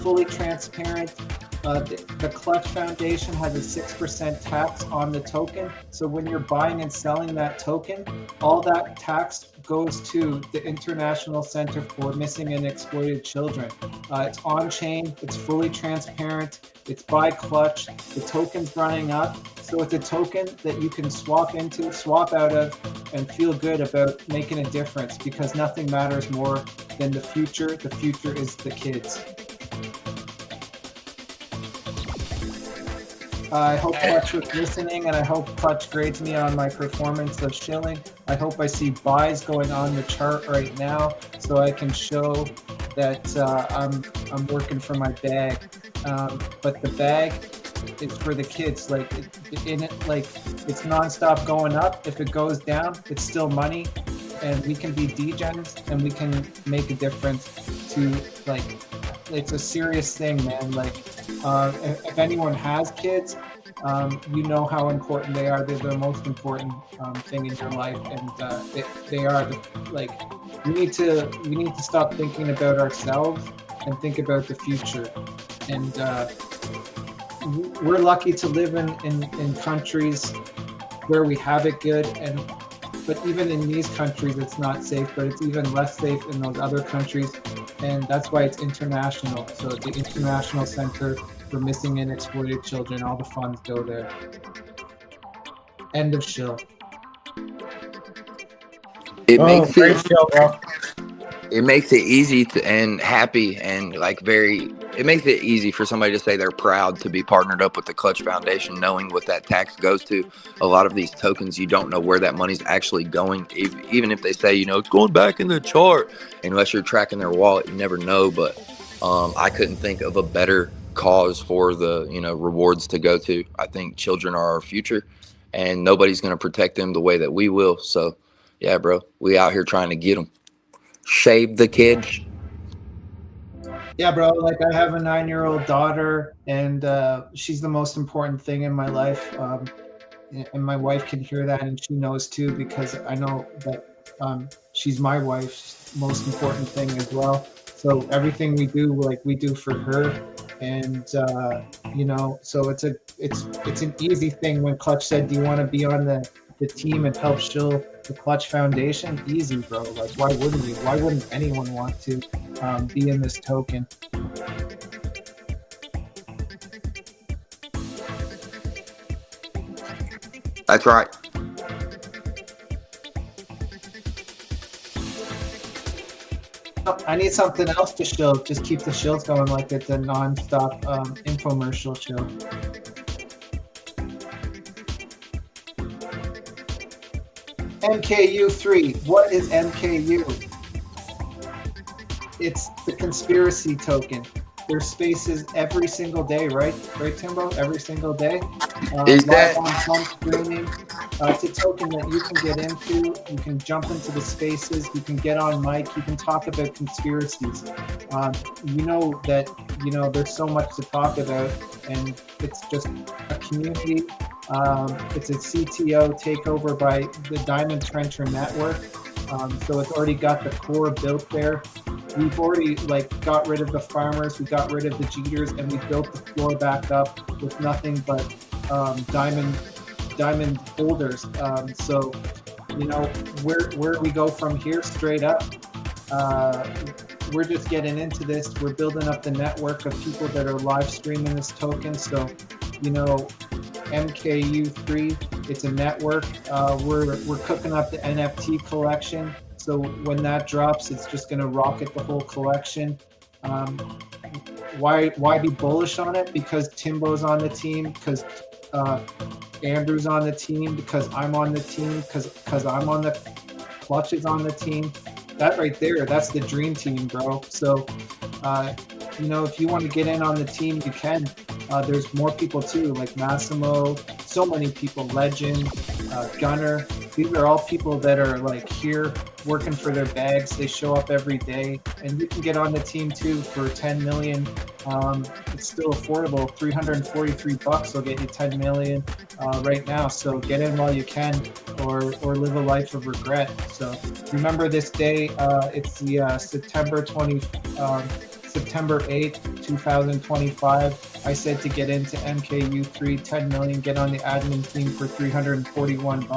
fully transparent. The Clutch Foundation has a 6% tax on the token. So when you're buying and selling that token, all that tax goes to the International Center for Missing and Exploited Children. It's on chain, it's fully transparent, it's by Clutch, the token's running up. So it's a token that you can swap into, swap out of, and feel good about making a difference, because nothing matters more than the future. The future is the kids. I hope Clutch was listening, and I hope Clutch grades me on my performance of shilling. I hope I see buys going on the chart right now, so I can show that I'm working for my bag. But the bag is for the kids. Like it's nonstop going up. If it goes down, it's still money, and we can be degens, and we can make a difference. To like, it's a serious thing, man. Like. If anyone has kids, you know how important they are. They're the most important thing in your life, and they are like, we need to stop thinking about ourselves and think about the future. And we're lucky to live in countries where we have it good, but even in these countries it's not safe, but it's even less safe in those other countries, and that's why it's international. So the International Center for Missing and Exploited Children, all the funds go there. End of show.
It makes
great show, bro.
It makes it easy to, and happy, and like it makes it easy for somebody to say they're proud to be partnered up with the Clutch Foundation, knowing what that tax goes to. A lot of these tokens, you don't know where that money's actually going. Even if they say, it's going back in the chart, unless you're tracking their wallet, you never know. But I couldn't think of a better cause for the, rewards to go to. I think children are our future, and nobody's going to protect them the way that we will. So yeah, bro, we out here trying to get them. Shave the kids.
Yeah, bro, like I have a 9-year-old daughter, and she's the most important thing in my life, and my wife can hear that, and she knows too, because I know that she's my wife's most important thing as well. So everything we do, like we do for her, and so it's an easy thing. When Clutch said, do you want to be on the team and help shill the Clutch Foundation? Easy, bro. Like, why wouldn't you? Why wouldn't anyone want to be in this token?
That's right.
I need something else to show. Just keep the shills going like it's a non-stop infomercial show. MKU3. What is MKU? It's the conspiracy token. there's spaces every single day, right, Timbo? Every single day.
Is
Live
that
on some streaming. It's a token that you can get into. You can jump into the spaces. You can get on mic. You can talk about conspiracies. You know that there's so much to talk about, and it's just a community. It's a CTO takeover by the Diamond Trencher Network. So it's already got the core built there. We've already got rid of the farmers, we got rid of the cheaters, and we built the floor back up with nothing but diamond holders. So where we go from here, straight up. We're just getting into this. We're building up the network of people that are live streaming this token. So MKU3, it's a network. We're cooking up the NFT collection. So when that drops, it's just going to rocket the whole collection. Why be bullish on it? Because Timbo's on the team, because Andrew's on the team, because I'm on the team, because I'm on the Clutch is on the team. That right there, that's the dream team, bro. So if you want to get in on the team, you can. There's more people too, like Massimo, so many people, Legend, Gunner. These are all people that are here working for their bags. They show up every day, and you can get on the team too for 10 million. It's still affordable. $343 will get you 10 million right now. So get in while you can, or live a life of regret. So remember this day. It's the September 8th, 2025. I said to get into MKU3, 10 million, get on the admin team for $341.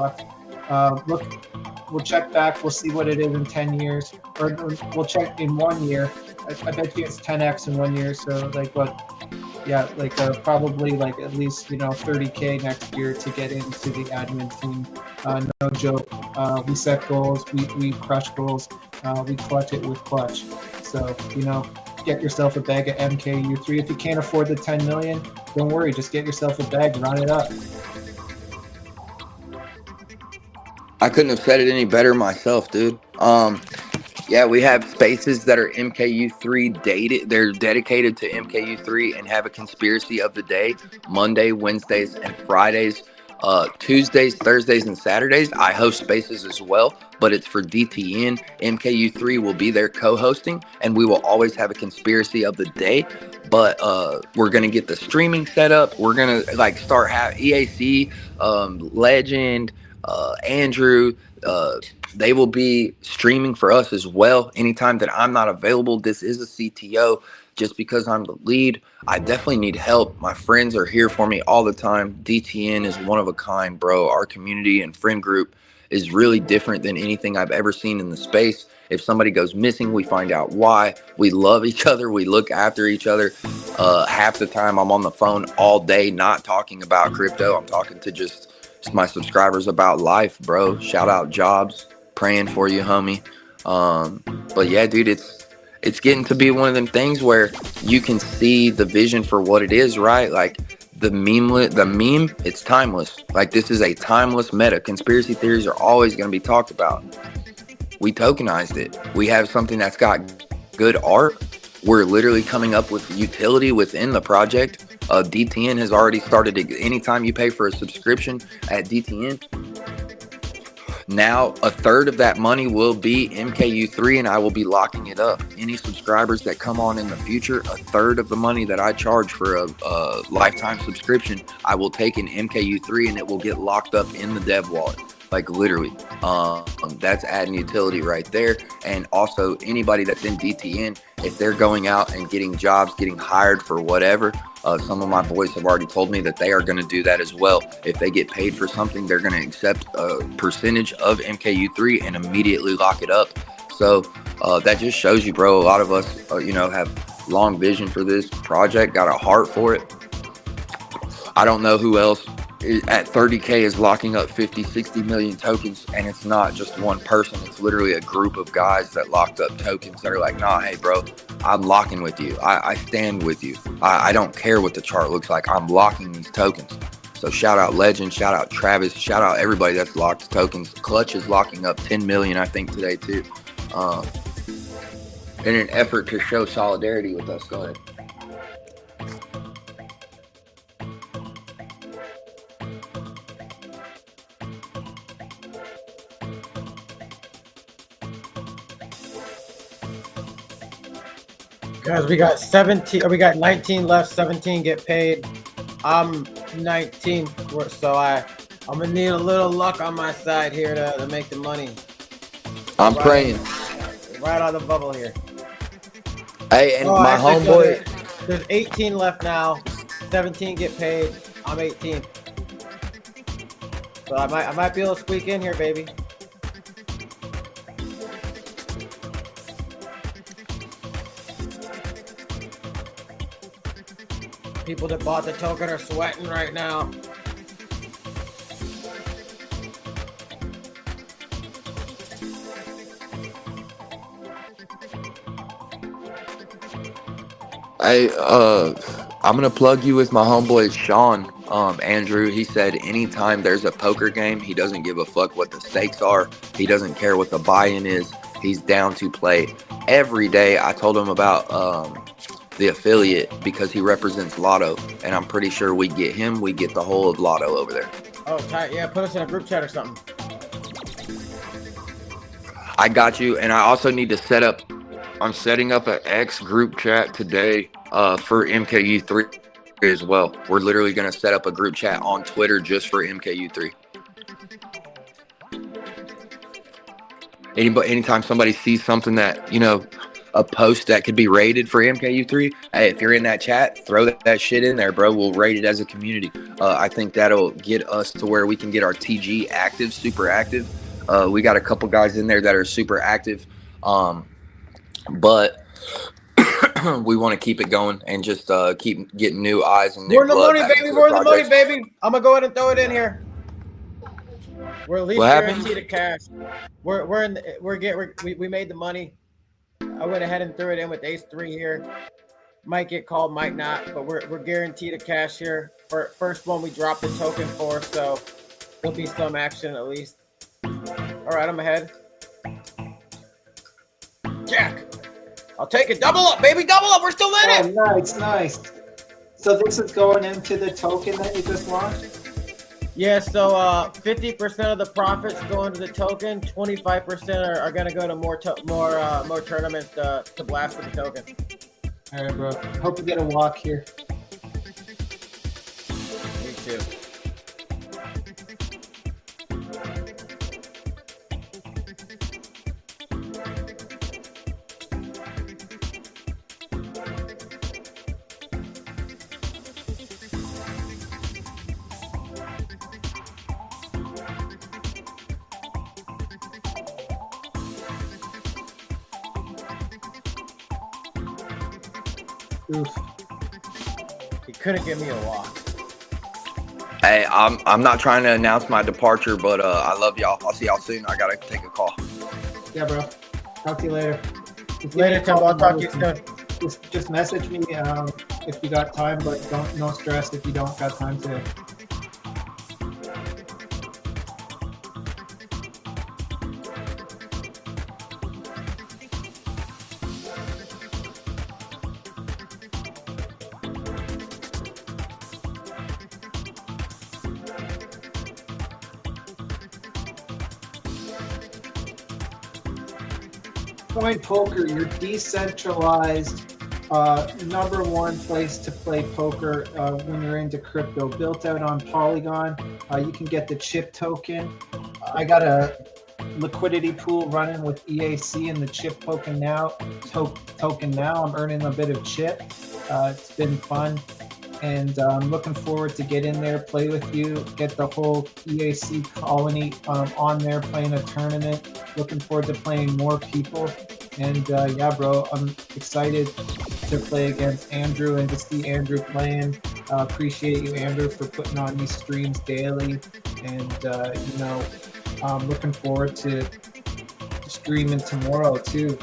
Look, we'll check back. We'll see what it is in 10 years, or we'll check in 1 year. I bet you it's 10x in 1 year. So probably at least 30K next year to get into the admin team. No joke. We set goals. We crush goals. We clutch it with Clutch. So get yourself a bag of MKU3. If you can't afford the 10 million, don't worry. Just get yourself a bag, run it up.
I couldn't have said it any better myself, dude. Yeah, we have spaces that are MKU3 dated. They're dedicated to MKU3 and have a conspiracy of the day, Monday, Wednesdays, and Fridays. Tuesdays, Thursdays, and Saturdays, I host spaces as well, but it's for DTN. MKU3 will be there co-hosting, and we will always have a conspiracy of the day. But we're gonna get the streaming set up. We're gonna start EAC, Legend, Andrew. They will be streaming for us as well. Anytime that I'm not available, this is a CTO. Just because I'm the lead, I definitely need help. My friends are here for me all the time. DTN is one of a kind, bro. Our community and friend group is really different than anything I've ever seen in the space. If somebody goes missing, we find out why. We love each other. We look after each other. Half the time I'm on the phone all day, not talking about crypto. I'm talking to just my subscribers about life, bro. Shout out Jobs. Praying for you, homie. But yeah, dude, it's getting to be one of them things where you can see the vision for what it is, right? The meme, it's timeless. This is a timeless meta. Conspiracy theories are always going to be talked about. We tokenized it. We have something that's got good art. We're literally coming up with utility within the project. DTN has already started. Anytime you pay for a subscription at DTN, now a third of that money will be MKU3, and I will be locking it up. Any subscribers that come on in the future, a third of the money that I charge for a lifetime subscription, I will take in MKU3, and it will get locked up in the dev wallet. Literally. That's adding utility right there. And also anybody that's in DTN, if they're going out and getting jobs, getting hired for whatever, some of my boys have already told me that they are going to do that as well. If they get paid for something, they're going to accept a percentage of MKU3 and immediately lock it up. So that just shows you, bro, a lot of us, have long vision for this project, got a heart for it. I don't know who else at 30K is locking up 50-60 million tokens, and it's not just one person. It's literally a group of guys that locked up tokens that are like, nah, hey bro, I'm locking with you. I stand with you. I don't care what the chart looks like. I'm locking these tokens. So shout out Legend, shout out Travis, shout out everybody that's locked tokens. Clutch is locking up 10 million, I think, today too, in an effort to show solidarity with us. Go ahead.
Guys, we got 17, or we got 19 left, 17 get paid. I'm 19, so I'm gonna need a little luck on my side here to make the money.
I'm praying.
Right on the bubble here.
Hey, and my homeboy.
There's 18 left now. 17 get paid. I'm 18. So I might be able to squeak in here, baby. People that bought the token are sweating right now.
Hey, I'm gonna plug you with my homeboy Sean. Andrew, he said anytime there's a poker game, he doesn't give a fuck what the stakes are. He doesn't care what the buy-in is. He's down to play every day. I told him about the affiliate because he represents Lotto, and I'm pretty sure we get him. We get the whole of Lotto over there.
Oh, tight. Yeah, put us in a group chat or something.
I got you, and I also need to set up. I'm setting up an X group chat today for MKU3 as well. We're literally going to set up a group chat on Twitter just for MKU3. Anytime somebody sees something that, you know, a post that could be rated for MKU3, hey, if you're in that chat, throw that shit in there, bro. We'll rate it as a community. I think that'll get us to where we can get our TG active, super active. We got a couple guys in there that are super active. But we want to keep it going and just keep getting new eyes and new
We're in the
blood
money, baby. We're in the money, baby. I'm gonna go ahead and throw it in here. We're at least guaranteed to cash. We made the money. I went ahead and threw it in with ace 3 here. Might get called, might not, but we're guaranteed to cash here. For first one we dropped the token for, so there'll be some action at least. All right, I'm ahead. Jack. I'll take it. Double up, baby. Double up. We're still in it.
Oh, nice. So this is going into the token that you just launched?
Yeah, so 50% of the profits go into the token. 25% are going to go to more tournaments to blast with the token.
All right, bro. Hope you get a walk here.
Me too.
Oof.
He couldn't give me a walk.
Hey, I'm not trying to announce my departure, but I love y'all. I'll see y'all soon. I gotta take a call.
Yeah, bro. Talk to you later.
Later, Tim. I'll talk to you soon.
Just message me if you got time, but no stress if you don't got time today. Coin Poker, your decentralized #1 place to play poker when you're into crypto. Built out on Polygon, you can get the chip token. I got a liquidity pool running with EAC and the chip token now. I'm earning a bit of chip. It's been fun, and I'm looking forward to get in there, play with you, get the whole EAC colony on there, playing a tournament. Looking forward to playing more people. And yeah, bro, I'm excited to play against Andrew and to see Andrew playing. Appreciate you, Andrew, for putting on these streams daily. And, you know, I'm looking forward to streaming tomorrow, too.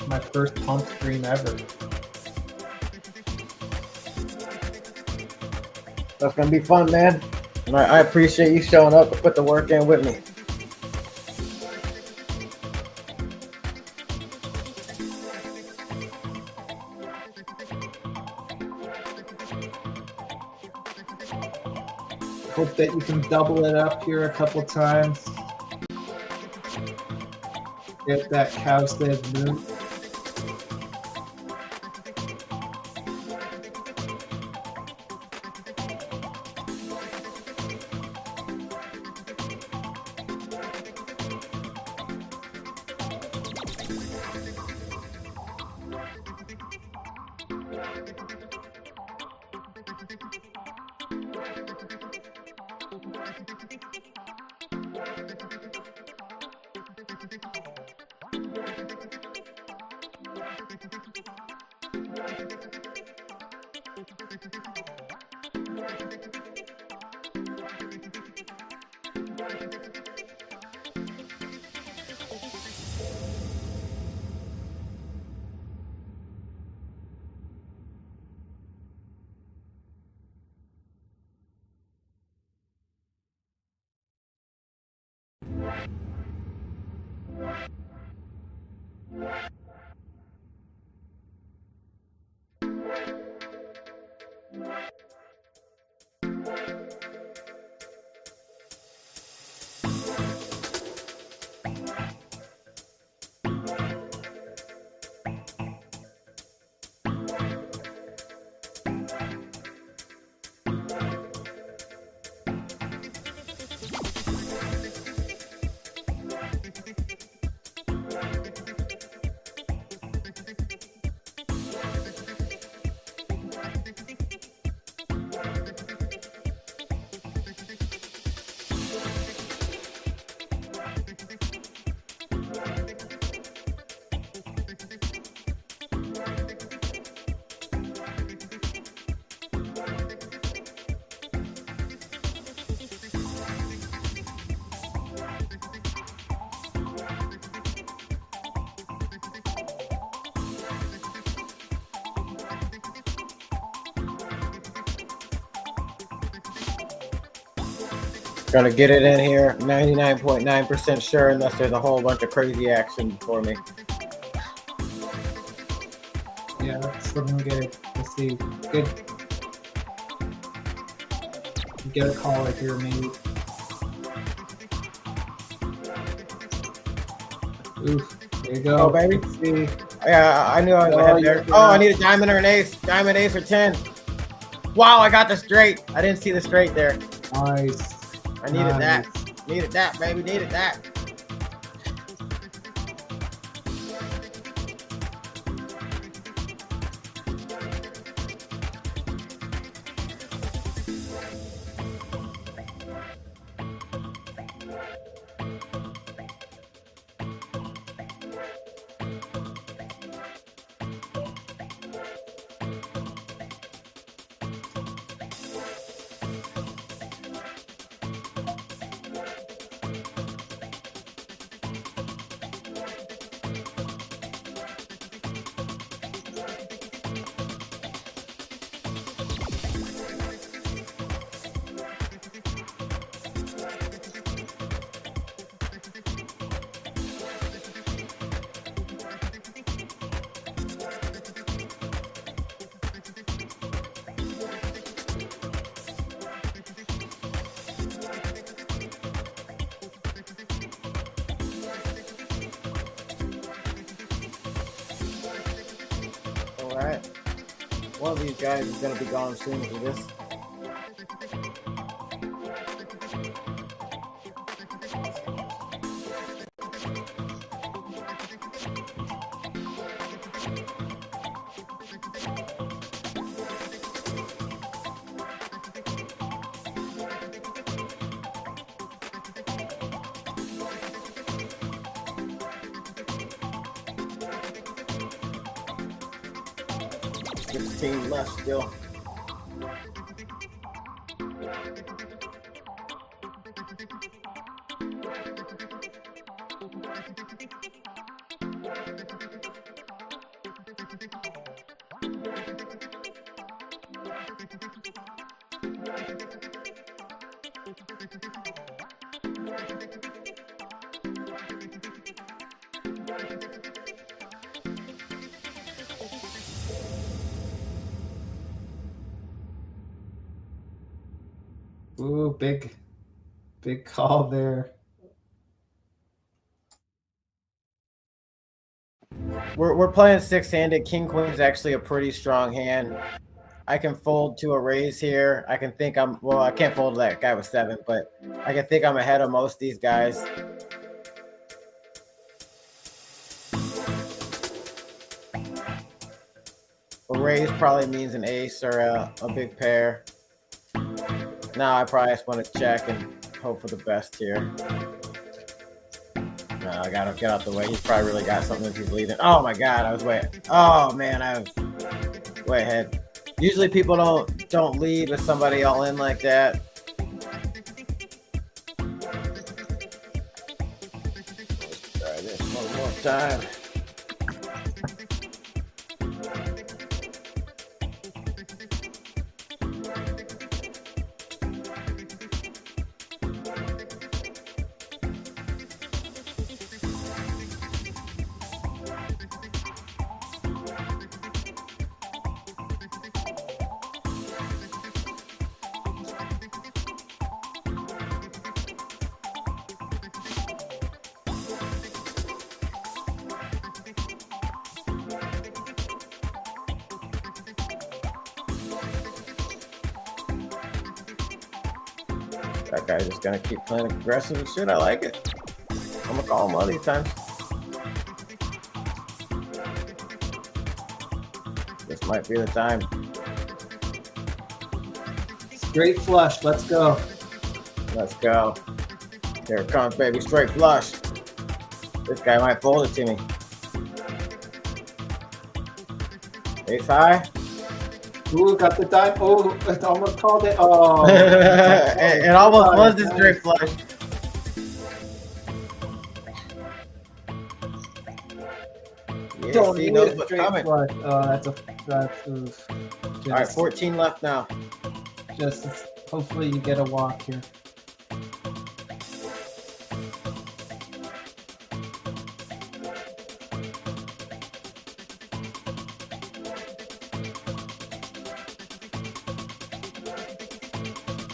My first pump stream ever.
That's going to be fun, man. And I appreciate you showing up and put the work in with me.
Hope that you can double it up here a couple times. Get that cow said moon.
Gonna get it in here. 99.9% sure, unless there's a whole bunch of crazy action before me.
Yeah, let's let me get it. Let's see. Good. Get a caller here, maybe. Oof. There you go.
Oh, baby.
Let's see.
Yeah, I knew I was ahead there. Oh, I need a diamond or an ace. Diamond, ace, or 10. Wow, I got the straight. I didn't see the straight there.
Nice.
I needed
Nice.
that. Needed that, baby. Needed that. All right. One of these guys is gonna be gone soon with this. Team left still.
Ooh, big call there.
We're playing six-handed. King Queen's actually a pretty strong hand. I can fold to a raise here. I can think I'm well. I can't fold to that guy with 7, but I can think I'm ahead of most of these guys. A raise probably means an ace or a big pair. Now I probably just want to check and hope for the best here. No, I gotta get out the way. He's probably really got something if he's leading. Oh my god, I was way. Oh man, I was way ahead. Usually people don't lead with somebody all in like that. Let's try this one more time. That guy's just gonna keep playing aggressive and shit. I like it. I'm gonna call him all these times. This might be the time.
Straight flush. Let's go.
Let's go. Here it comes, baby. Straight flush. This guy might fold it to me. Ace high.
Ooh, got the dime. Oh, it almost called it. Oh.
it almost was the straight flush. Yeah,
Don't
he
need
knows
a
what's
straight
coming.
flush. That's oof.
All right, 14 left now.
Just hopefully you get a walk here.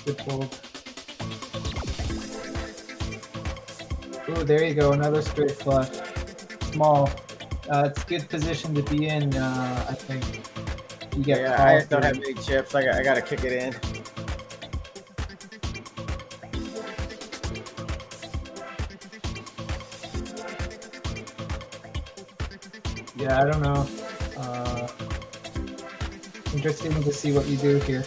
Good fold. Ooh, there you go, another straight flush. Small. It's a good position to be in, I think. You get
Yeah, I
calls
just don't
here.
have big chips. I gotta kick it in.
Yeah, I don't know. Interesting to see what you do here.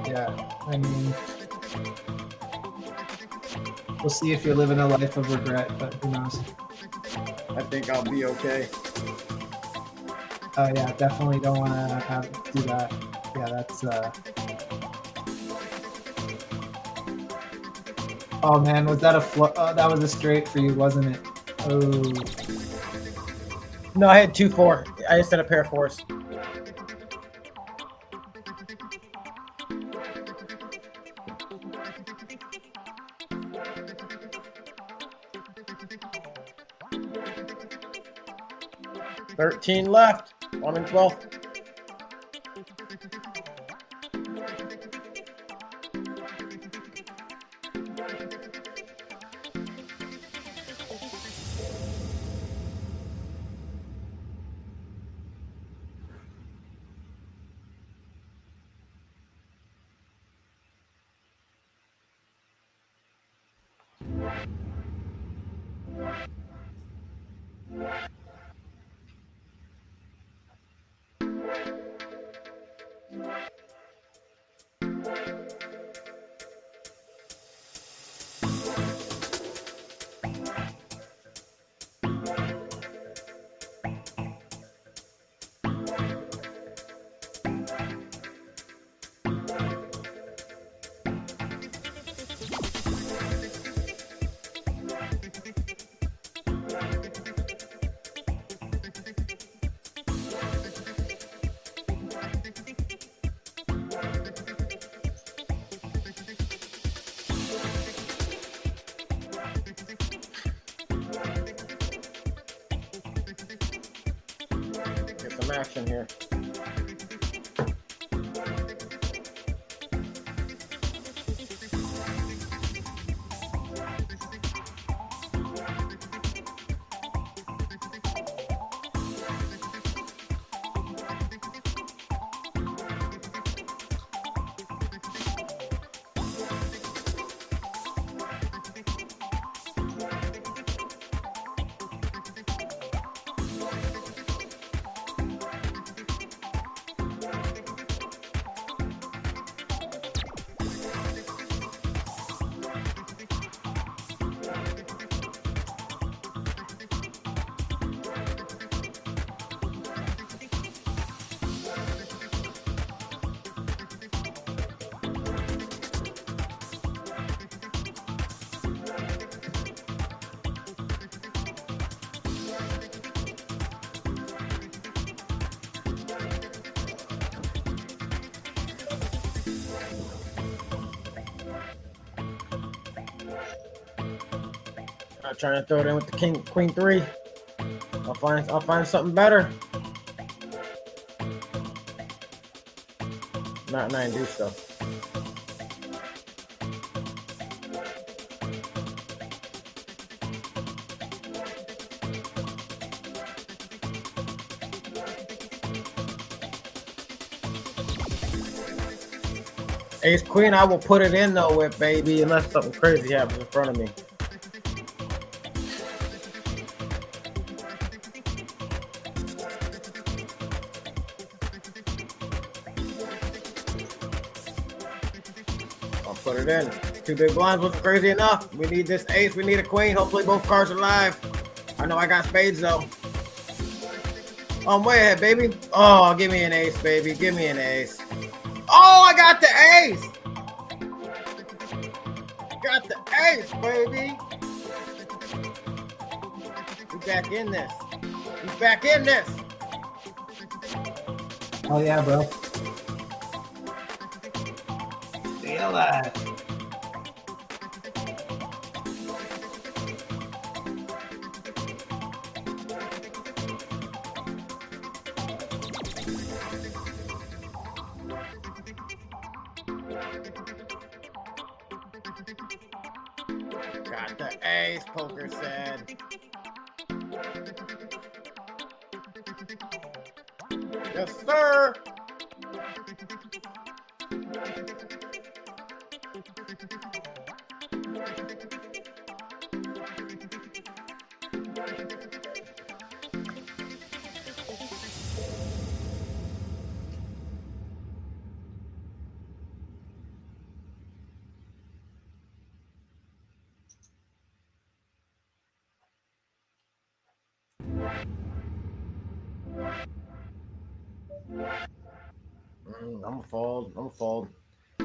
Yeah, I mean, we'll see if you're living a life of regret, but who knows.
I think I'll be okay.
Yeah, definitely don't want to do that. Yeah, that's Oh man, was that that was a straight for you, wasn't it? Oh.
No, I had 2-4. I just had a pair of fours. $13 left. 1 and 12. Get some action here. Not trying to throw it in with the king, queen 3. I'll find something better. Not 9 deuce though. Ace queen, I will put it in though with, baby, unless something crazy happens in front of me. I'll put it in. 2 big blinds wasn't crazy enough. We need this ace. We need a queen. Hopefully both cards are live. I know I got spades though. Oh, I'm way ahead, baby. Oh, give me an ace, baby. Give me an ace. Oh, I got the ace. Got the ace, baby. We back in this. We back in this.
Oh yeah, bro. Stay alive.
Got the ace, poker said. Yes, sir. I'm gonna fold. I'm gonna fold. I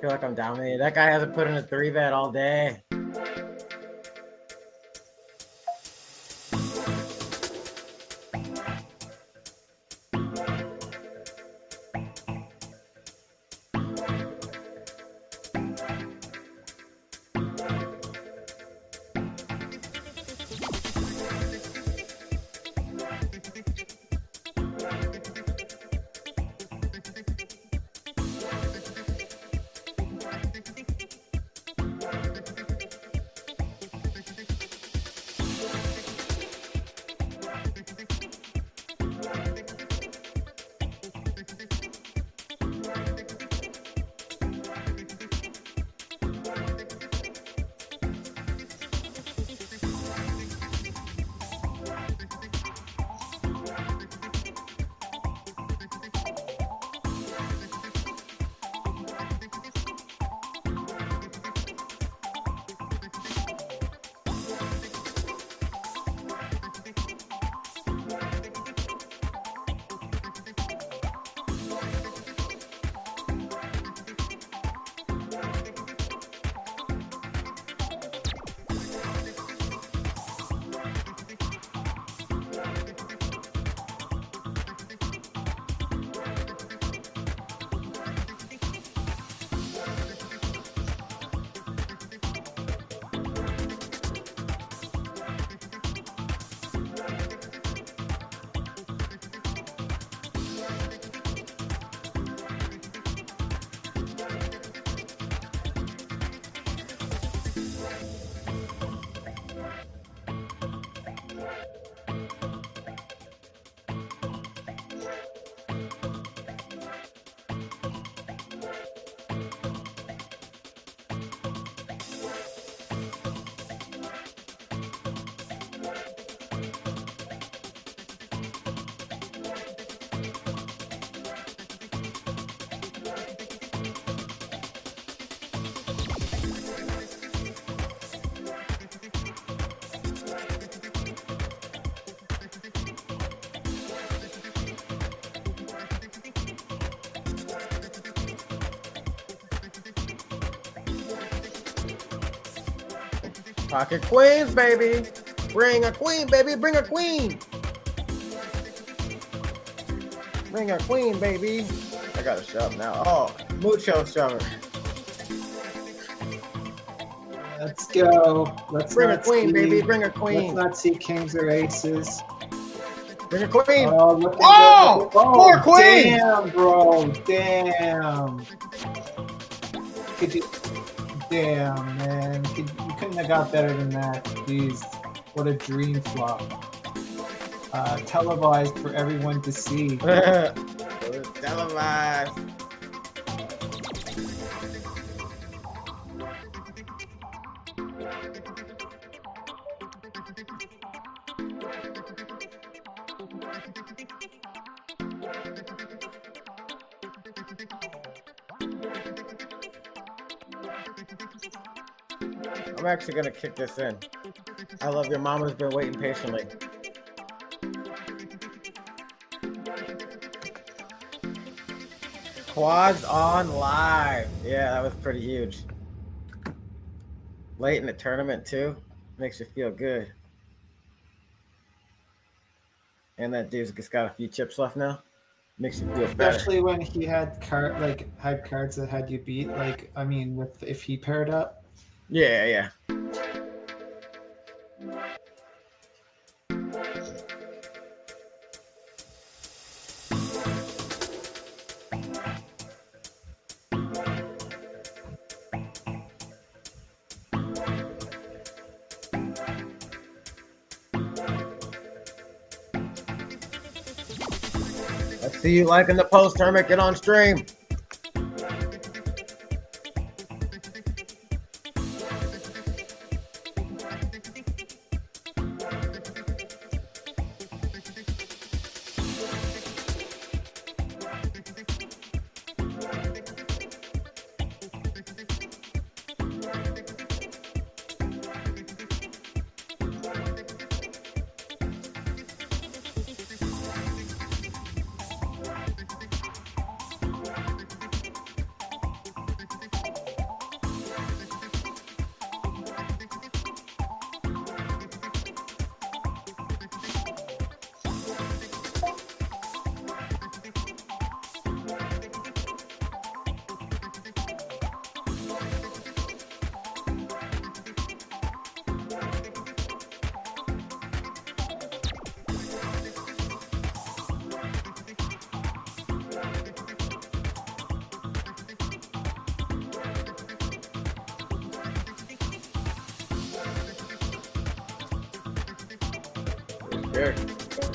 feel like I'm dominated. That guy hasn't put in a 3-bet all day. Pocket queens, baby. Bring a queen, baby. Bring a queen. Bring a queen, baby. I got to shove now. Oh, mucho shover.
Let's go.
Bring a queen, baby. Bring a
Let's
queen.
not see kings or aces.
Bring a queen.
Oh, look
Oh, four queens.
Damn, bro. Damn. Could you? Damn, man. You couldn't have got better than that. Jeez. What a dream flop. Televised for everyone to see.
Televised. I'm actually gonna kick this in. I love your mama's been waiting patiently. Quads on live. Yeah, that was pretty huge. Late in the tournament too. Makes you feel good. And that dude's just got a few chips left now. Makes you feel better.
Especially when he had had cards that had you beat. Like, I mean, if he paired up.
Yeah, yeah. I see you liking the post tournament. Get on stream.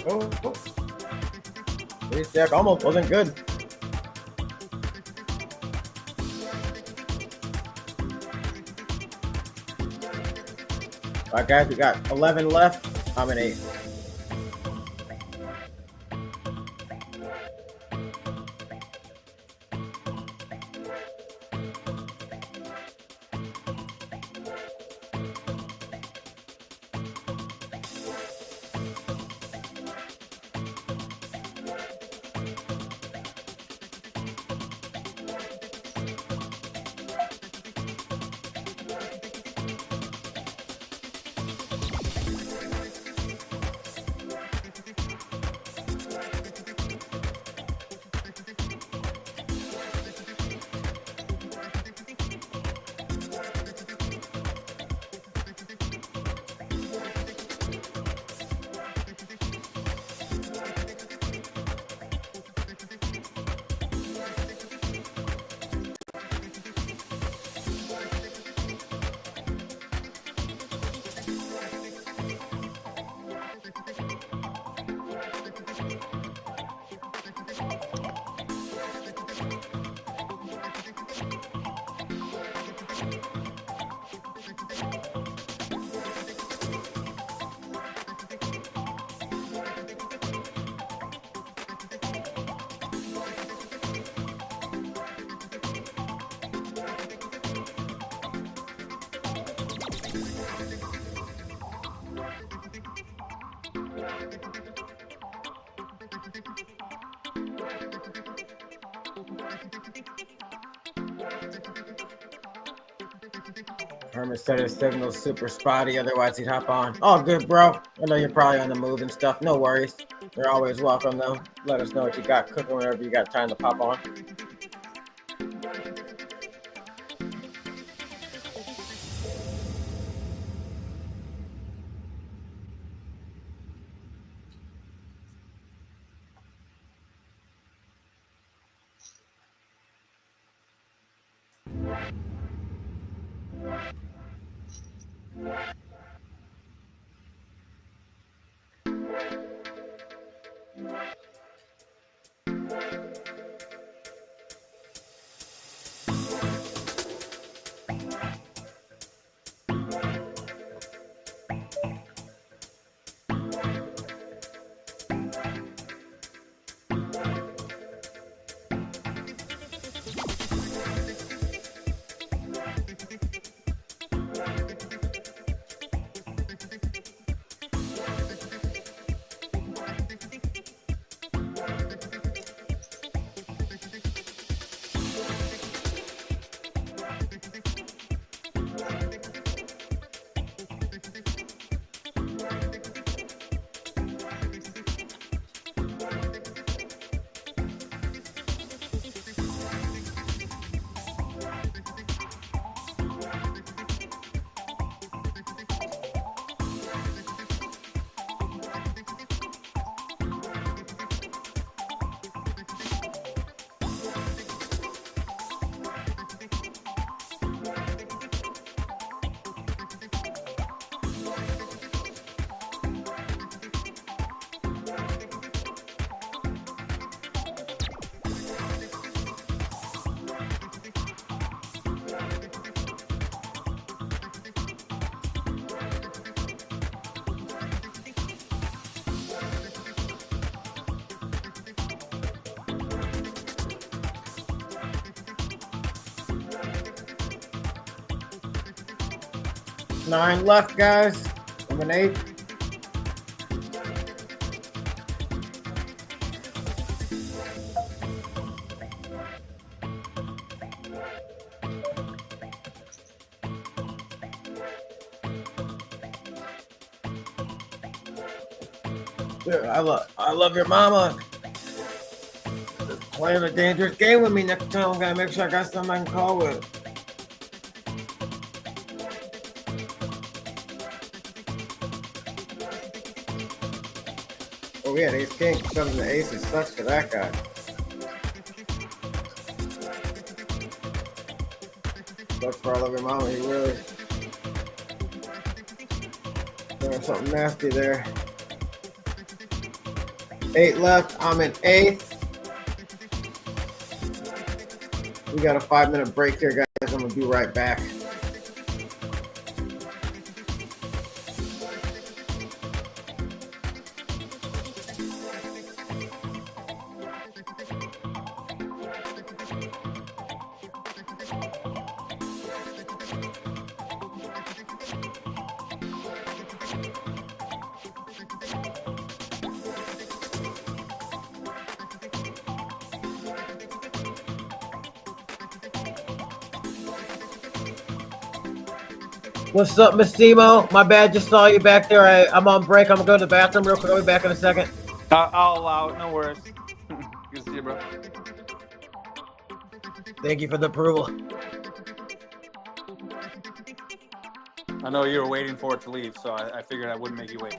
Oh. This deck almost wasn't good. All right, guys, we got 11 left. I'm an 8. Herman said his signal's super spotty, otherwise he'd hop on. All good, bro. I know you're probably on the move and stuff. No worries. You're always welcome, though. Let us know what you got cooking whenever you got time to pop on. Nine left, guys. I'm an 8. Dude, I love your mama. Playing a dangerous game with me next time. I'm gonna make sure I got something I can call with. Oh, we had ace king. 7 to aces. Sucks for that guy. Sucks for I love your mama. He really doing something nasty there. 8 left. I'm in 8th. We got a 5-minute break here, guys. I'm gonna be right back. What's up, Miss Simo? My bad, just saw you back there. I'm on break. I'm gonna go to the bathroom real quick. I'll be back in a second.
I'll allow it. No worries. Good to see you, bro.
Thank you for the approval.
I know you were waiting for it to leave, so I figured I wouldn't make you wait.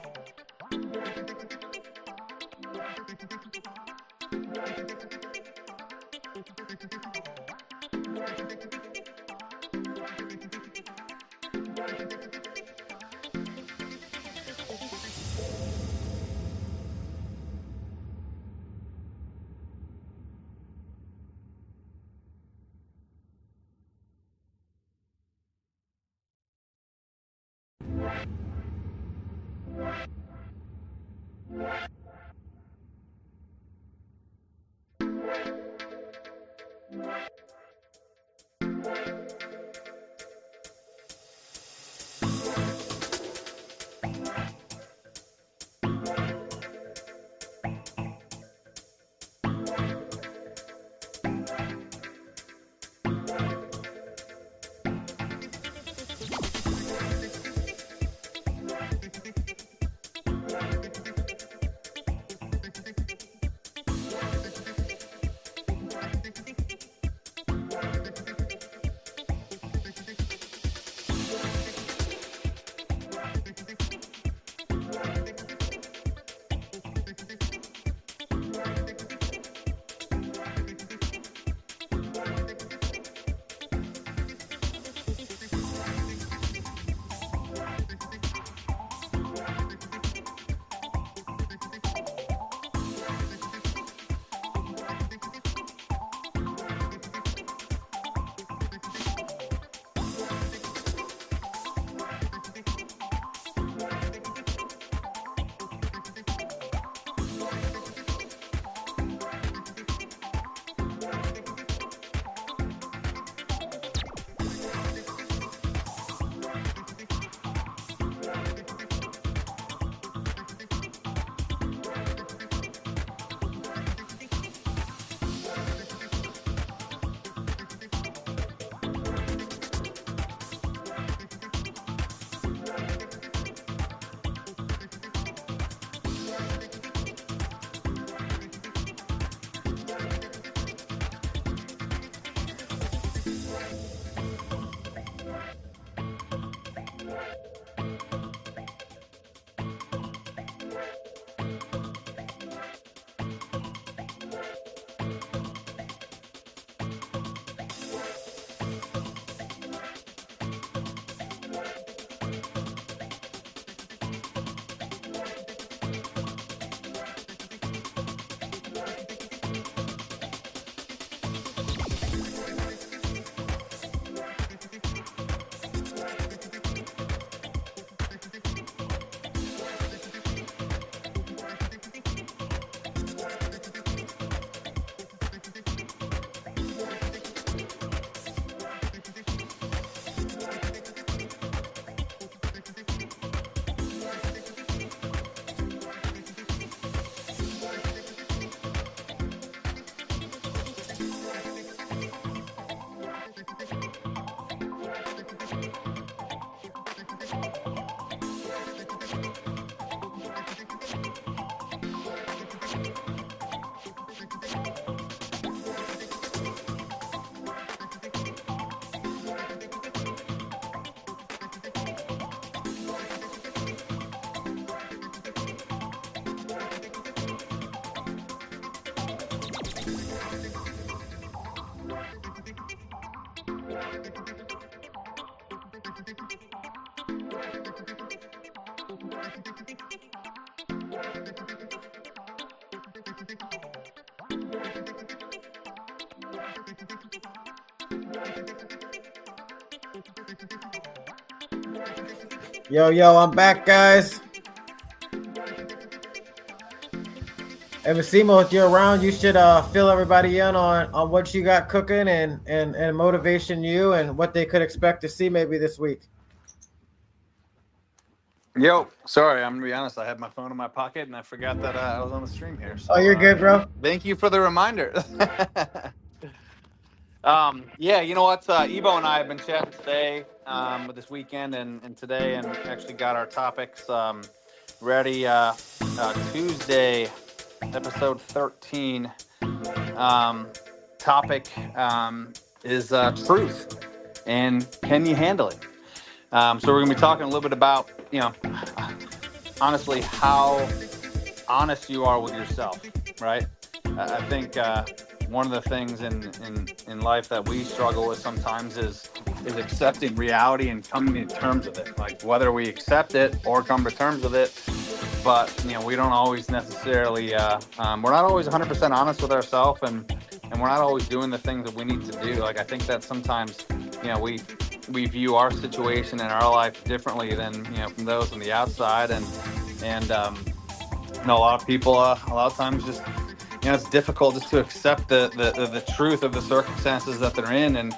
Yo, I'm back, guys. Hey, Massimo, if you're around, you should fill everybody in on what you got cooking and motivation you and what they could expect to see maybe this week.
Yo, sorry, I'm gonna be honest. I had my phone in my pocket and I forgot that I was on the stream here. So,
Oh, you're good, bro.
Thank you for the reminder. Yeah, you know what? Evo and I have been chatting today, with this weekend and today, and actually got our topics ready. Tuesday, episode 13. Topic is truth, and can you handle it? So we're gonna be talking a little bit about, honestly, how honest you are with yourself, right? I think one of the things in life that we struggle with sometimes is accepting reality and coming to terms with it. Like whether we accept it or come to terms with it, but we don't always necessarily. We're not always 100% honest with ourselves, and we're not always doing the things that we need to do. Like I think that sometimes we view our situation and our life differently than from those on the outside, and a lot of people a lot of times just it's difficult just to accept the truth of the circumstances that they're in, and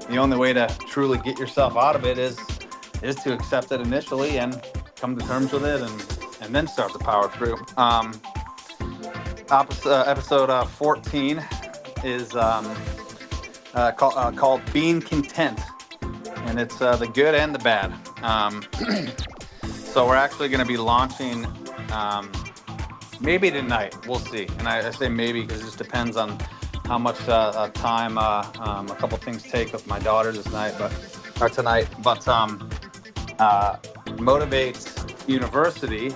the only way to truly get yourself out of it is to accept it initially and come to terms with it, and then start to power through. Episode 14 is called Being Content, and it's the good and the bad. So we're actually going to be launching maybe tonight. We'll see. And I say maybe because it just depends on how much time a couple things take with my daughter tonight. But Motivate University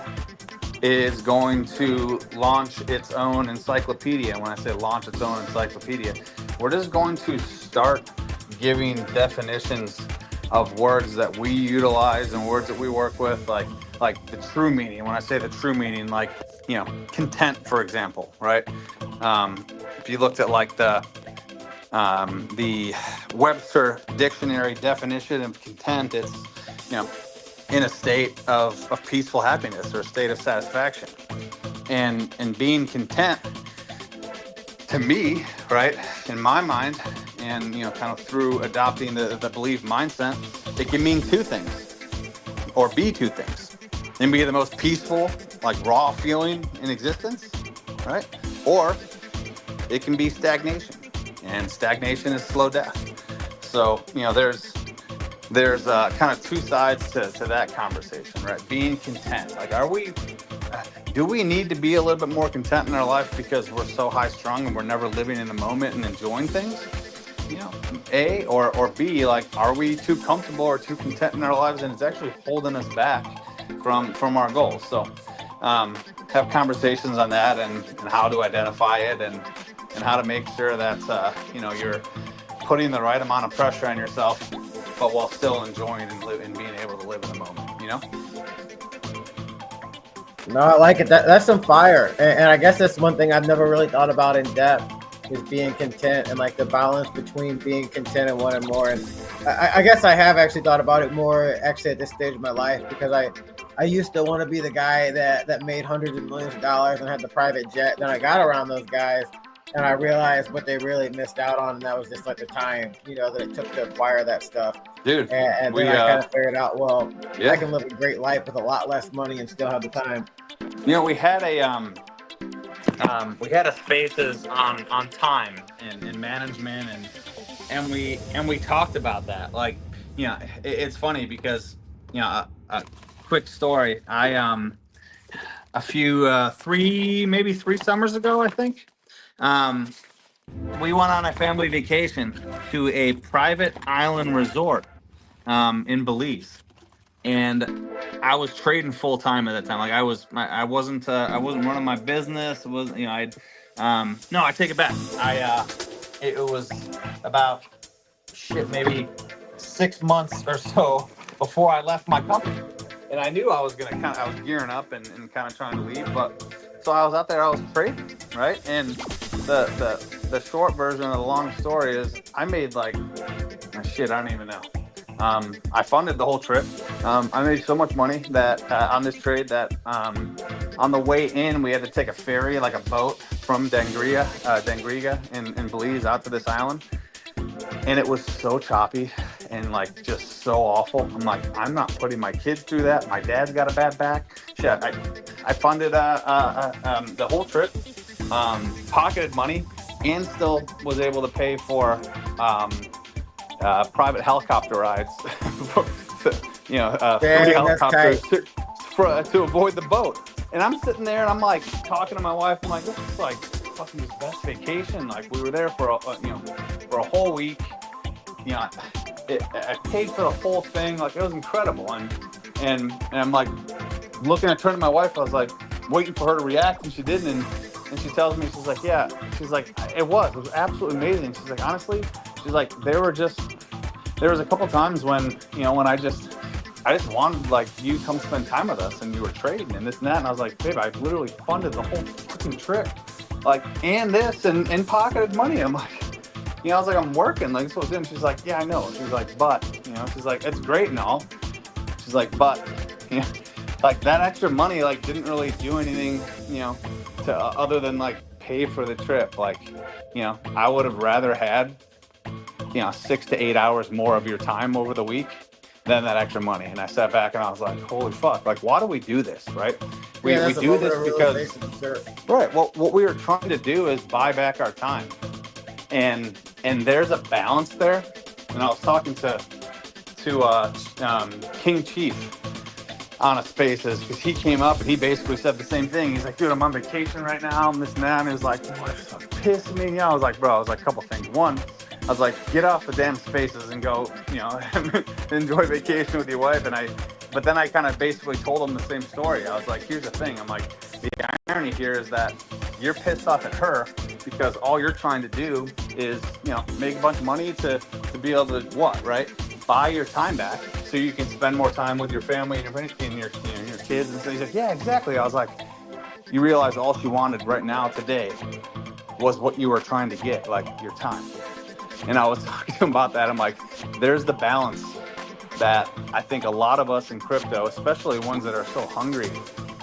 is going to launch its own encyclopedia. When I say launch its own encyclopedia, we're just going to start giving definitions of words that we utilize and words that we work with, like the true meaning. When I say the true meaning, like content, for example, right? If you looked at like the Webster dictionary definition of content, it's in a state of peaceful happiness or a state of satisfaction, and being content, to me, right, in my mind, and kind of through adopting the belief mindset, it can mean two things, or be two things. It can be the most peaceful, like raw feeling in existence, right? Or it can be stagnation, and stagnation is slow death. So there's kind of two sides to that conversation, right? Being content, like do we need to be a little bit more content in our life because we're so high strung and we're never living in the moment and enjoying things? A, or B, like, are we too comfortable or too content in our lives and it's actually holding us back from our goals? So have conversations on that and how to identify it and how to make sure that you're putting the right amount of pressure on yourself, but while still enjoying and being able to live in the moment,
No, I like it. That's some fire. And I guess that's one thing I've never really thought about in depth, is being content and like the balance between being content and wanting more. And I guess I have actually thought about it more actually at this stage of my life, because I used to want to be the guy that made hundreds of millions of dollars and had the private jet. Then I got around those guys and I realized what they really missed out on, and that was just like the time, that it took to acquire that stuff.
Dude,
and then I kind of figured out, I can live a great life with a lot less money and still have the time.
We had a spaces on time and management and we talked about that. Like, it's funny because a quick story. I maybe 3 summers ago, I think. We went on a family vacation to a private island resort in Belize, and I was trading full time at that time. Like I wasn't running my business. It was no, I take it back. It was about maybe 6 months or so before I left my company, and I knew I was gearing up and kind of trying to leave, but. So I was out there, I was trading, right? And the short version of the long story is I made I don't even know. I funded the whole trip. I made so much money that on this trade that on the way in, we had to take a ferry, like a boat from Dangriga in Belize out to this island. And it was so choppy and like just so awful. I'm like, I'm not putting my kids through that. My dad's got a bad back. Shit, I funded the whole trip, pocketed money, and still was able to pay for private helicopter rides, free helicopters to avoid the boat. And I'm sitting there and I'm like talking to my wife. I'm like, this is like fucking his best vacation. Like we were there for for a whole week. I paid for the whole thing. Like it was incredible. And I'm like looking at turning to my wife. I was like waiting for her to react, and she didn't. And she tells me, she's like, yeah. She's like, it was absolutely amazing. She's like, honestly, she's like, there was a couple times when I just wanted like you to come spend time with us, and you were trading and this and that. And I was like, babe, I literally funded the whole fucking trip, like, and this and pocketed money. I'm like, I was like, I'm working, like this was in. She's like, yeah, I know. She's like, but she's like, it's great and all. She's like, but like that extra money like didn't really do anything, to other than like pay for the trip. Like, I would have rather had 6 to 8 hours more of your time over the week than that extra money. And I sat back and I was like, holy fuck, like why do we do this, right? We do this because right, well, what we were trying to do is buy back our time, and there's a balance there. And I was talking to King Chief on a Spaces, because he came up and he basically said the same thing. He's like, dude, I'm on vacation right now, and this and that. And he was like, what's pissing me? I was like, bro, a couple things. One, I was like, get off the damn Spaces and go, enjoy vacation with your wife. But then I kind of basically told him the same story. I was like, here's the thing. I'm like, the irony here is that you're pissed off at her because all you're trying to do is, make a bunch of money to be able to right? Buy your time back so you can spend more time with your family and your kids. And so he's like, yeah, exactly. I was like, you realize all she wanted right now today was what you were trying to get, like your time. And I was talking about that. I'm like, there's the balance that I think a lot of us in crypto, especially ones that are so hungry,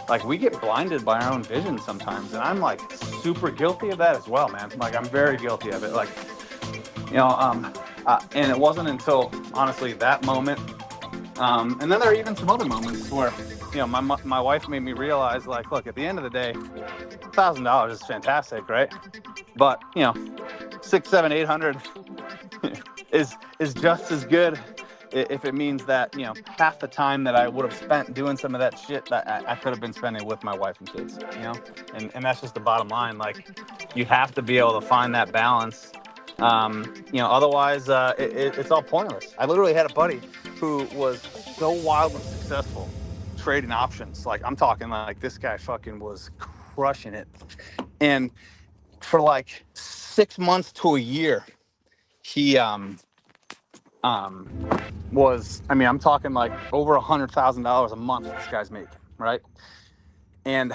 like we get blinded by our own vision sometimes. And I'm like super guilty of that as well, man. Like I'm very guilty of it. Like, and it wasn't until honestly that moment. And then there are even some other moments where, my wife made me realize, like, look, at the end of the day, $1,000 is fantastic, right? But, 600, 700, 800 is just as good if it means that, half the time that I would have spent doing some of that shit that I could have been spending with my wife and kids, and that's just the bottom line. Like, you have to be able to find that balance. Otherwise, it's all pointless. I literally had a buddy who was so wildly successful trading options. Like, I'm talking like this guy fucking was crushing it. And for like 6 months to a year, he was, I'm talking like over $100,000 a month this guy's making, right? And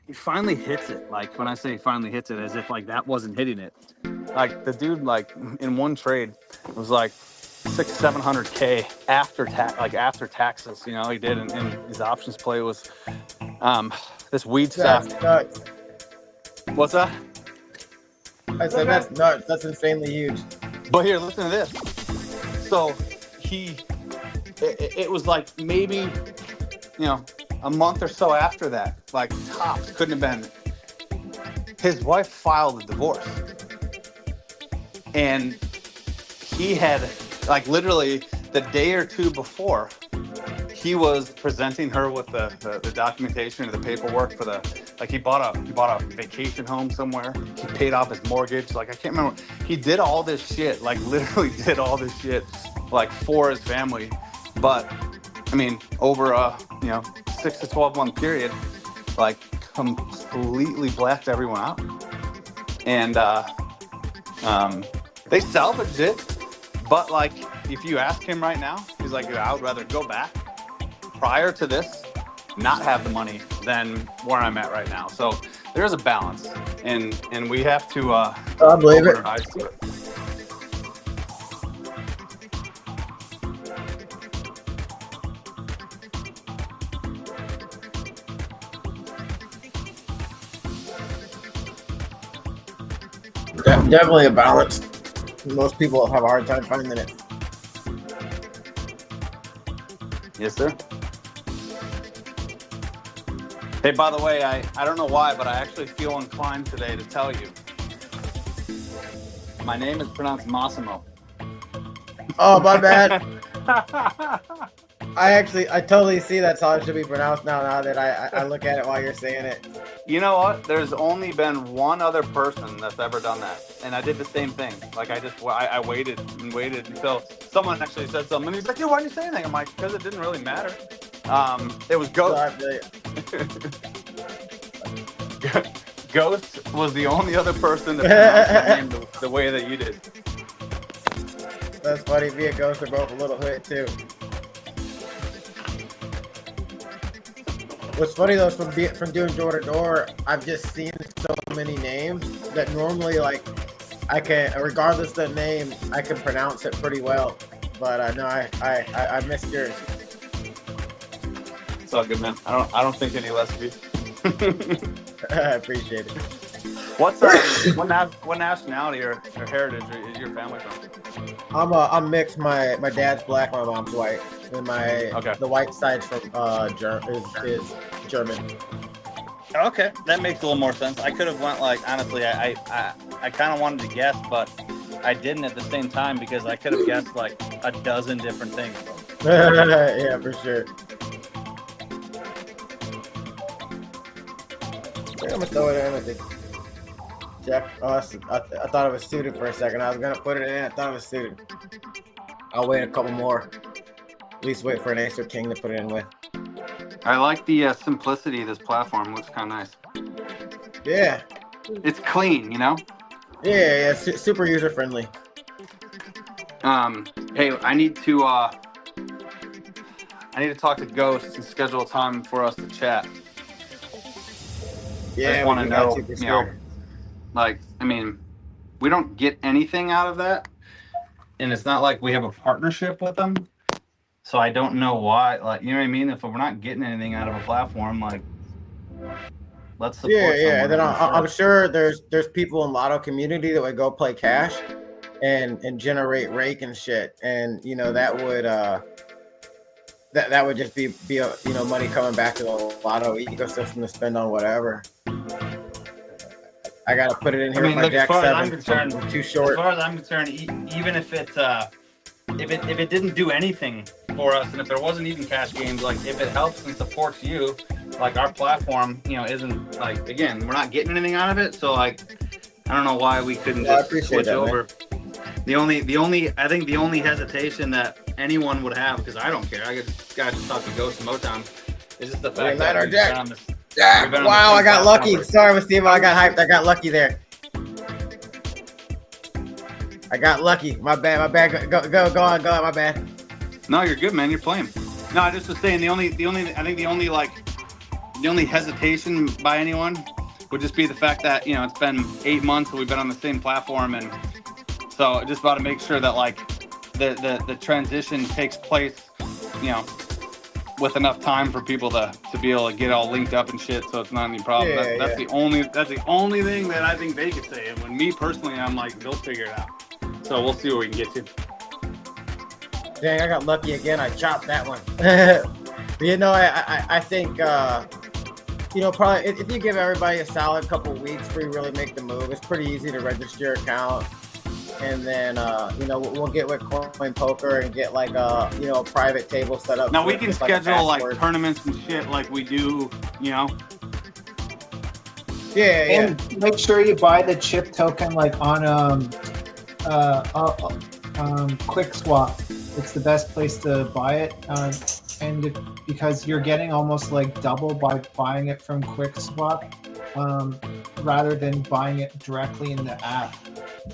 he finally hits it. Like, when I say finally hits it, as if like that wasn't hitting it. Like, the dude, like, in one trade was like 600-700K after taxes, he did, and his options play was this weed stock.
Nuts.
What's that?
I said that's nuts. That's insanely huge.
But here, listen to this. So it was like maybe, a month or so after that, like tops, couldn't have been. His wife filed a divorce. And he had, like, literally the day or two before, he was presenting her with the documentation or the paperwork for he bought a vacation home somewhere. He paid off his mortgage. Like, I can't remember. He did all this shit, like literally did all this shit, like, for his family. But over a 6 to 12 month period, like, completely blacked everyone out. And they salvaged it, but like, if you ask him right now, he's like, I would rather go back prior to this, not have the money, than where I'm at right now. So there's a balance, and we have to
I believe it. Definitely a balance. Most people have a hard time finding it.
Yes, sir. Hey, by the way, I don't know why, but I actually feel inclined today to tell you. My name is pronounced Massimo.
Oh, my bad. I totally see that's how it should be pronounced now that I look at it while you're saying it.
You know what? There's only been one other person that's ever done that. And I did the same thing. Like, I waited and waited until someone actually said something. And he's like, dude, why didn't you say anything? I'm like, because it didn't really matter. It was Ghost. Ghost was the only other person that pronounced my name the way that you did.
That's funny. Me and Ghost are both a little hood, too. What's funny though is from doing door to door, I've just seen so many names that normally, like, I can, regardless of the name, I can pronounce it pretty well. But no, I missed yours.
It's all good, man. I don't think any less of you.
I appreciate it.
What nationality or heritage is your family from?
I'm mixed. My dad's black, my mom's white, and the white side's from is German.
Okay, that makes a little more sense. I could have went like, honestly, I kind of wanted to guess, but I didn't at the same time because I could have guessed like a dozen different things.
Yeah, for sure. I'm gonna throw it in with it. Jeff, I thought it was suited for a second. I was gonna put it in. I thought it was suited. I'll wait a couple more. At least wait for an ace or king to put it in with.
I like the simplicity of this platform. It looks kind of nice.
Yeah.
It's clean, you know?
Yeah, super user friendly.
Hey, I need to talk to Ghost and schedule a time for us to chat.
Yeah,
I just want to know,
you know,
like, I mean, we don't get anything out of that, and it's not like we have a partnership with them. So I don't know why, like, you know what I mean? If we're not getting anything out of a platform, like, let's support someone.
Yeah. And then I'm sure there's people in Lotto community that would go play cash and generate rake and shit, and you know that would that would just be money coming back to the Lotto ecosystem to spend on whatever. I gotta put it in here.
I mean, look,
Jack
as far as
7,
I'm concerned,
too short.
As far as I'm concerned, even if it didn't do anything for us, and if there wasn't even cash games, like if it helps and supports you, like our platform, isn't like, again, we're not getting anything out of it. So like, I don't know why we couldn't just switch over. Man. I think the only hesitation that anyone would have, because I don't care, I gotta just talk to Ghost and Motown, is just the fact that we've been on this.
Wow, I got lucky. Sorry, Steve, I got hyped. I got lucky there. I got lucky. My bad. Go on. My bad.
No, you're good, man. You're playing. No, I just was saying the only hesitation by anyone would just be the fact that it's been 8 months and we've been on the same platform, and so just about to make sure that like the transition takes place, with enough time for people to be able to get all linked up and shit, so it's not any problem. That's the only thing that I think they could say. And when me personally, I'm like, they'll figure it out. So we'll see where we can get to.
Dang, I got lucky again. I chopped that one. I think probably if you give everybody a solid couple of weeks before you really make the move, it's pretty easy to register your account. And then, we'll get with Coin Poker and get like a private table set up.
Now we can schedule like tournaments and shit like we do,
Yeah.
And make sure you buy the chip token like on QuickSwap. It's the best place to buy it, because you're getting almost like double by buying it from QuickSwap, rather than buying it directly in the app.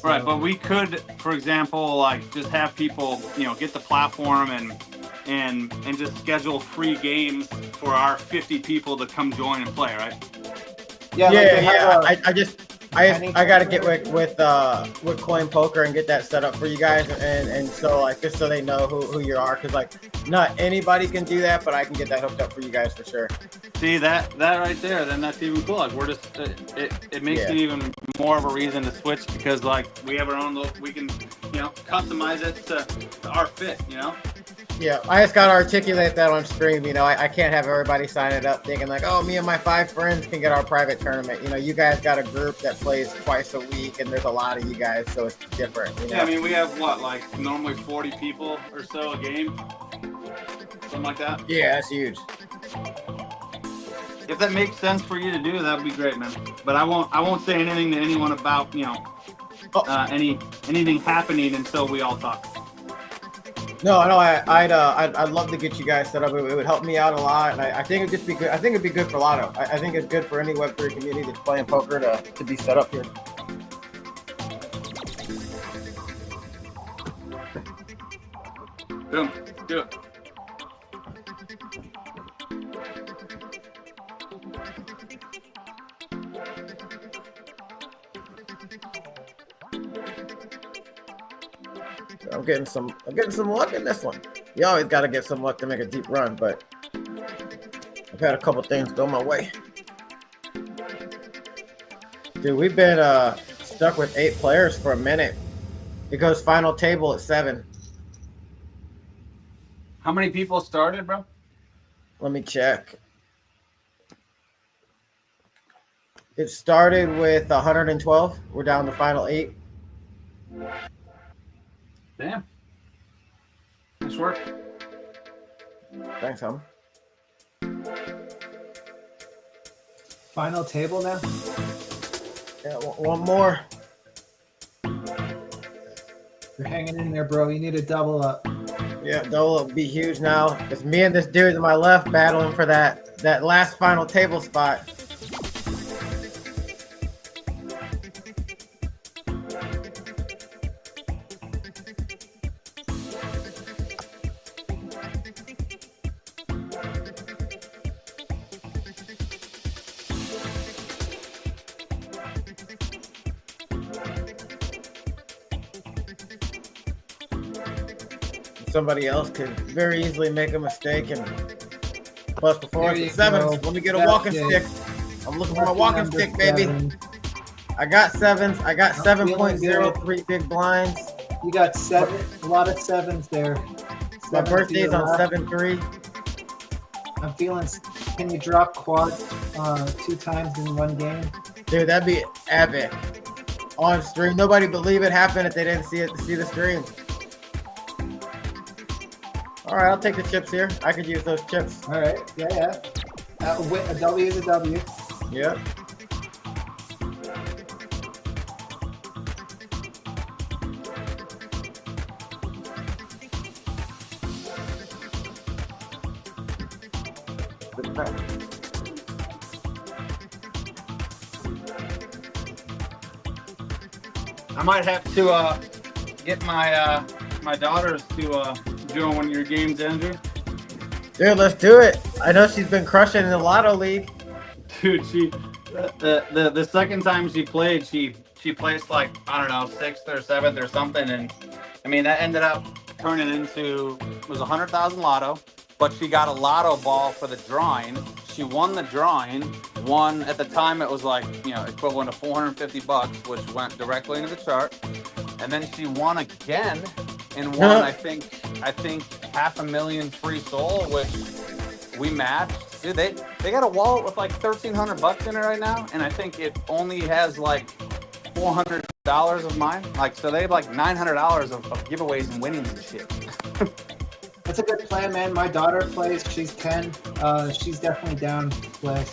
So,
right, but we could, for example, like just have people, get the platform and just schedule free games for our 50 people to come join and play, right?
I gotta get with Coin Poker and get that set up for you guys, and so like just so they know who you are, because like not anybody can do that, but I can get that hooked up for you guys for sure.
See that right there? Then that's even cool. Like we're just it makes it even more of a reason to switch because like we have our own little, we can customize it to our fit.
Yeah, I just got to articulate that on stream. I can't have everybody sign it up thinking like, oh, me and my 5 friends can get our private tournament. You guys got a group that plays twice a week, and there's a lot of you guys, so it's different.
Yeah, I mean, we have like normally 40 people or so a game, something like that.
Yeah, that's huge.
If that makes sense for you to do, that would be great, man. But I won't say anything to anyone about anything happening until we all talk.
No, I'd love to get you guys set up. It would help me out a lot, and I think it'd just be good. I think it'd be good for Lotto. I think it's good for any Web3 community that's playing poker to be set up here.
Boom, do it.
I'm getting some luck in this one. You always got to get some luck to make a deep run, but I've had a couple things go my way. Dude, we've been stuck with 8 players for a minute. It goes final table at 7.
How many people started, bro?
Let me check. It started with 112. We're down to final 8.
Damn. Nice work.
Thanks, hon.
Final table now?
Yeah, one more.
You're hanging in there, bro. You need to double up.
Yeah, double up be huge now. It's me and this dude to my left battling for that last final table spot. Somebody else could very easily make a mistake and plus before us at 7s. Let me get a walking stick. I'm looking for my walking stick, baby. I got 7s. I got 7.03 big blinds.
You got 7, a lot of 7s there.
My birthday's on 7/3.
I'm feeling. Can you drop quads 2 times in one game?
Dude, that'd be epic. On stream, nobody believe it happened if they didn't see the stream. All right, I'll take the chips here. I could use those chips.
All right, yeah. A W is a W.
Yep.
I might have to get my my daughters to join one of your games, Andrew.
Dude, let's do it. I know she's been crushing in the Lotto League.
Dude, she the second time she played, she placed like, I don't know, 6th or 7th or something, and I mean that ended up turning into, it was 100,000 Lotto, but she got a Lotto ball for the drawing. She won the drawing. Won at the time it was like, equivalent to $450, which went directly into the chart. And then she won again and won I think $500,000 free soul, which we matched. Dude, they got a wallet with like $1,300 in it right now, and I think it only has like $400 of mine. Like, so they have like $900 of giveaways and winnings and shit.
That's a good plan, man. My daughter plays. She's 10. She's definitely down to play.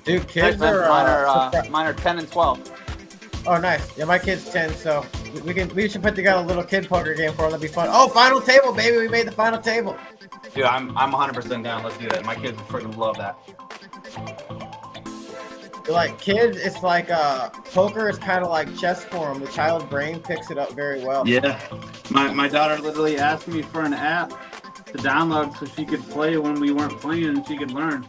Dude, kids
mine are 10 and 12.
Oh, nice. Yeah, my kid's 10, so we should put together a little kid poker game for them. That'd be fun. Oh, final table, baby. We made the final table.
Dude, I'm 100% down. Let's do that. My kids freaking love that.
Like kids, it's like poker is kind of like chess for them. The child brain picks it up very well.
Yeah, my daughter literally asked me for an app to download so she could play when we weren't playing and she could learn.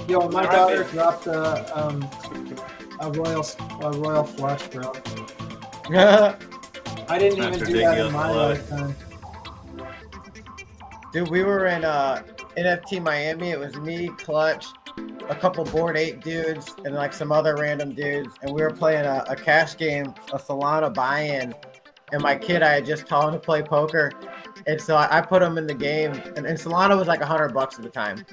Yo, my daughter dropped a royal flush, bro. I didn't even do that in my lifetime.
Dude, we were in NFT Miami. It was me, Clutch, a couple Bored Ape dudes, and like some other random dudes. And we were playing a cash game, a Solana buy-in. And my kid, I had just taught him to play poker. And so I put him in the game. And Solana was like $100 at the time.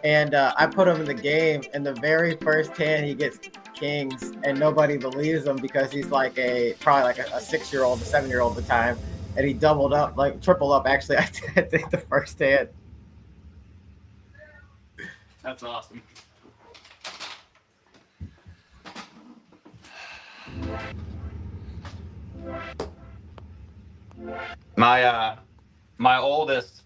And I put him in the game. And the very first hand, he gets kings. And nobody believes him because he's like probably like a 6-year-old, a 7-year-old at the time. And he doubled up, like tripled up, actually, I think the first hand.
That's awesome. My oldest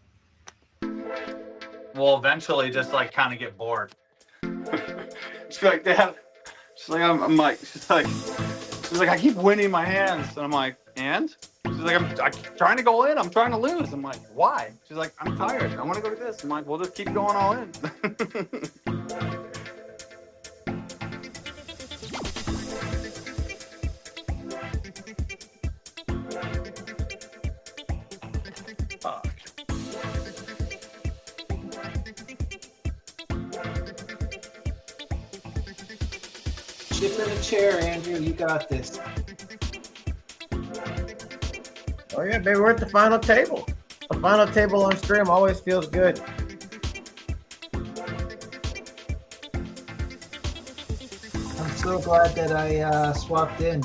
will eventually just like kind of get bored. She's like, Dad. She's like, I'm like, she's like, I keep winning my hands, and I'm like, and? She's like, I'm trying to go in. I'm trying to lose. I'm like, why? She's like, I'm tired. I want to go to this. I'm like, well, just keep going all in.
Chip in a chair, Andrew. You got this.
Oh yeah, baby, we're at the final table. The final table on stream always feels good.
I'm so glad that I swapped in.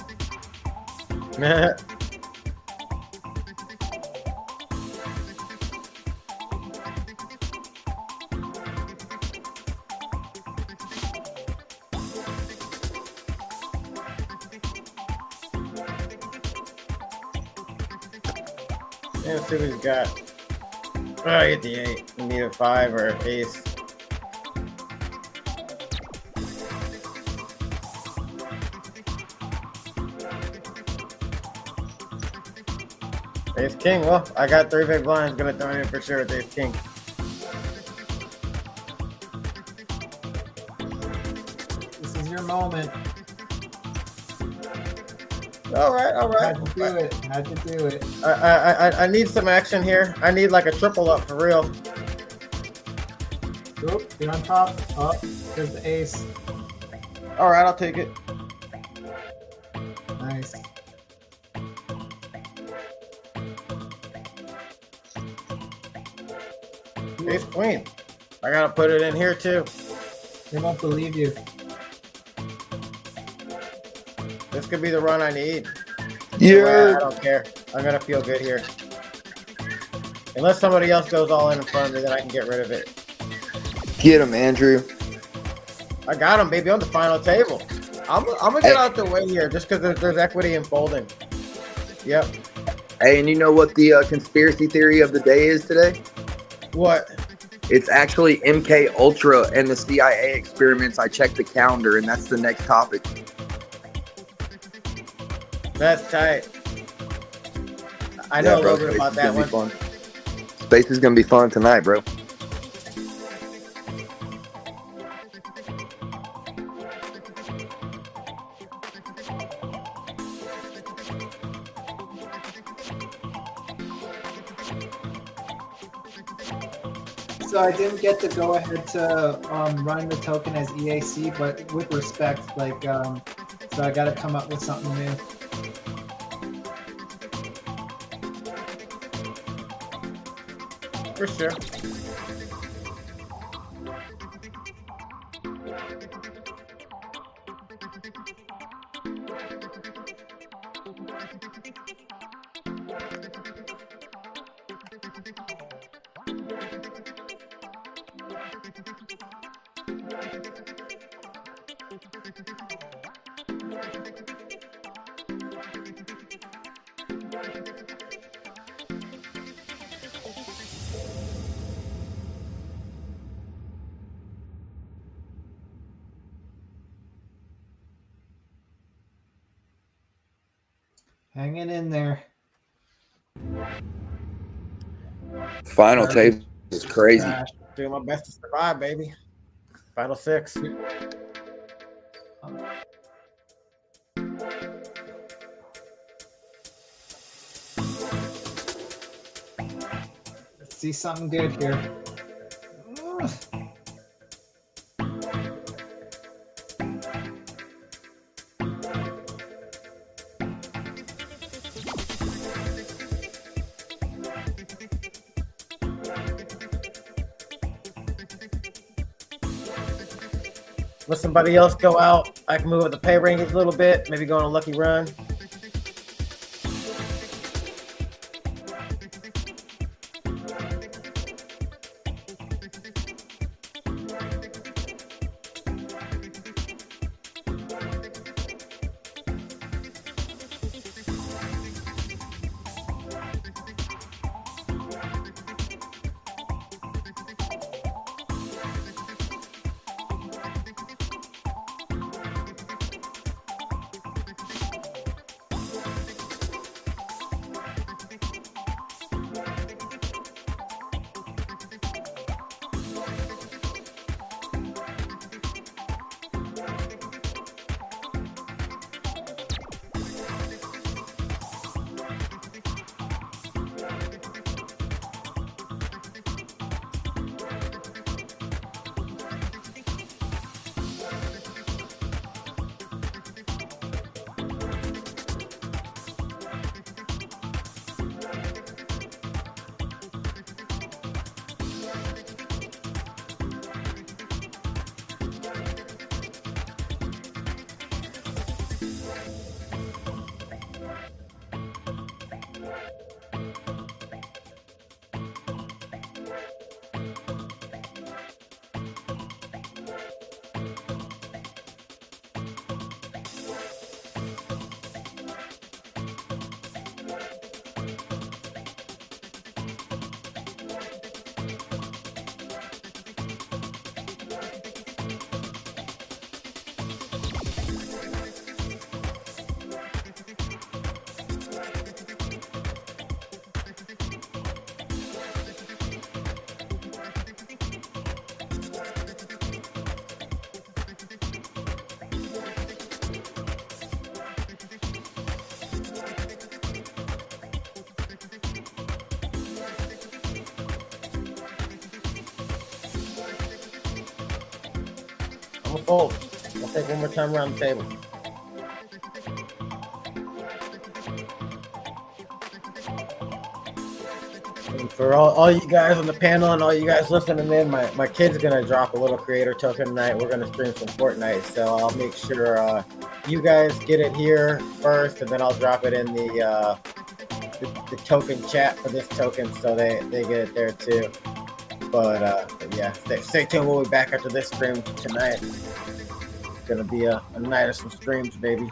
Yeah, let's see what he's got. Oh, I get the 8. We need a 5 or an ace. Ace king. Well, I got 3 big blinds. Gonna throw it in for sure with ace king.
This is your moment.
All right.
Had to do it. Had to do it.
I need some action here. I need like a triple up for real.
Oop, you're on top. Oh, there's the ace.
All right, I'll take it.
Nice.
Ace queen. I gotta put it in here too.
They won't believe you.
This could be the run I need.
Yeah.
I don't care. I'm gonna feel good here. Unless somebody else goes all in front of me, then I can get rid of it.
Get him, Andrew.
I got him, baby, on the final table. I'm gonna get out the way here just because there's equity in folding. Yep.
Hey, and you know what the conspiracy theory of the day is today?
What?
It's actually MK Ultra and the CIA experiments. I checked the calendar, and that's the next topic.
That's tight. I know a little bit about that one.
Fun. Space is gonna be fun tonight, bro.
So I didn't get the go ahead to run the token as EAC, but with respect, like, so I got to come up with something new.
For sure.
Hanging in there.
Final table is crazy.
Doing my best to survive, baby. Final 6.
Let's see something good here.
let somebody else go out. I can move up the pay rankings a little bit, maybe go on a lucky run. I'm gonna fold. I'll take one more time around the table. And for all you guys on the panel and all you guys listening in, my kid's gonna drop a little creator token tonight. We're gonna stream some Fortnite, so I'll make sure you guys get it here first, and then I'll drop it in the token chat for this token, so they get it there too. But yeah, stay tuned. We'll be back after this stream tonight. It's gonna be a night of some streams, baby.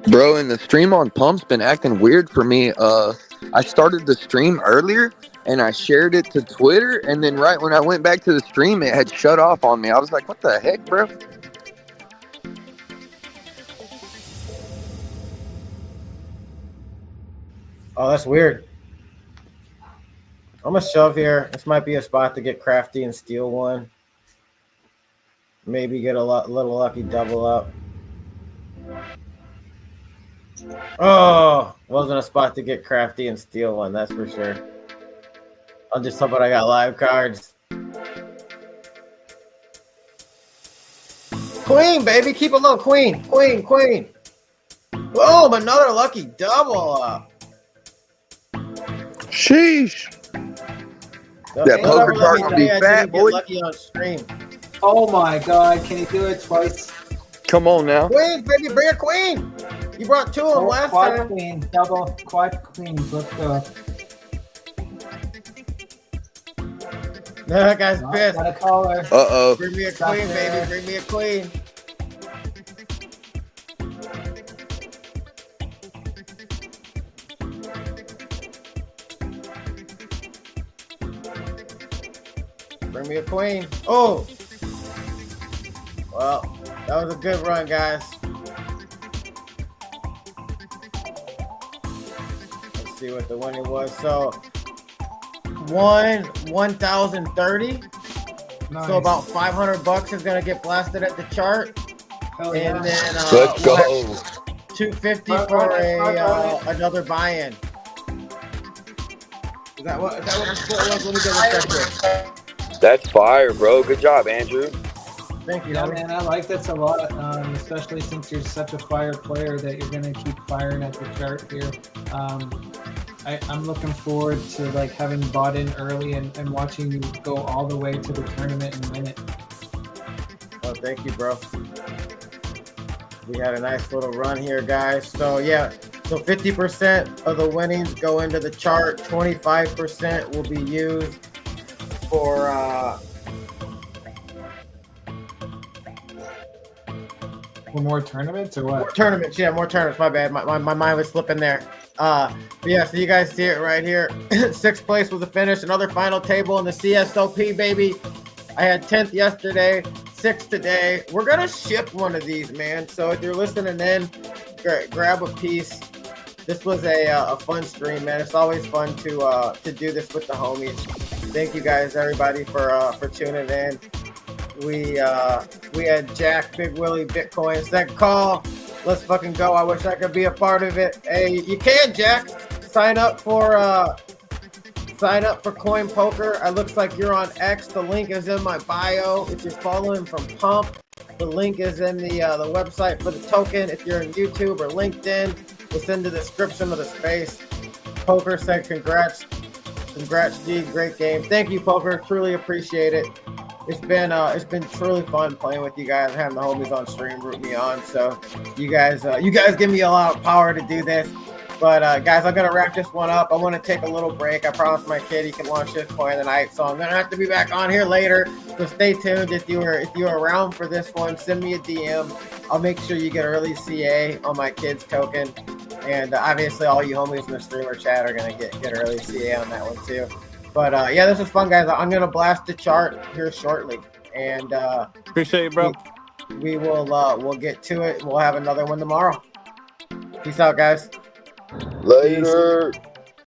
Bro, and the stream on Pump's been acting weird for me. I started the stream earlier and I shared it to Twitter, and then right when I went back to the stream, it had shut off on me. I was like, what the heck, bro?
Oh, that's weird. I'm gonna shove here. This might be a spot to get crafty and steal one. Maybe get a little lucky double up. Oh, wasn't a spot to get crafty and steal one, that's for sure. I'm just hoping I got live cards. Queen, baby, keep it low. Queen, queen, queen. Boom, another lucky double up.
Sheesh. That poker card gonna be fat, boy.
Lucky on stream.
Oh my God! Can you do it twice?
Come on now.
Queen, baby, bring a queen. You brought two of them last
quad
time.
Queen, double, quad queen. Let's go.
That guy's pissed.
Got a caller.
Uh-oh.
Bring me a queen, baby. Bring me a queen. Bring me a queen. Oh. Well, that was a good run, guys. Let's see what the winning was. So, 1,030. Nice. So about $500 is gonna get blasted at the chart.
Hell yeah.
And then
Let's go.
$250 for another buy-in. Is that what the split was? Let me double check here.
That's fire, bro. Good job, Andrew.
Thank you,
Yeah,
homie.
man, I like this a lot, especially since you're such a fire player that you're gonna keep firing at the chart here. I'm looking forward to like having bought in early and watching you go all the way to the tournament and win it.
Oh, thank you, bro. We had a nice little run here, guys. So yeah, so 50% of the winnings go into the chart. 25% will be used for
more tournaments or what?
More tournaments. Yeah, more tournaments. My bad. My mind was slipping there. But yeah, so you guys see it right here. 6th place was the finish. Another final table in the CSOP, baby. I had 10th yesterday, 6th today. We're gonna ship one of these, man. So if you're listening in, grab a piece. This was a fun stream, man. It's always fun to do this with the homies. Thank you guys, everybody, for tuning in. We had Jack, Big Willie, Bitcoin, second call. Let's fucking go. I wish I could be a part of it. Hey, you can, Jack. Sign up for Coin Poker. It looks like you're on X. The link is in my bio. If you're following from Pump, the link is in the website for the token. If you're in YouTube or LinkedIn, it's in the description of the space. Poker said congrats. Congrats, G. Great game. Thank you, Poker. Truly appreciate it. It's been truly fun playing with you guys, having the homies on stream root me on. So you guys give me a lot of power to do this. But guys, I'm gonna wrap this one up. I want to take a little break. I promised my kid he can launch this coin tonight, so I'm gonna have to be back on here later. So stay tuned. If you're around for this one, send me a DM. I'll make sure you get early CA on my kid's token, and obviously all you homies in the streamer chat are gonna get early CA on that one too. But yeah, this is fun, guys. I'm gonna blast the chart here shortly, and
Appreciate it, bro.
we will we'll get to it. We'll have another one tomorrow. Peace out, guys.
Later.